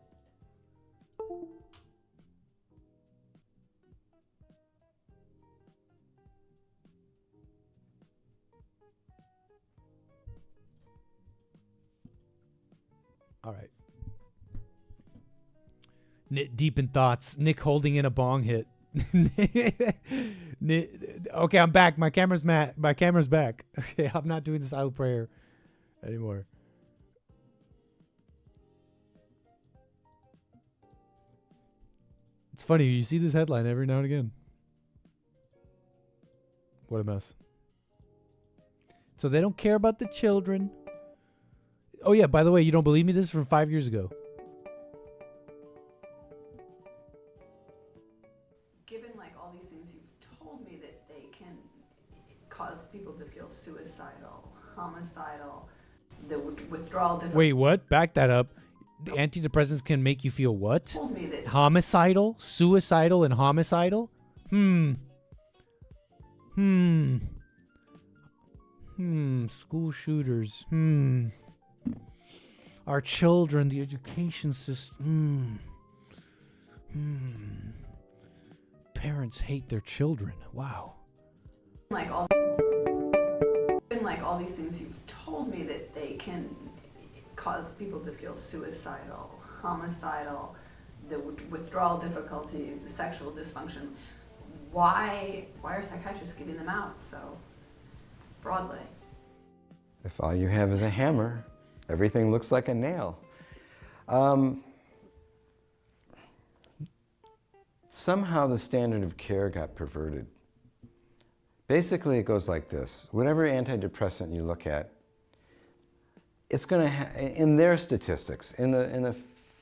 All right. Nick deep in thoughts. Nick holding in a bong hit. Okay, I'm back. My camera's back. Okay, I'm not doing the silent prayer anymore. It's funny, you see this headline every now and again. What a mess. So they don't care about the children. Oh yeah, by the way, you don't believe me? This is from 5 years ago. Given like all these things you've told me that they can cause people to feel suicidal, homicidal, the withdrawal. Wait, what? Back that up. The antidepressants can make you feel what? Told me that homicidal, suicidal, and homicidal? School shooters. Our children, the education system. Parents hate their children. Wow. Like all hearing like all these things you've told me that they can cause people to feel suicidal, homicidal, the withdrawal difficulties, the sexual dysfunction, why are psychiatrists giving them out so broadly? If all you have is a hammer, everything looks like a nail. Somehow the standard of care got perverted. Basically, it goes like this. Whatever antidepressant you look at, it's going to, in their statistics, in the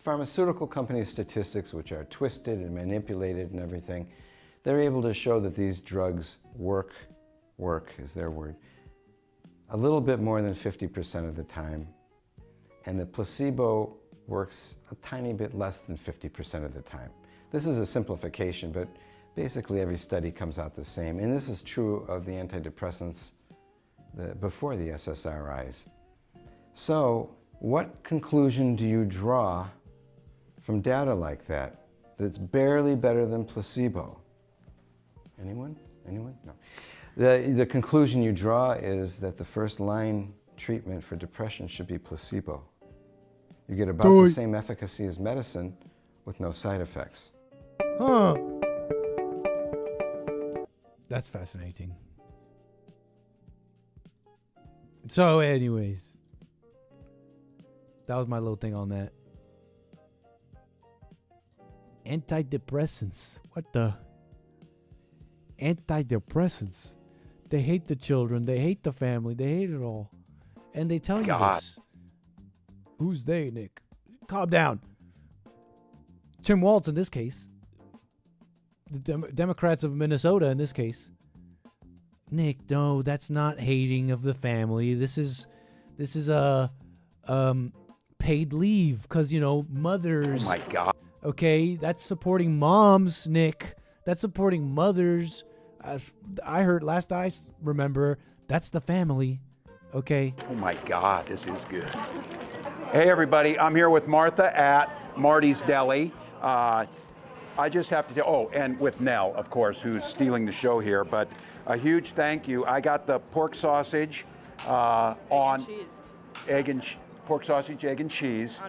pharmaceutical company's statistics, which are twisted and manipulated and everything, they're able to show that these drugs work is their word, a little bit more than 50% of the time. And the placebo works a tiny bit less than 50% of the time. This is a simplification, but basically every study comes out the same. And this is true of the antidepressants before the SSRIs. So what conclusion do you draw from data like that that's barely better than placebo? Anyone? Anyone? No. The conclusion you draw is that the first line treatment for depression should be placebo. You get about the same efficacy as medicine with no side effects. Huh. That's fascinating. So anyways, that was my little thing on that. Antidepressants. What the? Antidepressants. They hate the children. They hate the family. They hate it all. And they tell you this. Who's they, Nick? Calm down. Tim Walz in this case. The Democrats of Minnesota in this case. Nick, no, that's not hating of the family. This is a paid leave because, you know, mothers. Oh my God. Okay, that's supporting moms, Nick. That's supporting mothers. As I heard last I remember, that's the family. Okay. Oh my God, this is good. Hey everybody, I'm here with Martha at Marty's Deli. I just have to tell, oh, and with Nell, of course, who's stealing the show here, but a huge thank you. I got the pork sausage on egg and pork sausage, egg and cheese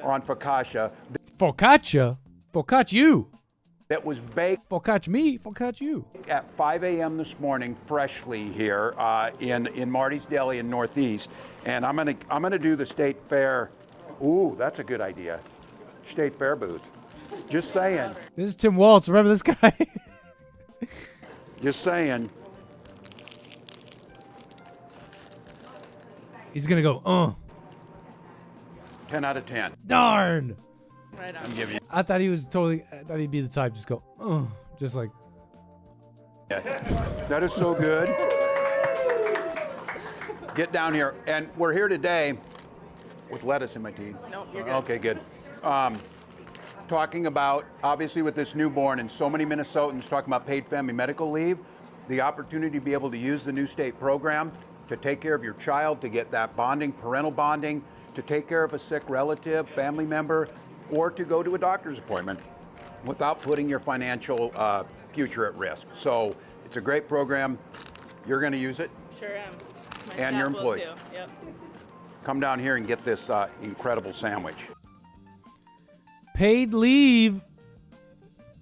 on focaccia. Focaccia? Focaccia you. That was baked. Focaccia me, focaccia you. At 5 a.m. this morning, freshly here in Marty's Deli in Northeast, and I'm gonna do the State Fair. Ooh, that's a good idea. State Fair booth. Just saying. This is Tim Walz. Remember this guy? Just saying. He's gonna go, 10 out of 10. Darn. Right on. I'm giving you. I thought he'd be the type just go, just like. Yeah. That is so good. Get down here. And we're here today with lettuce in my teeth. No, you're good. Okay, good. Talking about, obviously with this newborn and so many Minnesotans talking about paid family medical leave, the opportunity to be able to use the new state program to take care of your child, to get that bonding, parental bonding, to take care of a sick relative, family member, or to go to a doctor's appointment without putting your financial future at risk. So it's a great program. You're going to use it. Sure am. My And your staff will employees. too. Yep. Come down here and get this incredible sandwich. Paid leave.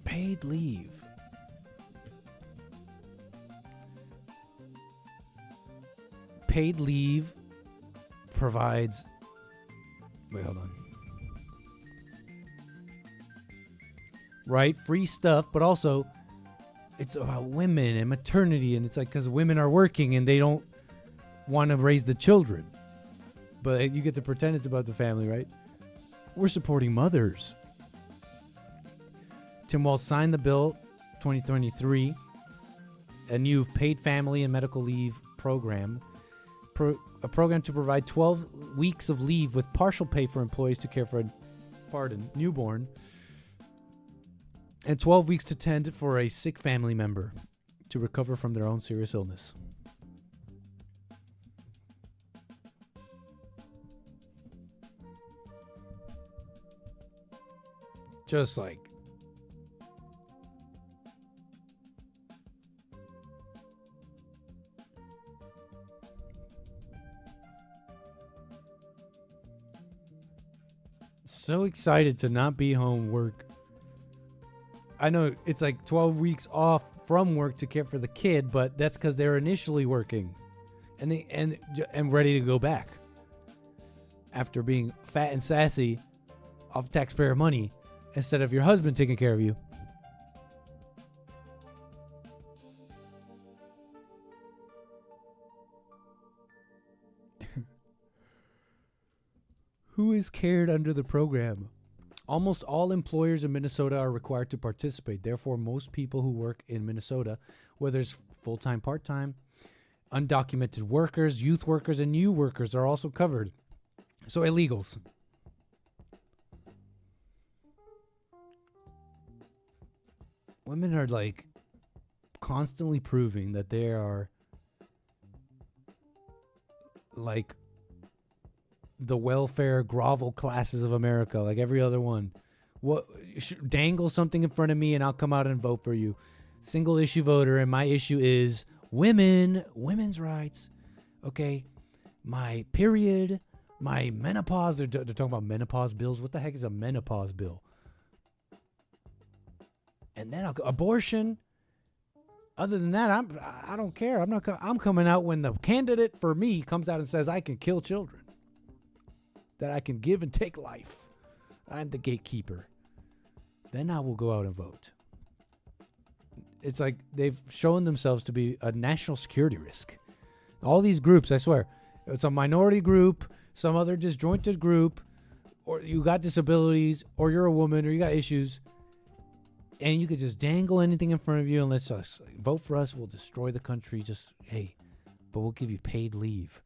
Paid leave. Paid leave provides. Wait, hold on. Right? Free stuff, but also it's about women and maternity. And it's like because women are working and they don't want to raise the children. But you get to pretend it's about the family, right? We're supporting mothers. Tim Walz signed the bill 2023, a new paid family and medical leave program, a program to provide 12 weeks of leave with partial pay for employees to care for a newborn, and 12 weeks to tend for a sick family member to recover from their own serious illness. Just like So excited to not be home work. I know it's like 12 weeks off from work to care for the kid, but that's because they're initially working and ready to go back after being fat and sassy off taxpayer money instead of your husband taking care of you. Who is cared under the program? Almost all employers in Minnesota are required to participate. Therefore, most people who work in Minnesota, whether it's full-time, part-time, undocumented workers, youth workers, and new workers are also covered. So illegals. Women are like constantly proving that they are like the welfare grovel classes of America, like every other one. What dangle something in front of me and I'll come out and vote for you. Single issue voter, and my issue is women's rights. Okay, my period, my menopause. They're talking about menopause bills. What the heck is a menopause bill? And then abortion. Other than that, I don't care. I'm coming out when the candidate for me comes out and says I can kill children, that I can give and take life. I'm the gatekeeper. Then I will go out and vote. It's like they've shown themselves to be a national security risk. All these groups, I swear, it's a minority group, some other disjointed group, or you got disabilities, or you're a woman, or you got issues, and you could just dangle anything in front of you and let's us vote for us. We'll destroy the country. Just, hey, but we'll give you paid leave.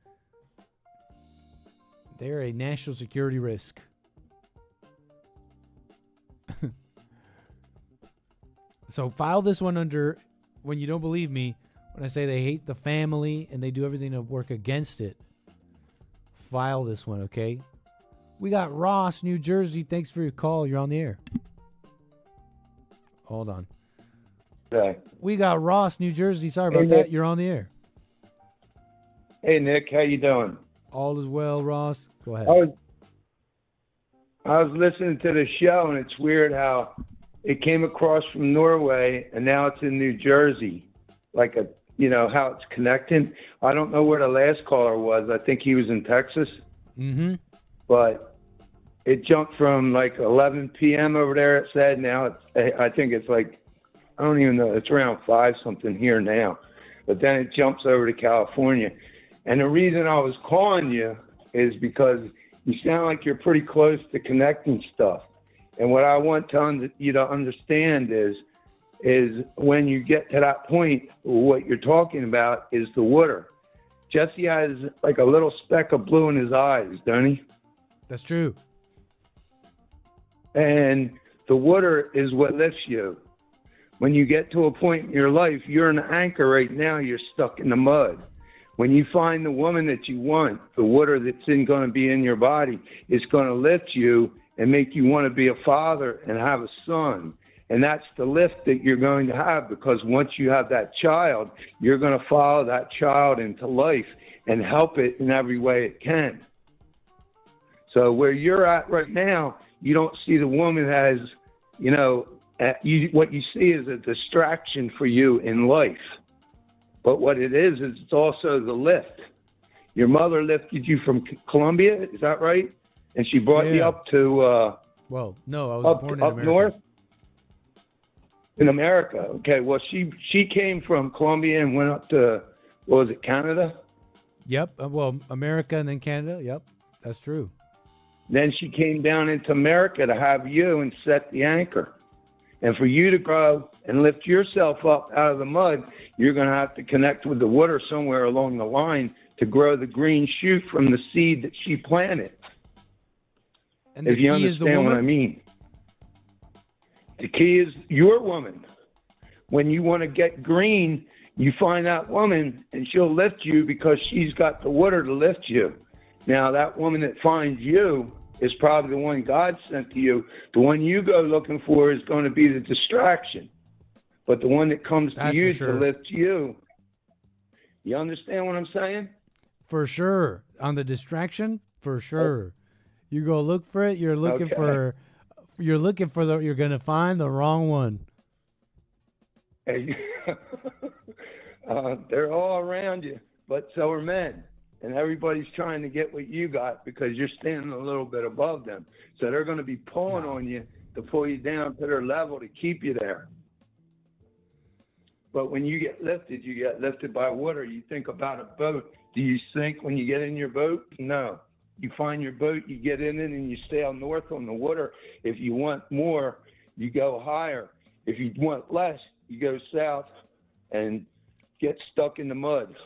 They're a national security risk. So file this one under, when you don't believe me, when I say they hate the family and they do everything to work against it, file this one, okay? We got Ross, New Jersey. Thanks for your call. You're on the air. Hold on. Okay. We got Ross, New Jersey. Sorry about that. You're on the air. Hey, Nick. How you doing? All is well, Ross. Go ahead. I was listening to the show, and it's weird how it came across from Norway, and now it's in New Jersey. Like how it's connecting. I don't know where the last caller was. I think he was in Texas. Mm-hmm. But it jumped from like 11 p.m. over there, it said. Now I think it's like, I don't even know. It's around 5 something here now. But then it jumps over to California. And the reason I was calling you is because you sound like you're pretty close to connecting stuff. And what I want you to understand is when you get to that point, what you're talking about is the water. Jesse has like a little speck of blue in his eyes, don't he? That's true. And the water is what lifts you. When you get to a point in your life, you're an anchor right now, you're stuck in the mud. When you find the woman that you want, the water that's going to be in your body is going to lift you and make you want to be a father and have a son. And that's the lift that you're going to have, because once you have that child, you're going to follow that child into life and help it in every way it can. So where you're at right now, you don't see the woman as, what you see is a distraction for you in life. But what it is it's also the lift. Your mother lifted you from Colombia, is that right? And she brought you up to... well, no, I was born in America. North? In America, okay. Well, she came from Colombia and went up to, what was it, Canada? Yep, well, America and then Canada, yep, that's true. Then she came down into America to have you and set the anchor. And for you to grow and lift yourself up out of the mud, you're going to have to connect with the water somewhere along the line to grow the green shoot from the seed that she planted. And if you understand what I mean. The key is your woman. When you want to get green, you find that woman and she'll lift you because she's got the water to lift you. Now, that woman that finds you is probably the one God sent to you. The one you go looking for is going to be the distraction. But the one that comes to you to lift you, you understand what I'm saying? For sure. On the distraction, for sure. You go look for it. You're looking Okay. for you're gonna find the wrong one. And they're all around you, but so are men. And everybody's trying to get what you got because you're standing a little bit above them. So they're going to be pulling on you to pull you down to their level to keep you there. But when you get lifted by water. You think about a boat. Do you sink when you get in your boat? No. You find your boat, you get in it, and you sail north on the water. If you want more, you go higher. If you want less, you go south and get stuck in the mud.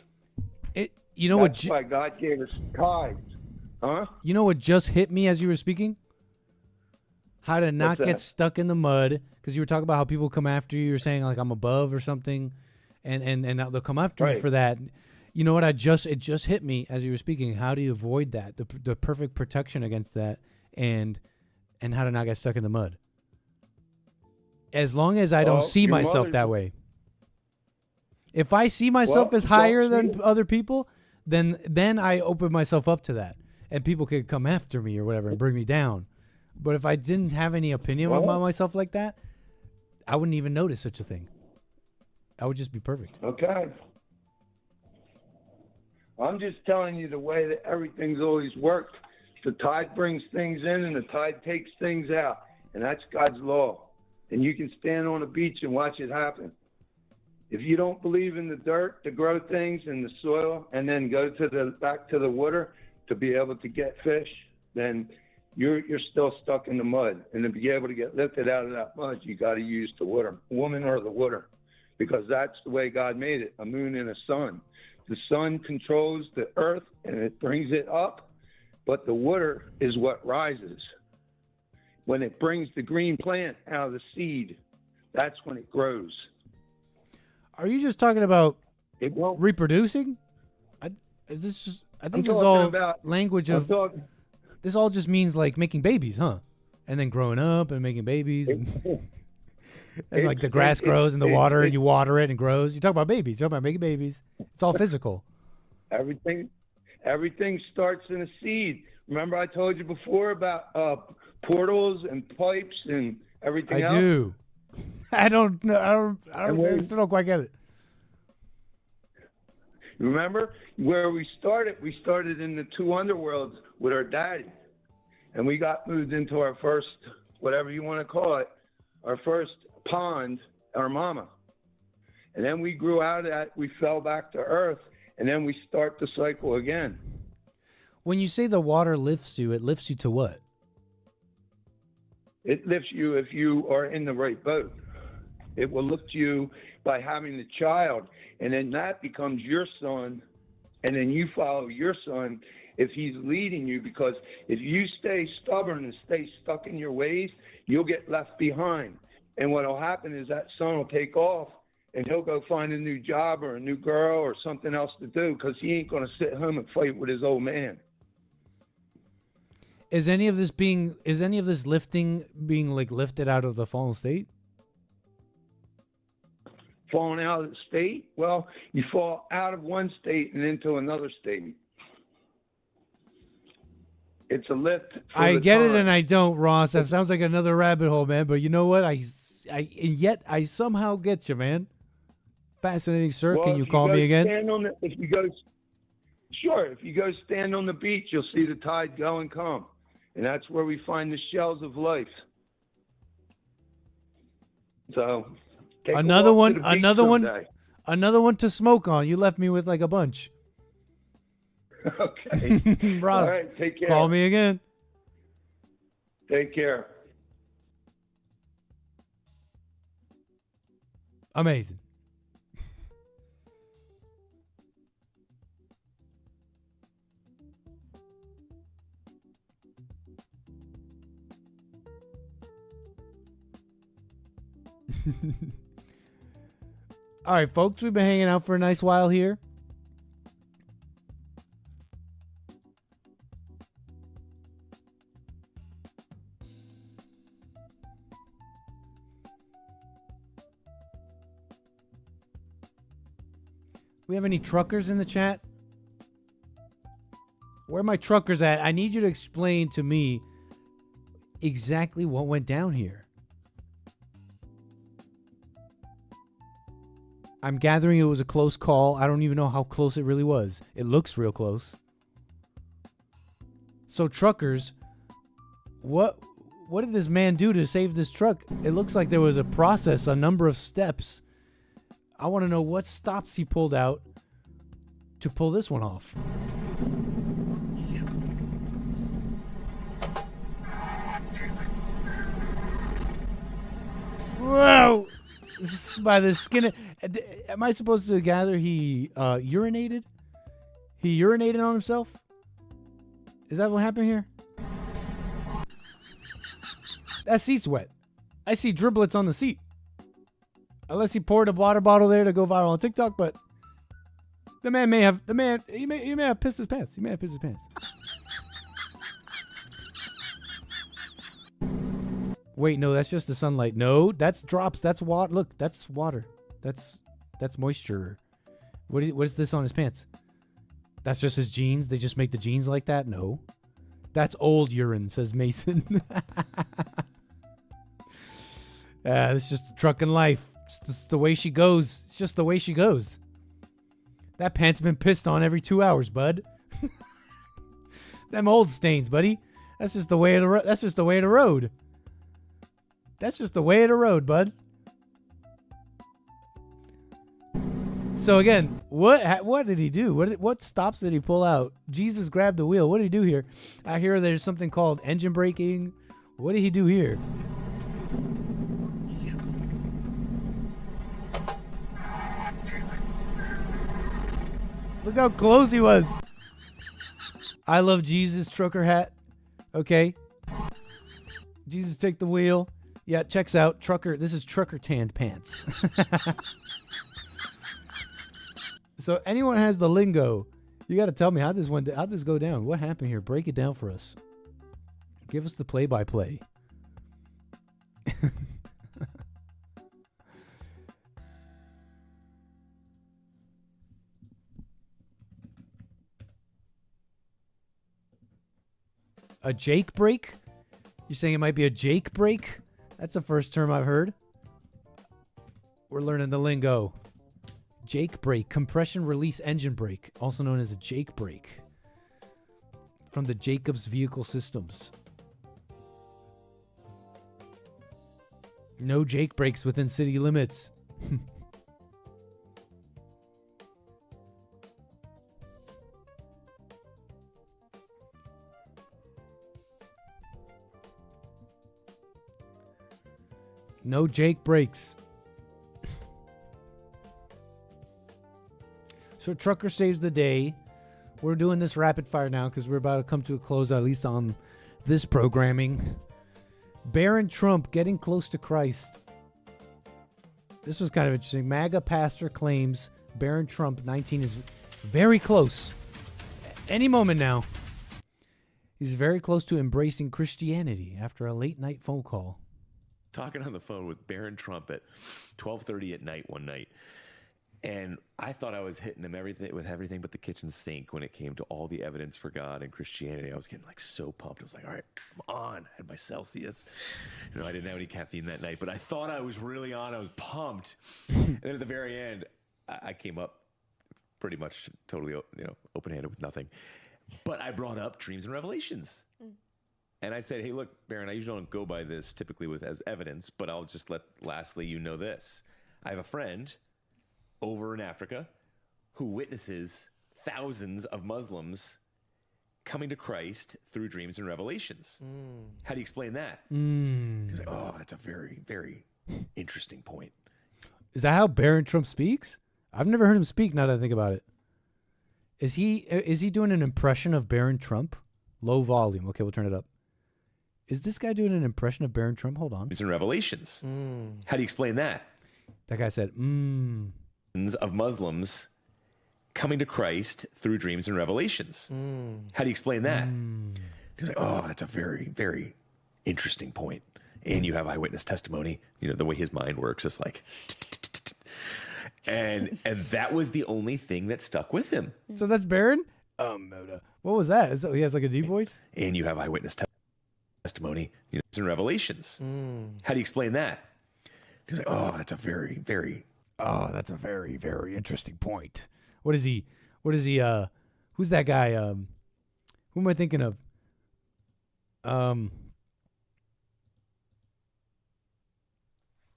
You know That's why God gave us tides. Huh? You know what just hit me as you were speaking? How to not What's get that? stuck in the mud, because you were talking about how people come after you. You're saying like I'm above or something, and they'll come after me Right. for that. You know what? It just hit me as you were speaking. How do you avoid that? The perfect protection against that, and how to not get stuck in the mud. As long as I don't Well, see your myself mother's- that way. If I see myself Well, as higher don't than other people, then I open myself up to that, and people could come after me or whatever and bring me down. But if I didn't have any opinion Well- about myself like that, I wouldn't even notice such a thing. I would just be perfect. Okay. I'm just telling you the way that everything's always worked. The tide brings things in and the tide takes things out. And that's God's law. And you can stand on a beach and watch it happen. If you don't believe in the dirt to grow things in the soil and then go back to the water to be able to get fish, then you're still stuck in the mud. And to be able to get lifted out of that mud, you got to use the water, woman or the water, because that's the way God made it, a moon and a sun. The sun controls the earth and it brings it up, but the water is what rises. When it brings the green plant out of the seed, that's when it grows. Are you just talking about It won't. reproducing? I think I'm this is talking all about- language I'm of. talking- This all just means like making babies, huh? And then growing up and making babies, and, and like the grass grows in the water, and you water it and grows. You talk about babies. You talk about making babies. It's all physical. Everything starts in a seed. Remember I told you before about portals and pipes and everything I else? do. I don't know. I still don't quite get it. Remember where we started? We started in the two underworlds with our daddy. And we got moved into our first, whatever you want to call it, our first pond, our mama. And then we grew out of that. We fell back to earth. And then we start the cycle again. When you say the water lifts you, it lifts you to what? It lifts you if you are in the right boat. It will lift you by having the child, and then that becomes your son, and then you follow your son if he's leading you, because if you stay stubborn and stay stuck in your ways, you'll get left behind. And what will happen is that son will take off, and he'll go find a new job or a new girl or something else to do, because he ain't going to sit home and fight with his old man. Is any of this lifting being like lifted out of the fallen state? Falling out of the state? Well, you fall out of one state and into another state. It's a lift. for I the get it time. and I don't, Ross. That sounds like another rabbit hole, man. But you know what? And yet I somehow get you, man. Fascinating, sir. Well, Can you if call go me again? stand on the- if you go stand on the beach, you'll see the tide go and come. And that's where we find the shells of life. So take a Another walk to one, the beach another one, someday. another one to smoke on. You left me with like a bunch. Okay. Ross, All right, take care. call me again. Take care. Amazing. All right, folks, we've been hanging out for a nice while here. We have any truckers in the chat? Where are my truckers at? I need you to explain to me exactly what went down here. I'm gathering it was a close call. I don't even know how close it really was. It looks real close. So truckers, what did this man do to save this truck? It looks like there was a process, a number of steps. I want to know what stops he pulled out to pull this one off. Whoa! By the skin. Am I supposed to gather he urinated? He urinated on himself? Is that what happened here? That seat's wet. I see driblets on the seat. Unless he poured a water bottle there to go viral on TikTok, but he may have pissed his pants. He may have pissed his pants. Wait, no, that's just the sunlight. No, that's drops. That's water. Look, that's water. That's moisture. What is this on his pants? That's just his jeans. They just make the jeans like that? No. That's old urine, says Mason. It's just trucking life. It's just the way she goes. It's just the way she goes. That pant's been pissed on every 2 hours, bud. Them old stains, buddy. That's just the way of the That's just the way of the road. That's just the way of the road, bud. So again, what did he do? What stops did he pull out? Jesus grabbed the wheel. What did he do here? I hear there's something called engine braking. What did he do here? Look how close he was. I love Jesus trucker hat. Okay. Jesus take the wheel. Yeah, checks out. Trucker. This is trucker tanned pants. So anyone has the lingo, you got to tell me how'd this go down? What happened here? Break it down for us. Give us the play-by-play. A Jake break? You're saying it might be a Jake break? That's the first term I've heard. We're learning the lingo. Jake brake, compression release engine brake, also known as a Jake brake, from the Jacobs Vehicle Systems. No Jake brakes within city limits. No Jake brakes. So trucker saves the day. We're doing this rapid fire now because we're about to come to a close, at least on this programming. Barron Trump getting close to Christ. This was kind of interesting. MAGA pastor claims Barron Trump, 19, is very close. Any moment now. He's very close to embracing Christianity after a late night phone call. Talking on the phone with Barron Trump at 12:30 at night one night. And I thought I was hitting him with everything but the kitchen sink when it came to all the evidence for God and Christianity. I was getting like so pumped. I was like, all right, I'm on. I had my Celsius. I didn't have any caffeine that night, but I thought I was really on. I was pumped. And then at the very end, I came up pretty much totally open-handed with nothing. But I brought up dreams and revelations. And I said, hey, look, Barron, I usually don't go by this typically as evidence, but I'll just lastly, you know this. I have a friend over in Africa who witnesses thousands of Muslims coming to Christ through dreams and revelations. How do you explain that? He's like, oh, that's a very, very interesting point. Is that how Barron Trump speaks? I've never heard him speak now that I think about it. Is he doing an impression of Barron Trump? Low volume. Okay, we'll turn it up. Is this guy doing an impression of Barron Trump? Hold on. Dreams and revelations. How do you explain that? That guy said, of Muslims coming to Christ through dreams and revelations. How do you explain that? He's like, oh, that's a very, very interesting point. And you have eyewitness testimony. The way his mind works is like, and that was the only thing that stuck with him. So that's Barron? What was that? So he has like a deep voice? And you have eyewitness testimony in Revelations. How do you explain that? He's like, oh, that's a very, very interesting point. What is he? Who's that guy? Who am I thinking of?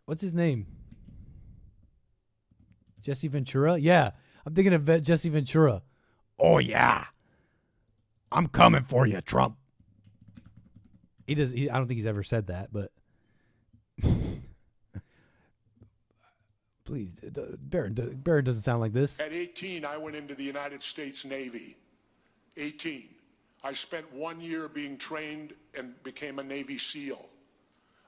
What's his name? Jesse Ventura? Yeah, I'm thinking of Jesse Ventura. Oh yeah, I'm coming for you, Trump. I don't think he's ever said that, but please, Barron doesn't sound like this. At 18, I went into the United States Navy. 18. I spent 1 year being trained and became a Navy SEAL.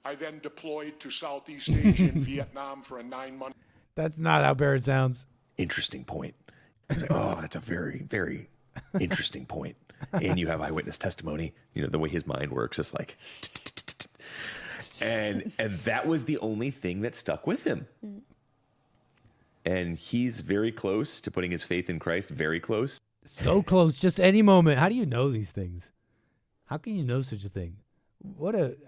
I then deployed to Southeast Asia and Vietnam for a 9-month. That's not how Barron sounds. Interesting point. He's like, oh, that's a very, very interesting point. And you have eyewitness testimony. The way his mind works is like, and that was the only thing that stuck with him. And he's very close to putting his faith in Christ. Very close. So close, just any moment. How do you know these things? How can you know such a thing?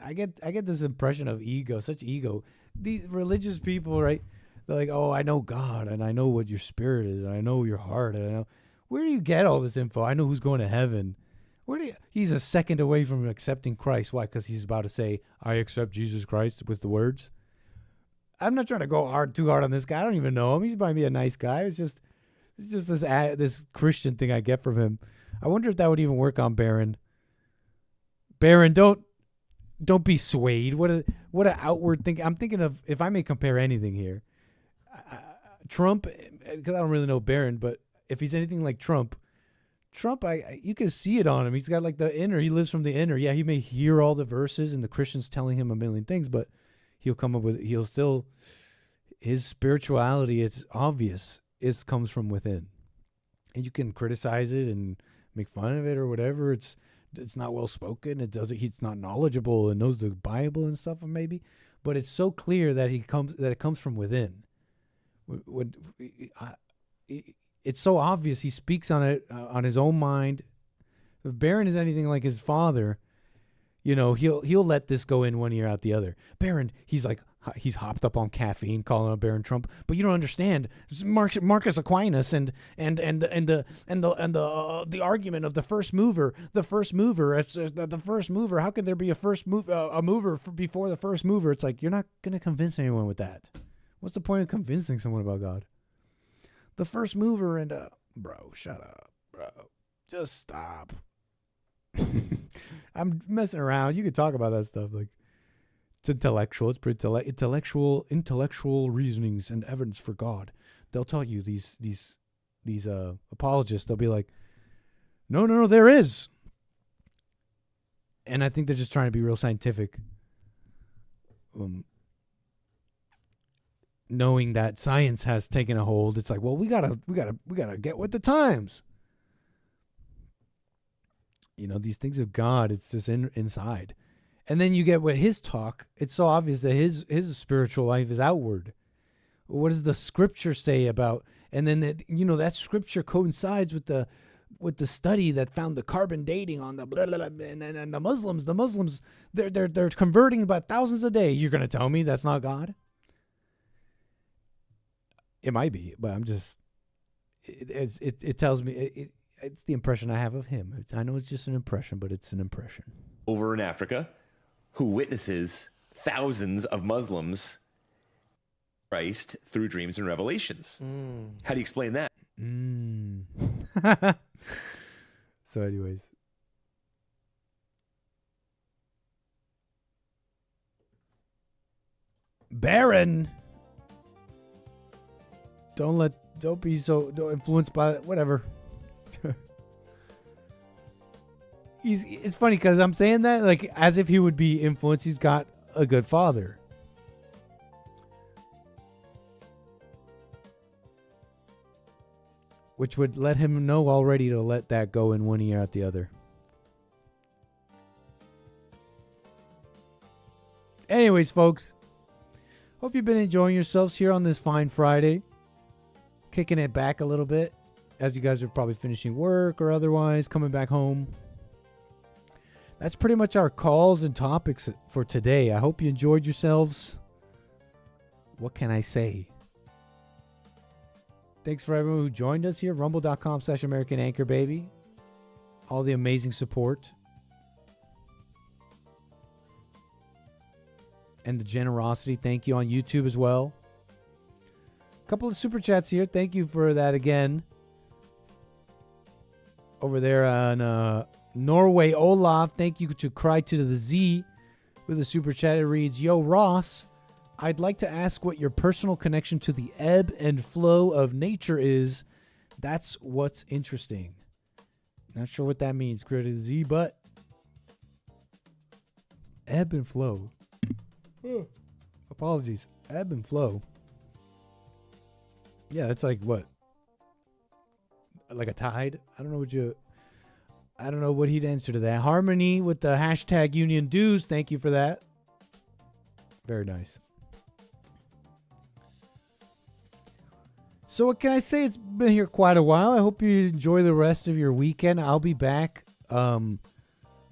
I get this impression of ego, such ego. These religious people, right? They're like, oh, I know God, and I know what your spirit is, and I know your heart, and I know. Where do you get all this info? I know who's going to heaven. He's a second away from accepting Christ. Why? Because he's about to say, I accept Jesus Christ with the words. I'm not trying to go too hard on this guy. I don't even know him. He's might be a nice guy. It's just this Christian thing I get from him. I wonder if that would even work on Barron. Barron, don't be swayed. What an outward thing. I'm thinking of, if I may compare anything here, Trump, because I don't really know Barron, but if he's anything like Trump, you can see it on him. He's got like the inner. He lives from the inner. Yeah, he may hear all the verses and the Christians telling him a million things, but his spirituality, it's obvious, comes from within. And you can criticize it and make fun of it or whatever. It's not well spoken. He's not knowledgeable and knows the Bible and stuff, maybe, but it's so clear that it comes from within. It's so obvious. He speaks on it on his own mind. If Barron is anything like his father, he'll let this go in one ear out the other. Barron, he's hopped up on caffeine, calling out Barron Trump. But you don't understand. It's Marcus Aquinas and the argument of the first mover. The first mover. How could there be a mover before the first mover? It's like, you're not gonna convince anyone with that. What's the point of convincing someone about God? The first mover and bro, shut up, bro. Just stop. I'm messing around. You could talk about that stuff. Like, it's intellectual. It's pretty intellectual reasonings and evidence for God. They'll tell you these apologists. They'll be like, no, there is. And I think they're just trying to be real scientific. Knowing that science has taken a hold, it's like, well, we gotta get with the times. These things of God, it's just inside. And then you get with his talk, it's so obvious that his spiritual life is outward. What does the scripture say about? And then that scripture coincides with the study that found the carbon dating on the blah, blah, blah, and the Muslims, they're converting about thousands a day. You're gonna tell me that's not God? It might be, but I'm just. It tells me it's the impression I have of him. I know it's just an impression, but it's an impression. Over in Africa, who witnesses thousands of Muslims Christ through dreams and revelations. How do you explain that? So anyways. Barron. Don't be so influenced by whatever. It's funny because I'm saying that like as if he would be influenced. He's got a good father. Which would let him know already to let that go in one ear out the other. Anyways, folks. Hope you've been enjoying yourselves here on this fine Friday. Kicking it back a little bit. as you guys are probably finishing work or otherwise coming back home. That's pretty much our calls and topics for today. I hope you enjoyed yourselves. What can I say? Thanks for everyone who joined us here. Rumble.com/American Anchor Baby. All the amazing support. And the generosity. Thank you on YouTube as well. A couple of super chats here. Thank you for that again. Over there on Norway, Olaf. Thank you to Cry to the Z with a super chat. It reads, Yo, Ross, I'd like to ask what your personal connection to the ebb and flow of nature is. That's what's interesting. Not sure what that means, Cry to the Z, but ebb and flow. Apologies. Ebb and flow. Yeah, that's like what? Like a tide? I don't know what he'd answer to that. Harmony with the hashtag Union Dues. Thank you for that. Very nice. So what can I say? It's been here quite a while. I hope you enjoy the rest of your weekend. I'll be back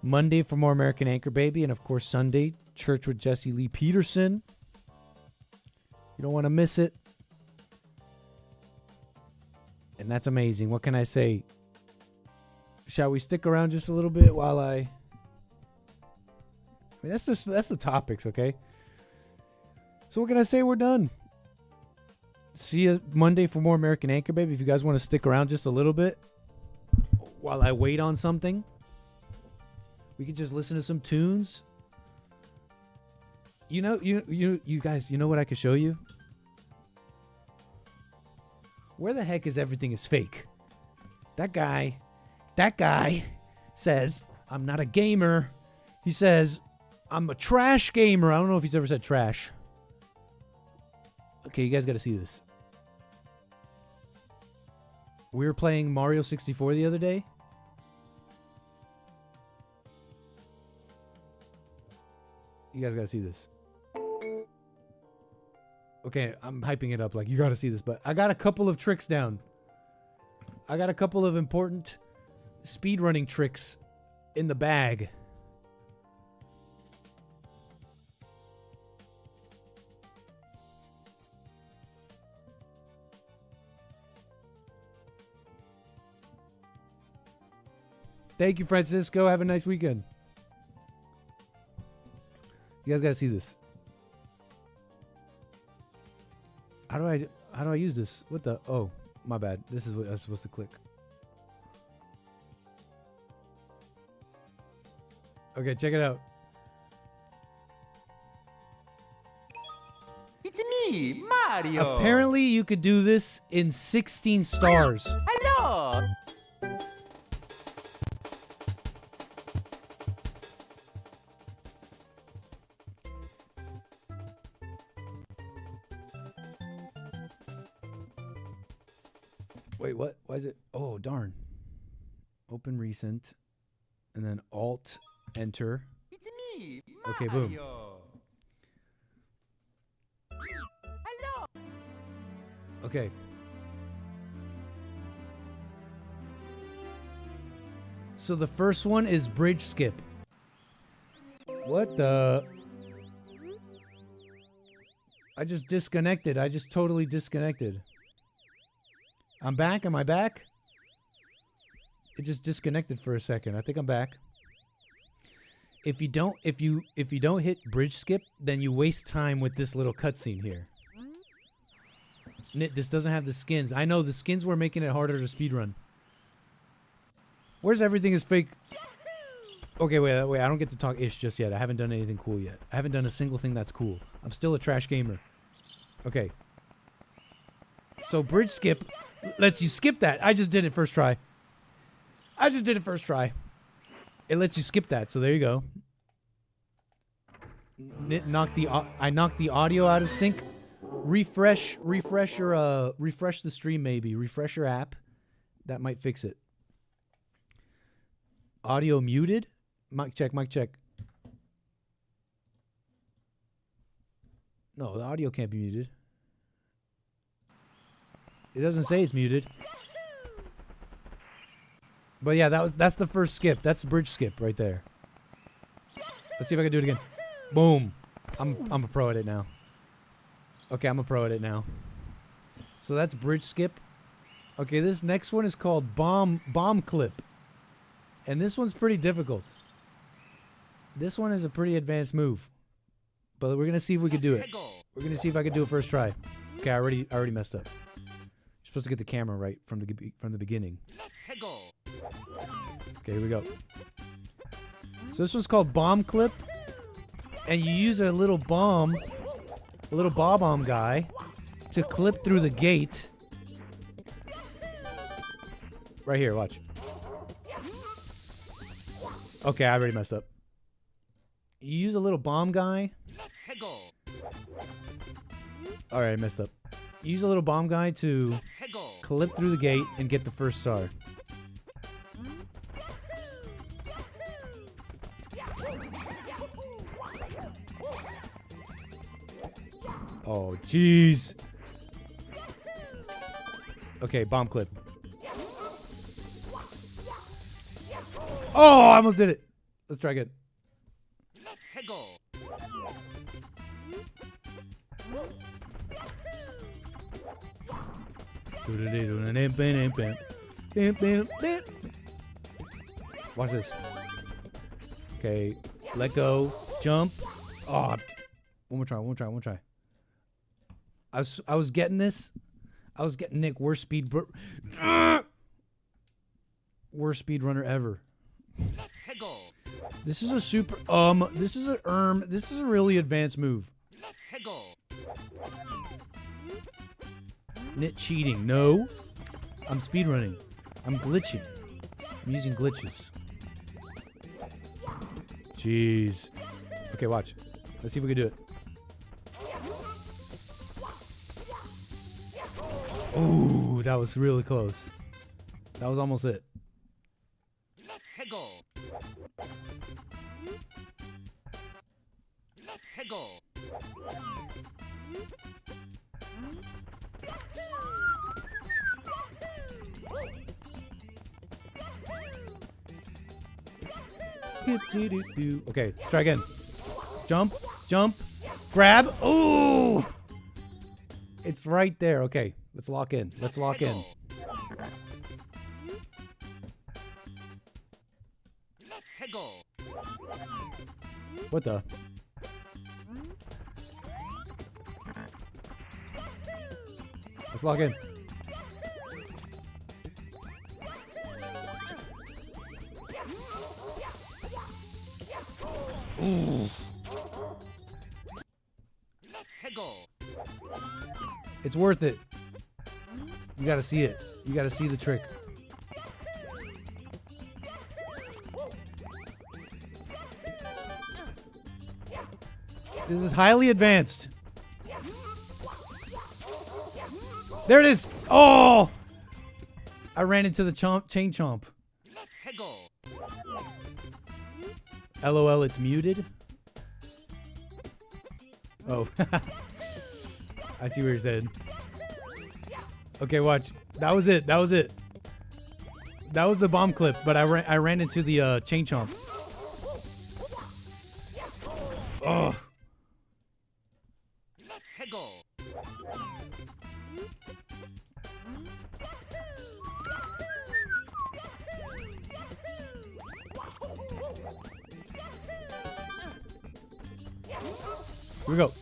Monday for more American Anchor Baby. And, of course, Sunday, Church with Jesse Lee Peterson. You don't want to miss it. And that's amazing. What can I say? Shall we stick around just a little bit while I mean, that's the topics, okay? So what can I say? We're done. See you Monday for more American Anchor Baby. If you guys want to stick around just a little bit while I wait on something, we could just listen to some tunes. You know, you guys, you know what I could show you? Where the heck is everything is fake? That guy says, I'm not a gamer. He says, I'm a trash gamer. I don't know if he's ever said trash. Okay, you guys got to see this. We were playing Mario 64 the other day. You guys got to see this. Okay, I'm hyping it up like you got to see this, but I got a couple of tricks down. I got a couple of important speedrunning tricks in the bag. Thank you, Francisco. Have a nice weekend. You guys got to see this. How do I use this? What the? Oh, my bad. This is what I'm supposed to click. Okay, check it out. It's me, Mario. Apparently, you could do this in 16 stars. Hello. Wait, what? Why is it? Oh, darn. Open recent. And then Alt, Enter. It's me, Mario. Okay, boom. Hello. Okay. So the first one is bridge skip. What the? I just disconnected. I just totally disconnected. I'm back. Am I back? It just disconnected for a second. I think I'm back. If you don't hit bridge skip, then you waste time with this little cutscene here. This doesn't have the skins. I know the skins were making it harder to speedrun. Where's everything is fake? Okay, wait. I don't get to talk ish just yet. I haven't done anything cool yet. I haven't done a single thing that's cool. I'm still a trash gamer. Okay. So bridge skip lets you skip that. I just did it first try. It lets you skip that, so there you go. I knocked the audio out of sync. Refresh the stream maybe. Refresh your app. That might fix it. Audio muted. Mic check. No, the audio can't be muted. It doesn't say it's muted. But yeah, that's the first skip. That's the bridge skip right there. Let's see if I can do it again. Boom. I'm a pro at it now. Okay, I'm a pro at it now. So that's bridge skip. Okay, this next one is called bomb clip. And this one's pretty difficult. This one is a pretty advanced move. But we're going to see if we can do it. We're going to see if I can do it first try. Okay, I already messed up. You're supposed to get the camera right from the beginning. Okay, here we go. So this one's called bomb clip. And you use a little bomb guy to clip through the gate. Right here, watch. Okay, I already messed up. You use a little bomb guy. Alright, I messed up. You use a little bomb guy to clip through the gate and get the first star. Oh, jeez. Okay, bomb clip. Oh, I almost did it. Let's try again. Watch this. Okay, let go, jump. Oh, one more try. I was getting this. I was getting Nick worst speed runner ever. This is a super this is a really advanced move. Nit cheating. No. I'm speedrunning. I'm glitching. I'm using glitches. Jeez. Okay, watch. Let's see if we can do it. Ooh, that was really close. That was almost it. Okay, let's try again. Jump, grab. Ooh! It's right there. Okay, let's lock in. What the? Let's lock in. Ooh. It's worth it. You gotta see it. You gotta see the trick. This is highly advanced. There it is. Oh! I ran into the chain chomp. LOL, it's muted. Oh. I see what you're saying. Okay, watch. That was it. That was the bomb clip, but I ran into the chain chomp. Oh. Here we go.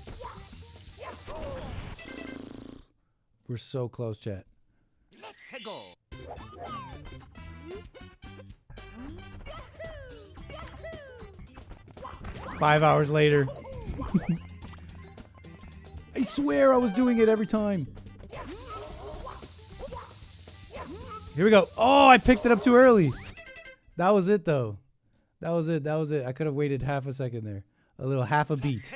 We're so close, chat. 5 hours later. I swear I was doing it every time. Here we go. Oh, I picked it up too early. That was it, though. That was it. I could have waited half a second there. A little half a beat.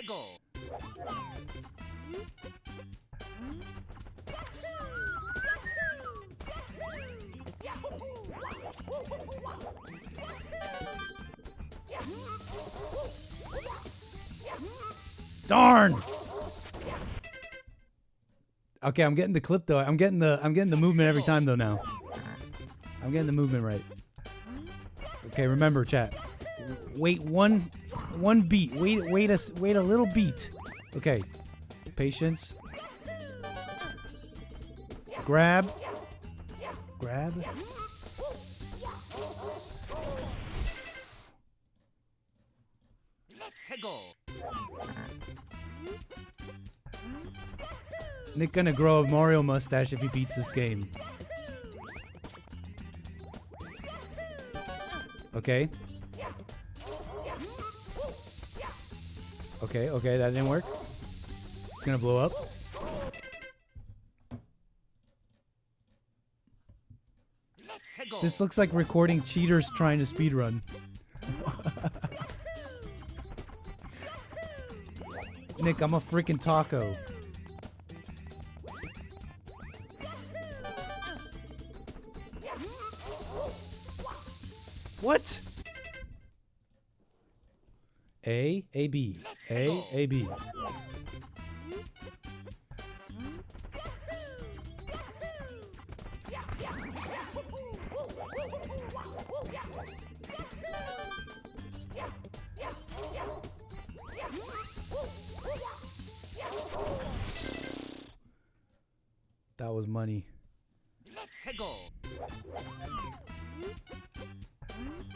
Darn. Okay, I'm getting the clip though. I'm getting the movement every time though now. I'm getting the movement right. Okay, remember, chat. Wait one beat. Wait a little beat. Okay. Patience. Grab. Nick gonna grow a Mario mustache if he beats this game. Okay. Okay, that didn't work. It's gonna blow up. This looks like recording cheaters trying to speedrun. Nick, I'm a freaking taco. What? A, B. A, B. That was money.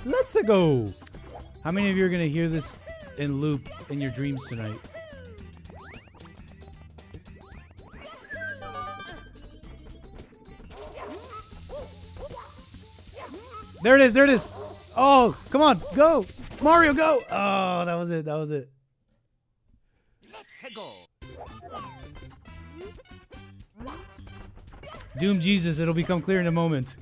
Let's go. How many of you are going to hear this in loop in your dreams tonight? There it is. There it is. Oh, come on. Go. Mario, go. Oh, that was it. That was it. Doom Jesus. It'll become clear in a moment.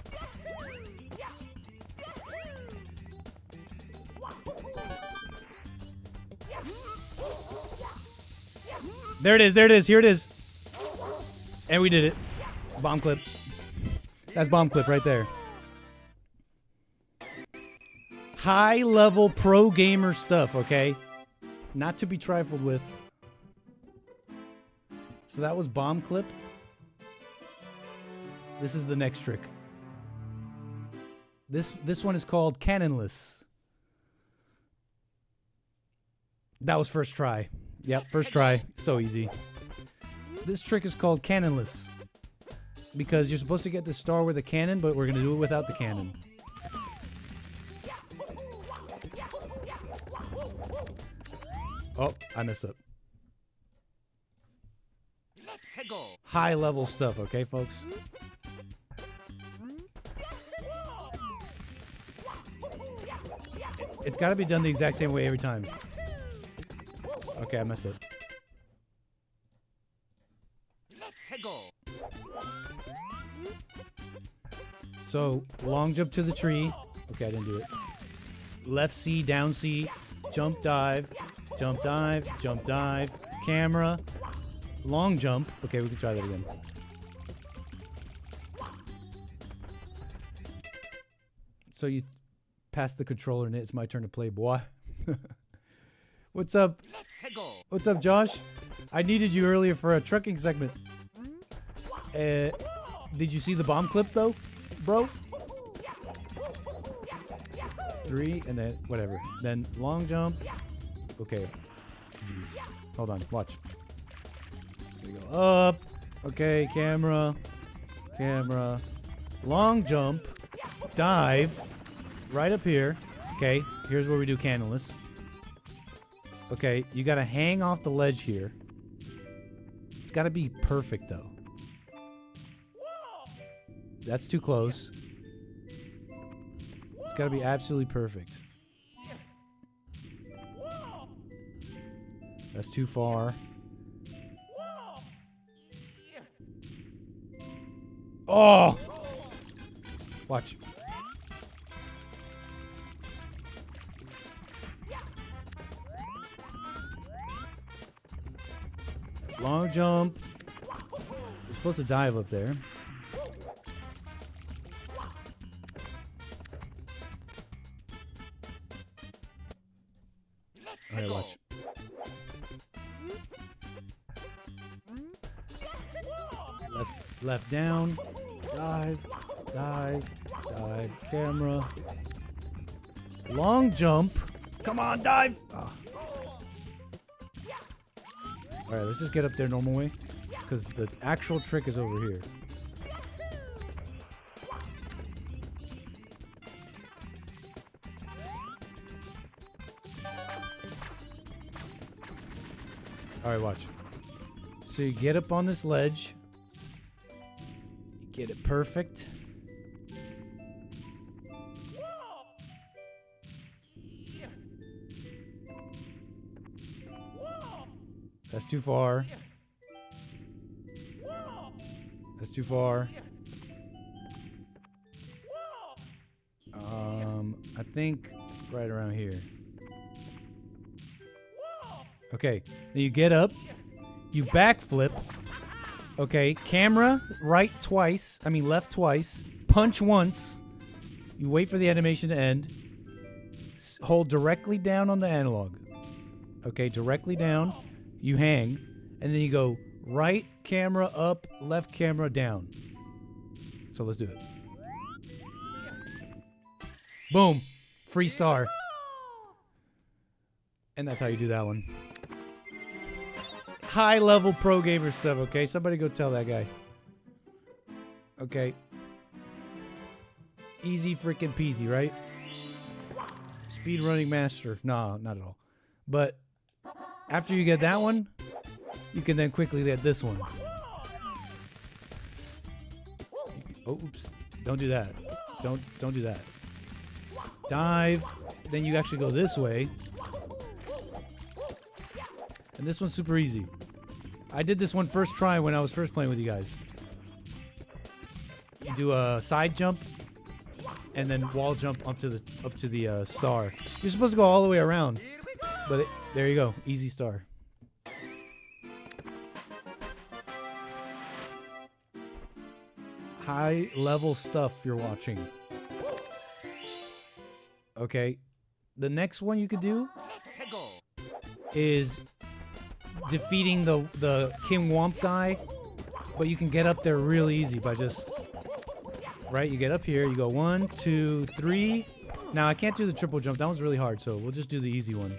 There it is. There it is. Here it is. And we did it. Bomb clip. That's bomb clip right there. High level pro gamer stuff, okay? Not to be trifled with. So that was bomb clip. This is the next trick. This one is called cannonless. That was first try. Yep, first try. So easy. This trick is called cannonless. Because you're supposed to get the star with a cannon, but we're going to do it without the cannon. Oh, I messed up. High level stuff, okay, folks? It's got to be done the exact same way every time. Okay, I messed up. So, long jump to the tree. Okay, I didn't do it. Left C, down C, jump dive, jump dive, jump dive, camera, long jump. Okay, we can try that again. So you pass the controller and it's my turn to play, boy. What's up? What's up, Josh? I needed you earlier for a trucking segment. Did you see the bomb clip though, bro? 3 and then whatever. Then long jump. Okay. Jeez. Hold on. Watch. We go up. Okay. Camera. Camera. Long jump. Dive. Right up here. Okay. Here's where we do cannonless. Okay. You got to hang off the ledge here. It's got to be perfect though. That's too close. It's got to be absolutely perfect. That's too far. Oh! Watch. Long jump. You're supposed to dive up there. Alright, watch. Left down. Dive. Dive. Dive. Camera. Long jump. Come on, dive. Oh. All right, let's just get up there normal way, because the actual trick is over here. All right, watch. So you get up on this ledge. You get it perfect. That's too far. That's too far. I think right around here. Okay, then you get up, you backflip. Okay, camera right twice, left twice, punch once. You wait for the animation to end. Hold directly down on the analog. Okay, directly down. You hang, and then you go right camera up, left camera down. So let's do it. Boom. Free star. And that's how you do that one. High level pro gamer stuff, okay? Somebody go tell that guy. Okay. Easy freaking peasy, right? Speedrunning master. No, not at all. But after you get that one, you can then quickly get this one. Oh, oops. Don't do that. Don't do that. Dive. Then you actually go this way. And this one's super easy. I did this one first try when I was first playing with you guys. You do a side jump and then wall jump up to the star. You're supposed to go all the way around, but there you go, easy star. High level stuff you're watching. Okay, the next one you could do is defeating the King Womp guy, but you can get up there really easy by just right. You get up here, you go 1, 2, 3. Now I can't do the triple jump. That one's really hard, so we'll just do the easy one,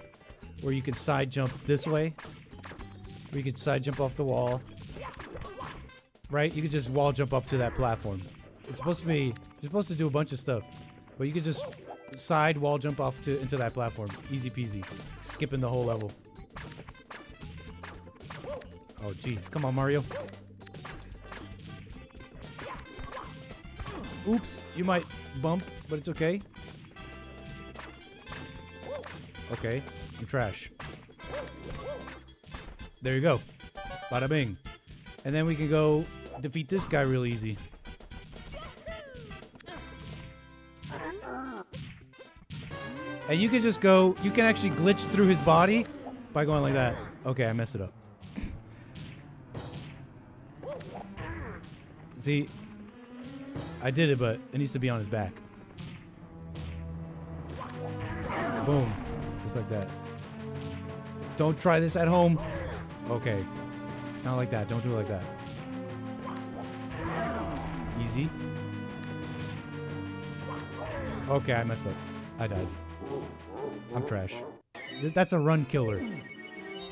where you can side jump this way. Or you could side jump off the wall. Right? You could just wall jump up to that platform. It's supposed to be, you're supposed to do a bunch of stuff, but you could just side wall jump off into that platform. Easy peasy. Skipping the whole level. Oh, jeez. Come on, Mario. Oops. You might bump, but it's okay. Okay. I'm trash. There you go. Bada bing. And then we can go defeat this guy real easy. And you can just go, you can actually glitch through his body by going like that. Okay, I messed it up. See, I did it, but it needs to be on his back. Boom. Just like that. Don't try this at home. Okay. Not like that. Don't do it like that. Easy. Okay, I messed up. I died. I'm trash. That's a run killer.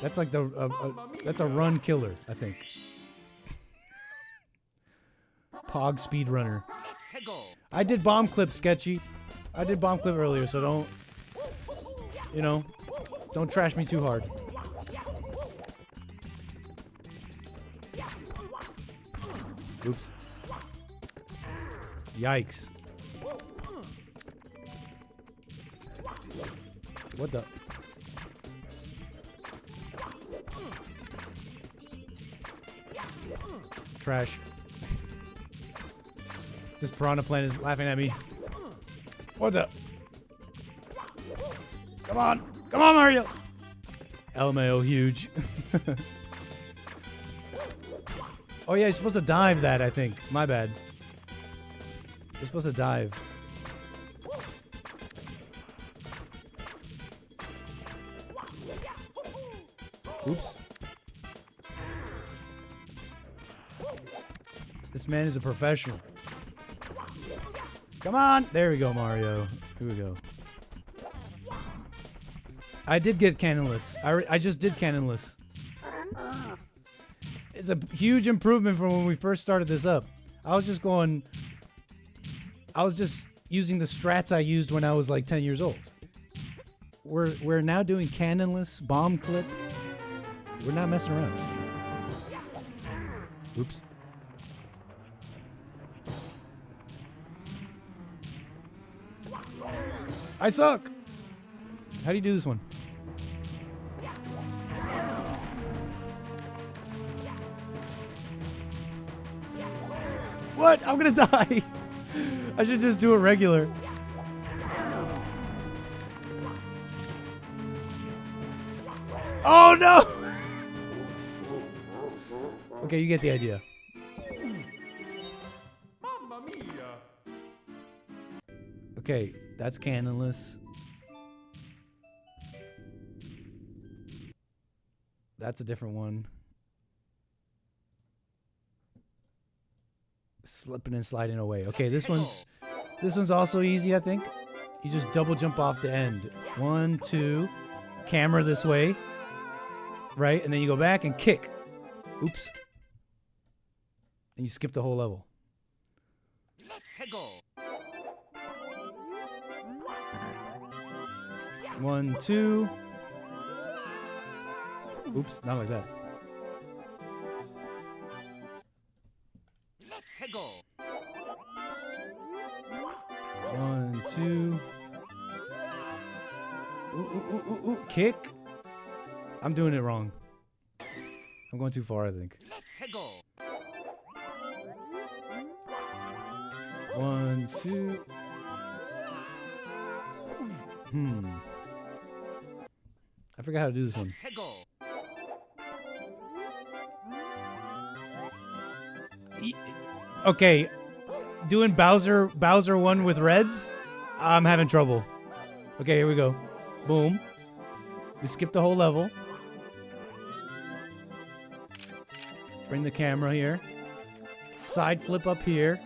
That's like that's a run killer, I think. Pog speedrunner. I did bomb clip, Sketchy. I did bomb clip earlier, so don't trash me too hard. Oops. Yikes. What the? Trash. This piranha plant is laughing at me. What the? Come on. Come on, Mario. LMAO huge. Oh yeah, you're supposed to dive that, I think. My bad. You're supposed to dive. Oops. This man is a professional. Come on! There we go, Mario. Here we go. I did get cannonless. I just did cannonless. It's a huge improvement from when we first started this up. I was just using the strats I used when I was like 10 years old. We're now doing cannonless, bomb clip. We're not messing around. Oops. I suck. How do you do this one? What? I'm gonna die. I should just do it regular. Oh no! Okay, you get the idea. Mamma mia. Okay, that's cannonless. That's a different one. Slipping and sliding away. Okay, this one's also easy, I think. You just double jump off the end. 1, 2, camera this way. Right? And then you go back and kick. Oops. And you skip the whole level. 1, 2. Oops, not like that. 1, 2. Ooh, kick. I'm doing it wrong. I'm going too far, I think. 1, 2. I forgot how to do this one. Okay, doing Bowser 1 with reds, I'm having trouble. Okay, here we go. Boom. We skip the whole level. Bring the camera here. Side flip up here.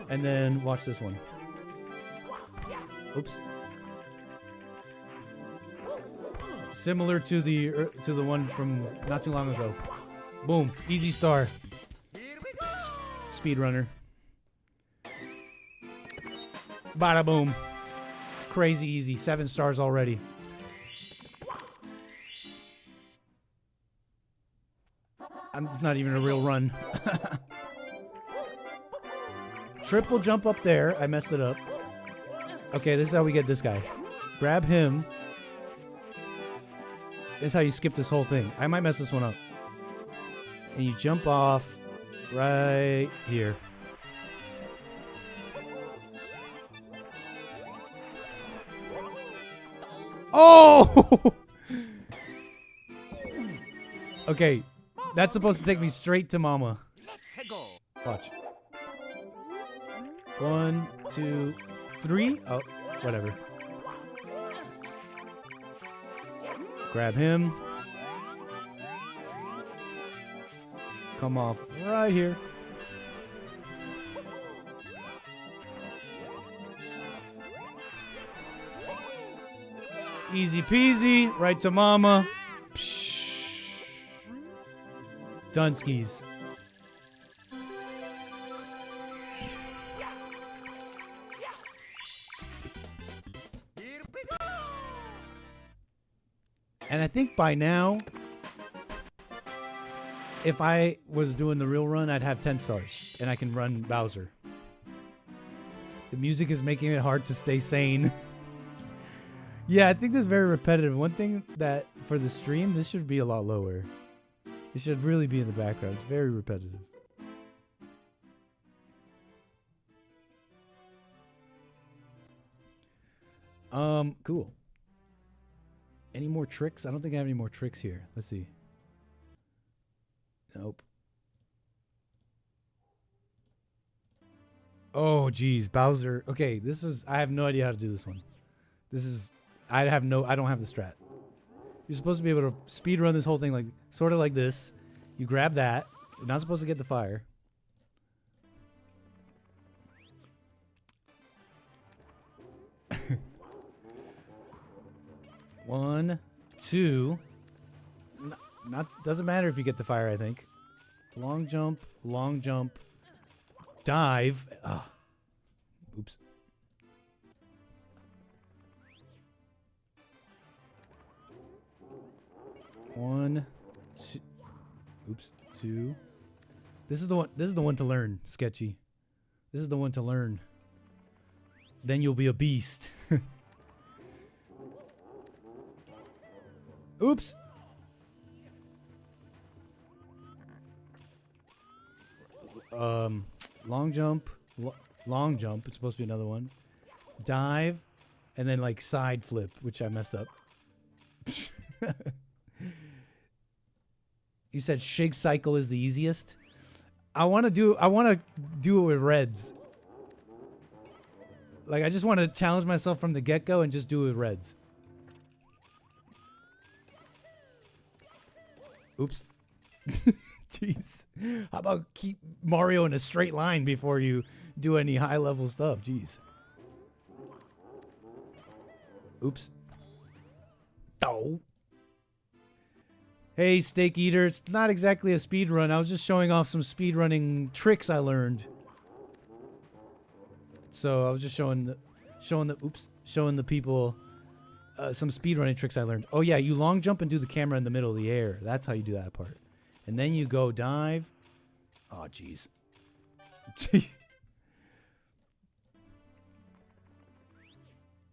And then watch this one. Oops. Similar to the one from not too long ago. Boom. Easy star. Speedrunner. Bada boom. Crazy easy. 7 stars already. It's not even a real run. Triple jump up there. I messed it up. Okay, this is how we get this guy. Grab him. This is how you skip this whole thing. I might mess this one up. And you jump off right here. Oh! Okay, that's supposed to take me straight to Mama. Watch. 1, 2, 3. Oh, whatever. Grab him. Come off right here. Easy peasy. Right to Mama. Psh. Dunskies. And I think by now, if I was doing the real run, I'd have 10 stars. And I can run Bowser. The music is making it hard to stay sane. Yeah, I think this is very repetitive. One thing that, for the stream, this should be a lot lower. It should really be in the background. It's very repetitive. Cool. Any more tricks? I don't think I have any more tricks here. Let's see. Nope. Oh, geez. Bowser. Okay, this is... I have no idea how to do this one. This is... I don't have the strat. You're supposed to be able to speed run this whole thing like... Sort of like this. You grab that. You're not supposed to get the fire. 1, 2. Not doesn't matter if you get the fire, I think. Long jump, dive. Ah. Oops. One, two. Oops, 2. This is the one. This is the one to learn. Sketchy. This is the one to learn. Then you'll be a beast. Oops. Long jump, long jump. It's supposed to be another one. Dive, and then like side flip, which I messed up. You said shake cycle is the easiest. I want to do it with reds. Like I just want to challenge myself from the get-go and just do it with reds. Oops. Jeez. How about keep Mario in a straight line before you do any high-level stuff? Jeez. Oops. Oh. Hey, Steak Eater. It's not exactly a speed run. I was just showing off some speed running tricks I learned. So I was just showing the people some speed running tricks I learned. Oh yeah, you long jump and do the camera in the middle of the air. That's how you do that part. And then you go dive. Oh jeez.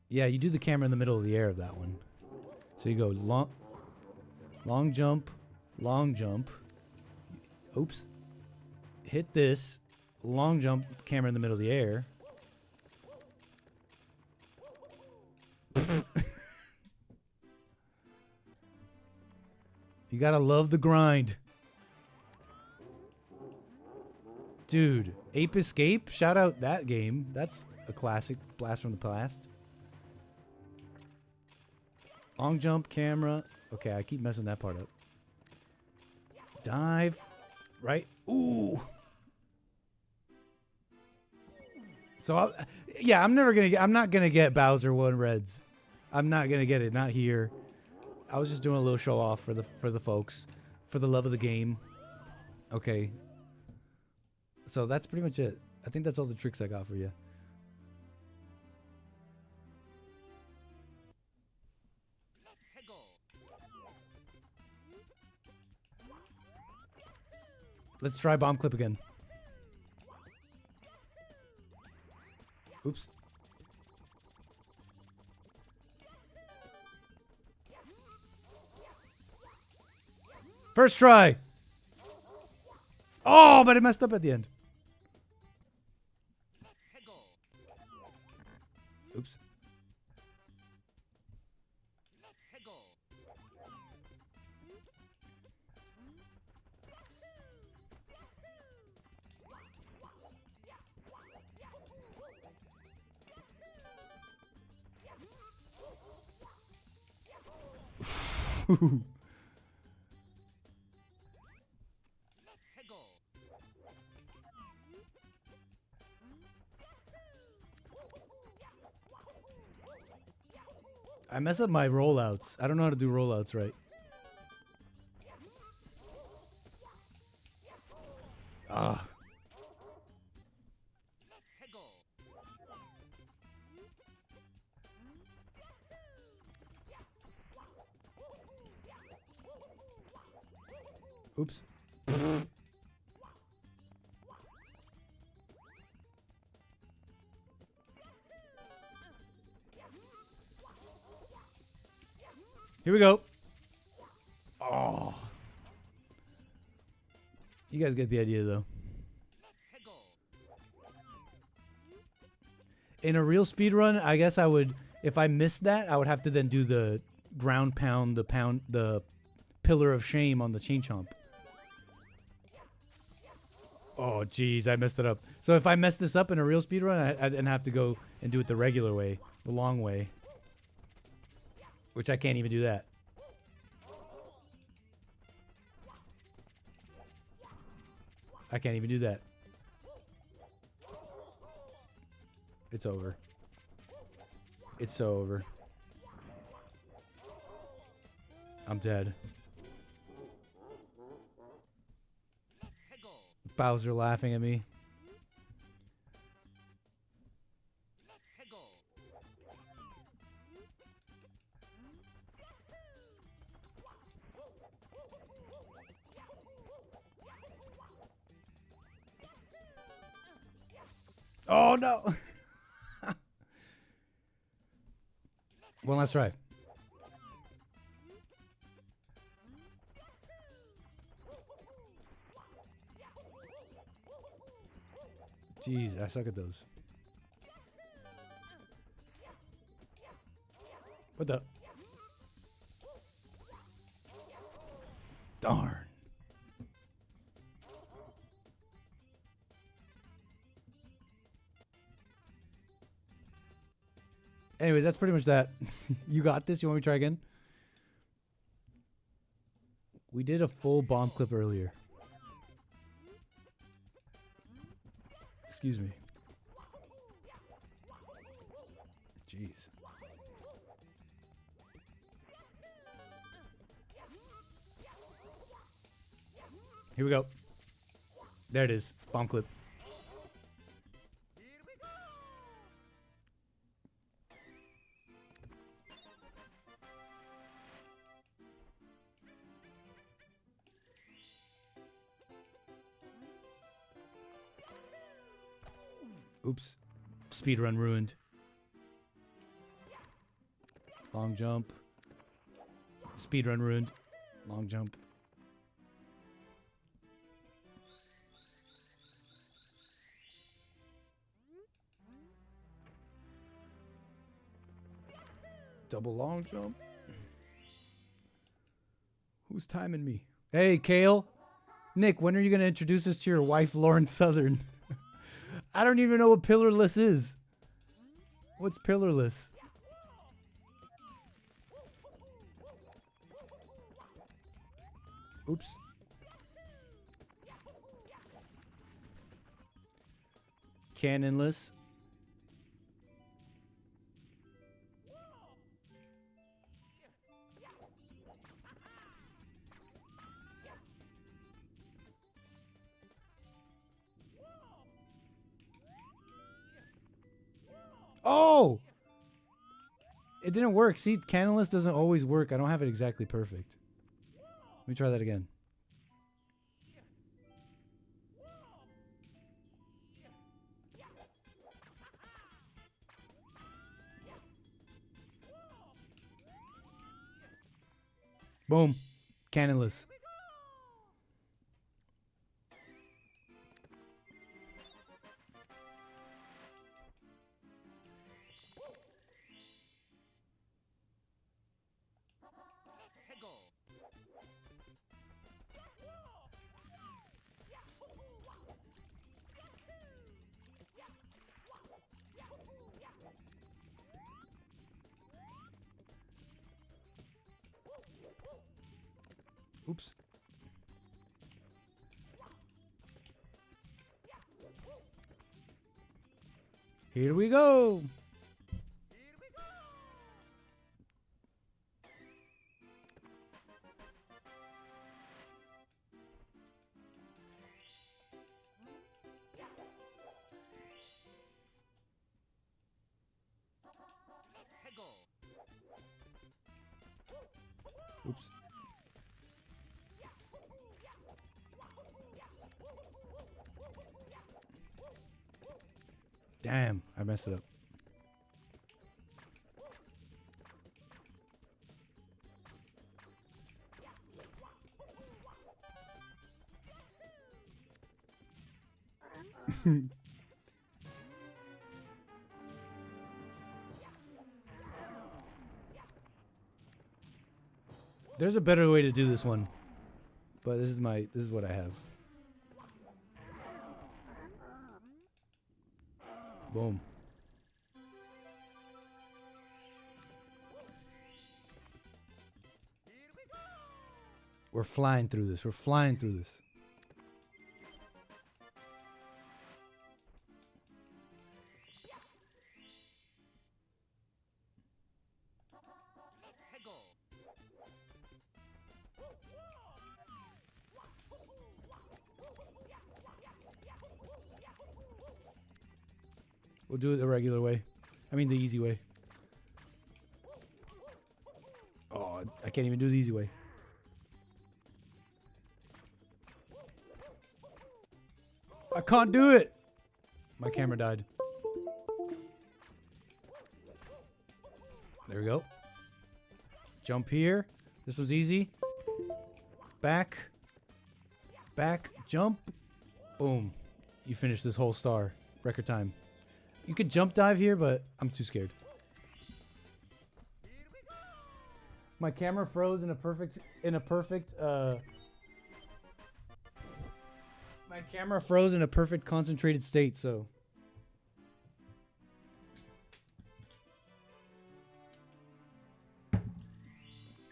Yeah, you do the camera in the middle of the air of that one. So you go long jump, long jump. Oops. Hit this. Long jump, camera in the middle of the air. You gotta love the grind. Dude, Ape Escape? Shout out that game. That's a classic. Blast from the past. Long jump, camera. Okay, I keep messing that part up. Dive. Right? Ooh. So, I'm not gonna get Bowser 1 reds. I'm not gonna get it. Not here. I was just doing a little show off for the folks, for the love of the game. Okay. So that's pretty much it. I think that's all the tricks I got for you. Let's try bomb clip again. Oops. First try. Oh, but it messed up at the end. Oops. I mess up my rollouts. I don't know how to do rollouts right. Ah. Oops. Here we go. Oh. You guys get the idea, though. In a real speed run, I guess I would, if I missed that, I would have to then do the ground pound, the pillar of shame on the chain chomp. Oh, geez, I messed it up. So if I mess this up in a real speed run, I'd have to go and do it the regular way, the long way. Which I can't even do that. I can't even do that. It's over. It's so over. I'm dead. Bowser laughing at me. Oh no! One last try. Jeez, I suck at those. What the? Darn. Anyways, that's pretty much that. You got this? You want me to try again? We did a full bomb clip earlier. Excuse me. Jeez. Here we go. There it is. Bomb clip. Oops. Speedrun ruined. Long jump. Speedrun ruined. Long jump. Double long jump. Who's timing me? Hey, Kale. Nick, when are you going to introduce us to your wife, Lauren Southern? I don't even know what pillarless is. What's pillarless? Oops. Cannonless. Oh! It didn't work. See, cannonless doesn't always work. I don't have it exactly perfect. Let me try that again. Boom. Cannonless. Oops. Here we go. Oops. Damn, I messed it up. There's a better way to do this one, but this is what I have. Boom. We're flying through this. We're flying through this. We'll do it the regular way. I mean the easy way. Oh, I can't even do the easy way. I can't do it. My camera died. There we go. Jump here. This was easy. Back. Back. Jump. Boom. You finish this whole star. Record time. You could jump dive here, but I'm too scared. My camera froze in a perfect my camera froze in a perfect concentrated state, so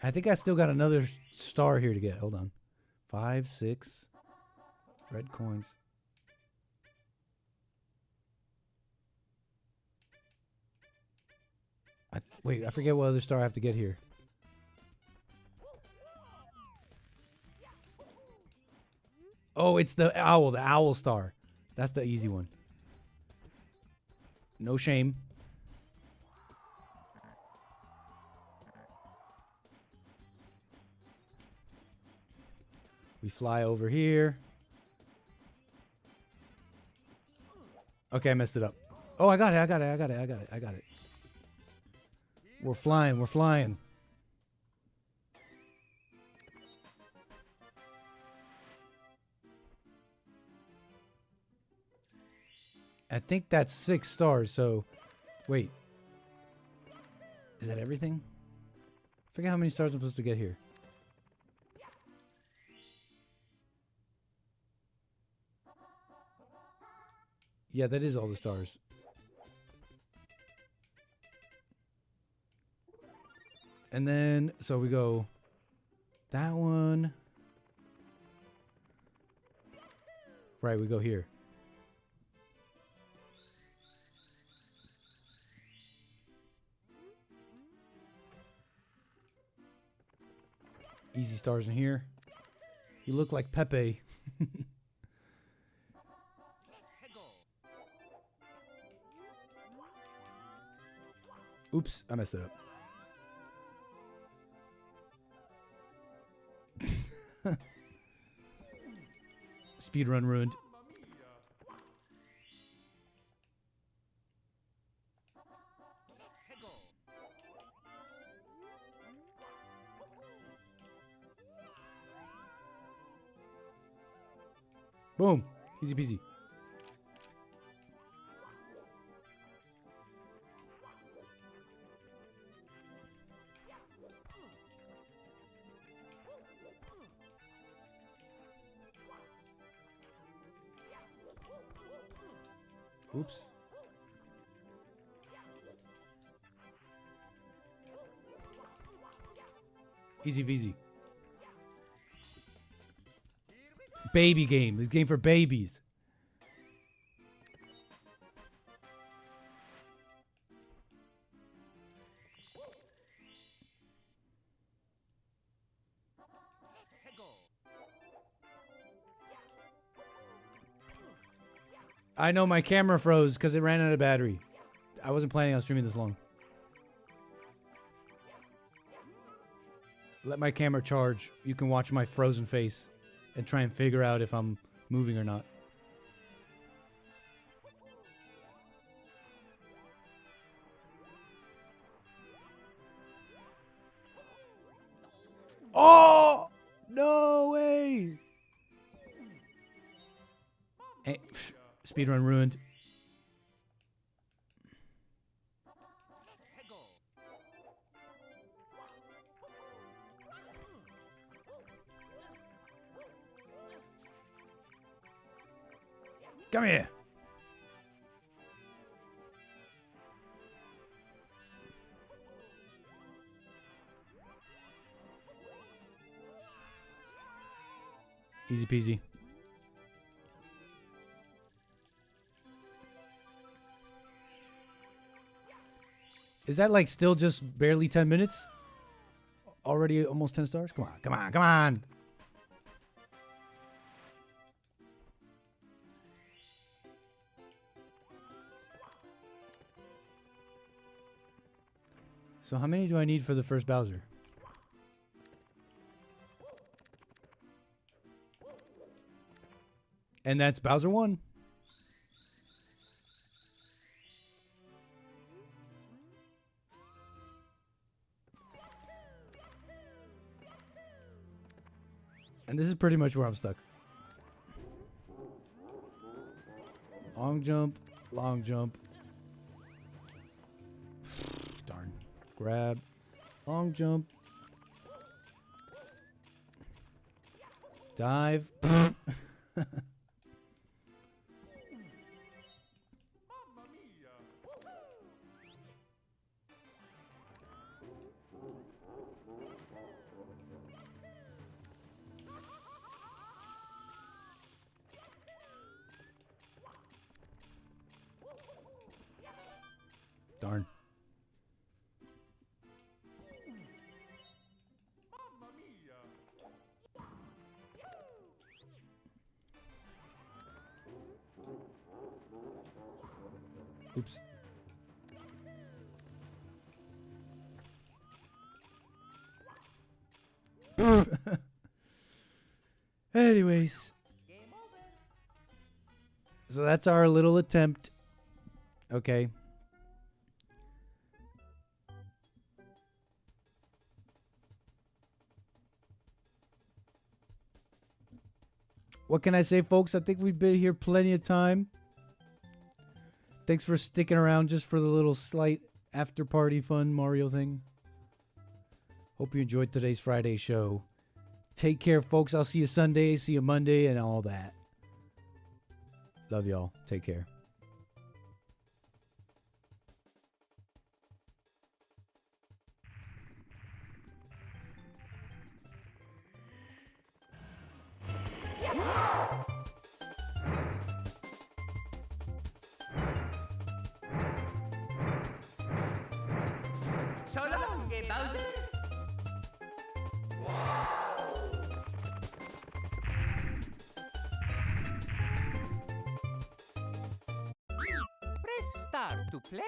I think I still got another star here to get. Hold on. 5, 6 red coins. Wait, I forget what other star I have to get here. Oh, it's the owl star. That's the easy one. No shame. We fly over here. Okay, I messed it up. Oh, I got it. We're flying. I think that's 6 stars, so wait. Is that everything? I forget how many stars I'm supposed to get here. Yeah, that is all the stars. And then, so we go that one. Right, we go here. Easy stars in here. You look like Pepe. Oops, I messed it up. Speedrun ruined. Boom. Easy peasy. Oops. Easy peasy. Baby game. This game for babies. I know my camera froze because it ran out of battery. I wasn't planning on streaming this long. Let my camera charge. You can watch my frozen face and try and figure out if I'm moving or not. Oh! No way! Hey, speedrun ruined. Come here. Easy peasy. Is that like still just barely 10 minutes? Already almost 10 stars? Come on, come on, come on. So how many do I need for the first Bowser? And that's Bowser 1. And this is pretty much where I'm stuck. Long jump, long jump. Darn. Grab, long jump. Dive. Darn. Oops. Anyways. So that's our little attempt. Okay. What can I say, folks? I think we've been here plenty of time. Thanks for sticking around just for the little slight after party fun Mario thing. Hope you enjoyed today's Friday show. Take care, folks. I'll see you Sunday, see you Monday, and all that. Love y'all. Take care. So long, Bowser. Press start to play.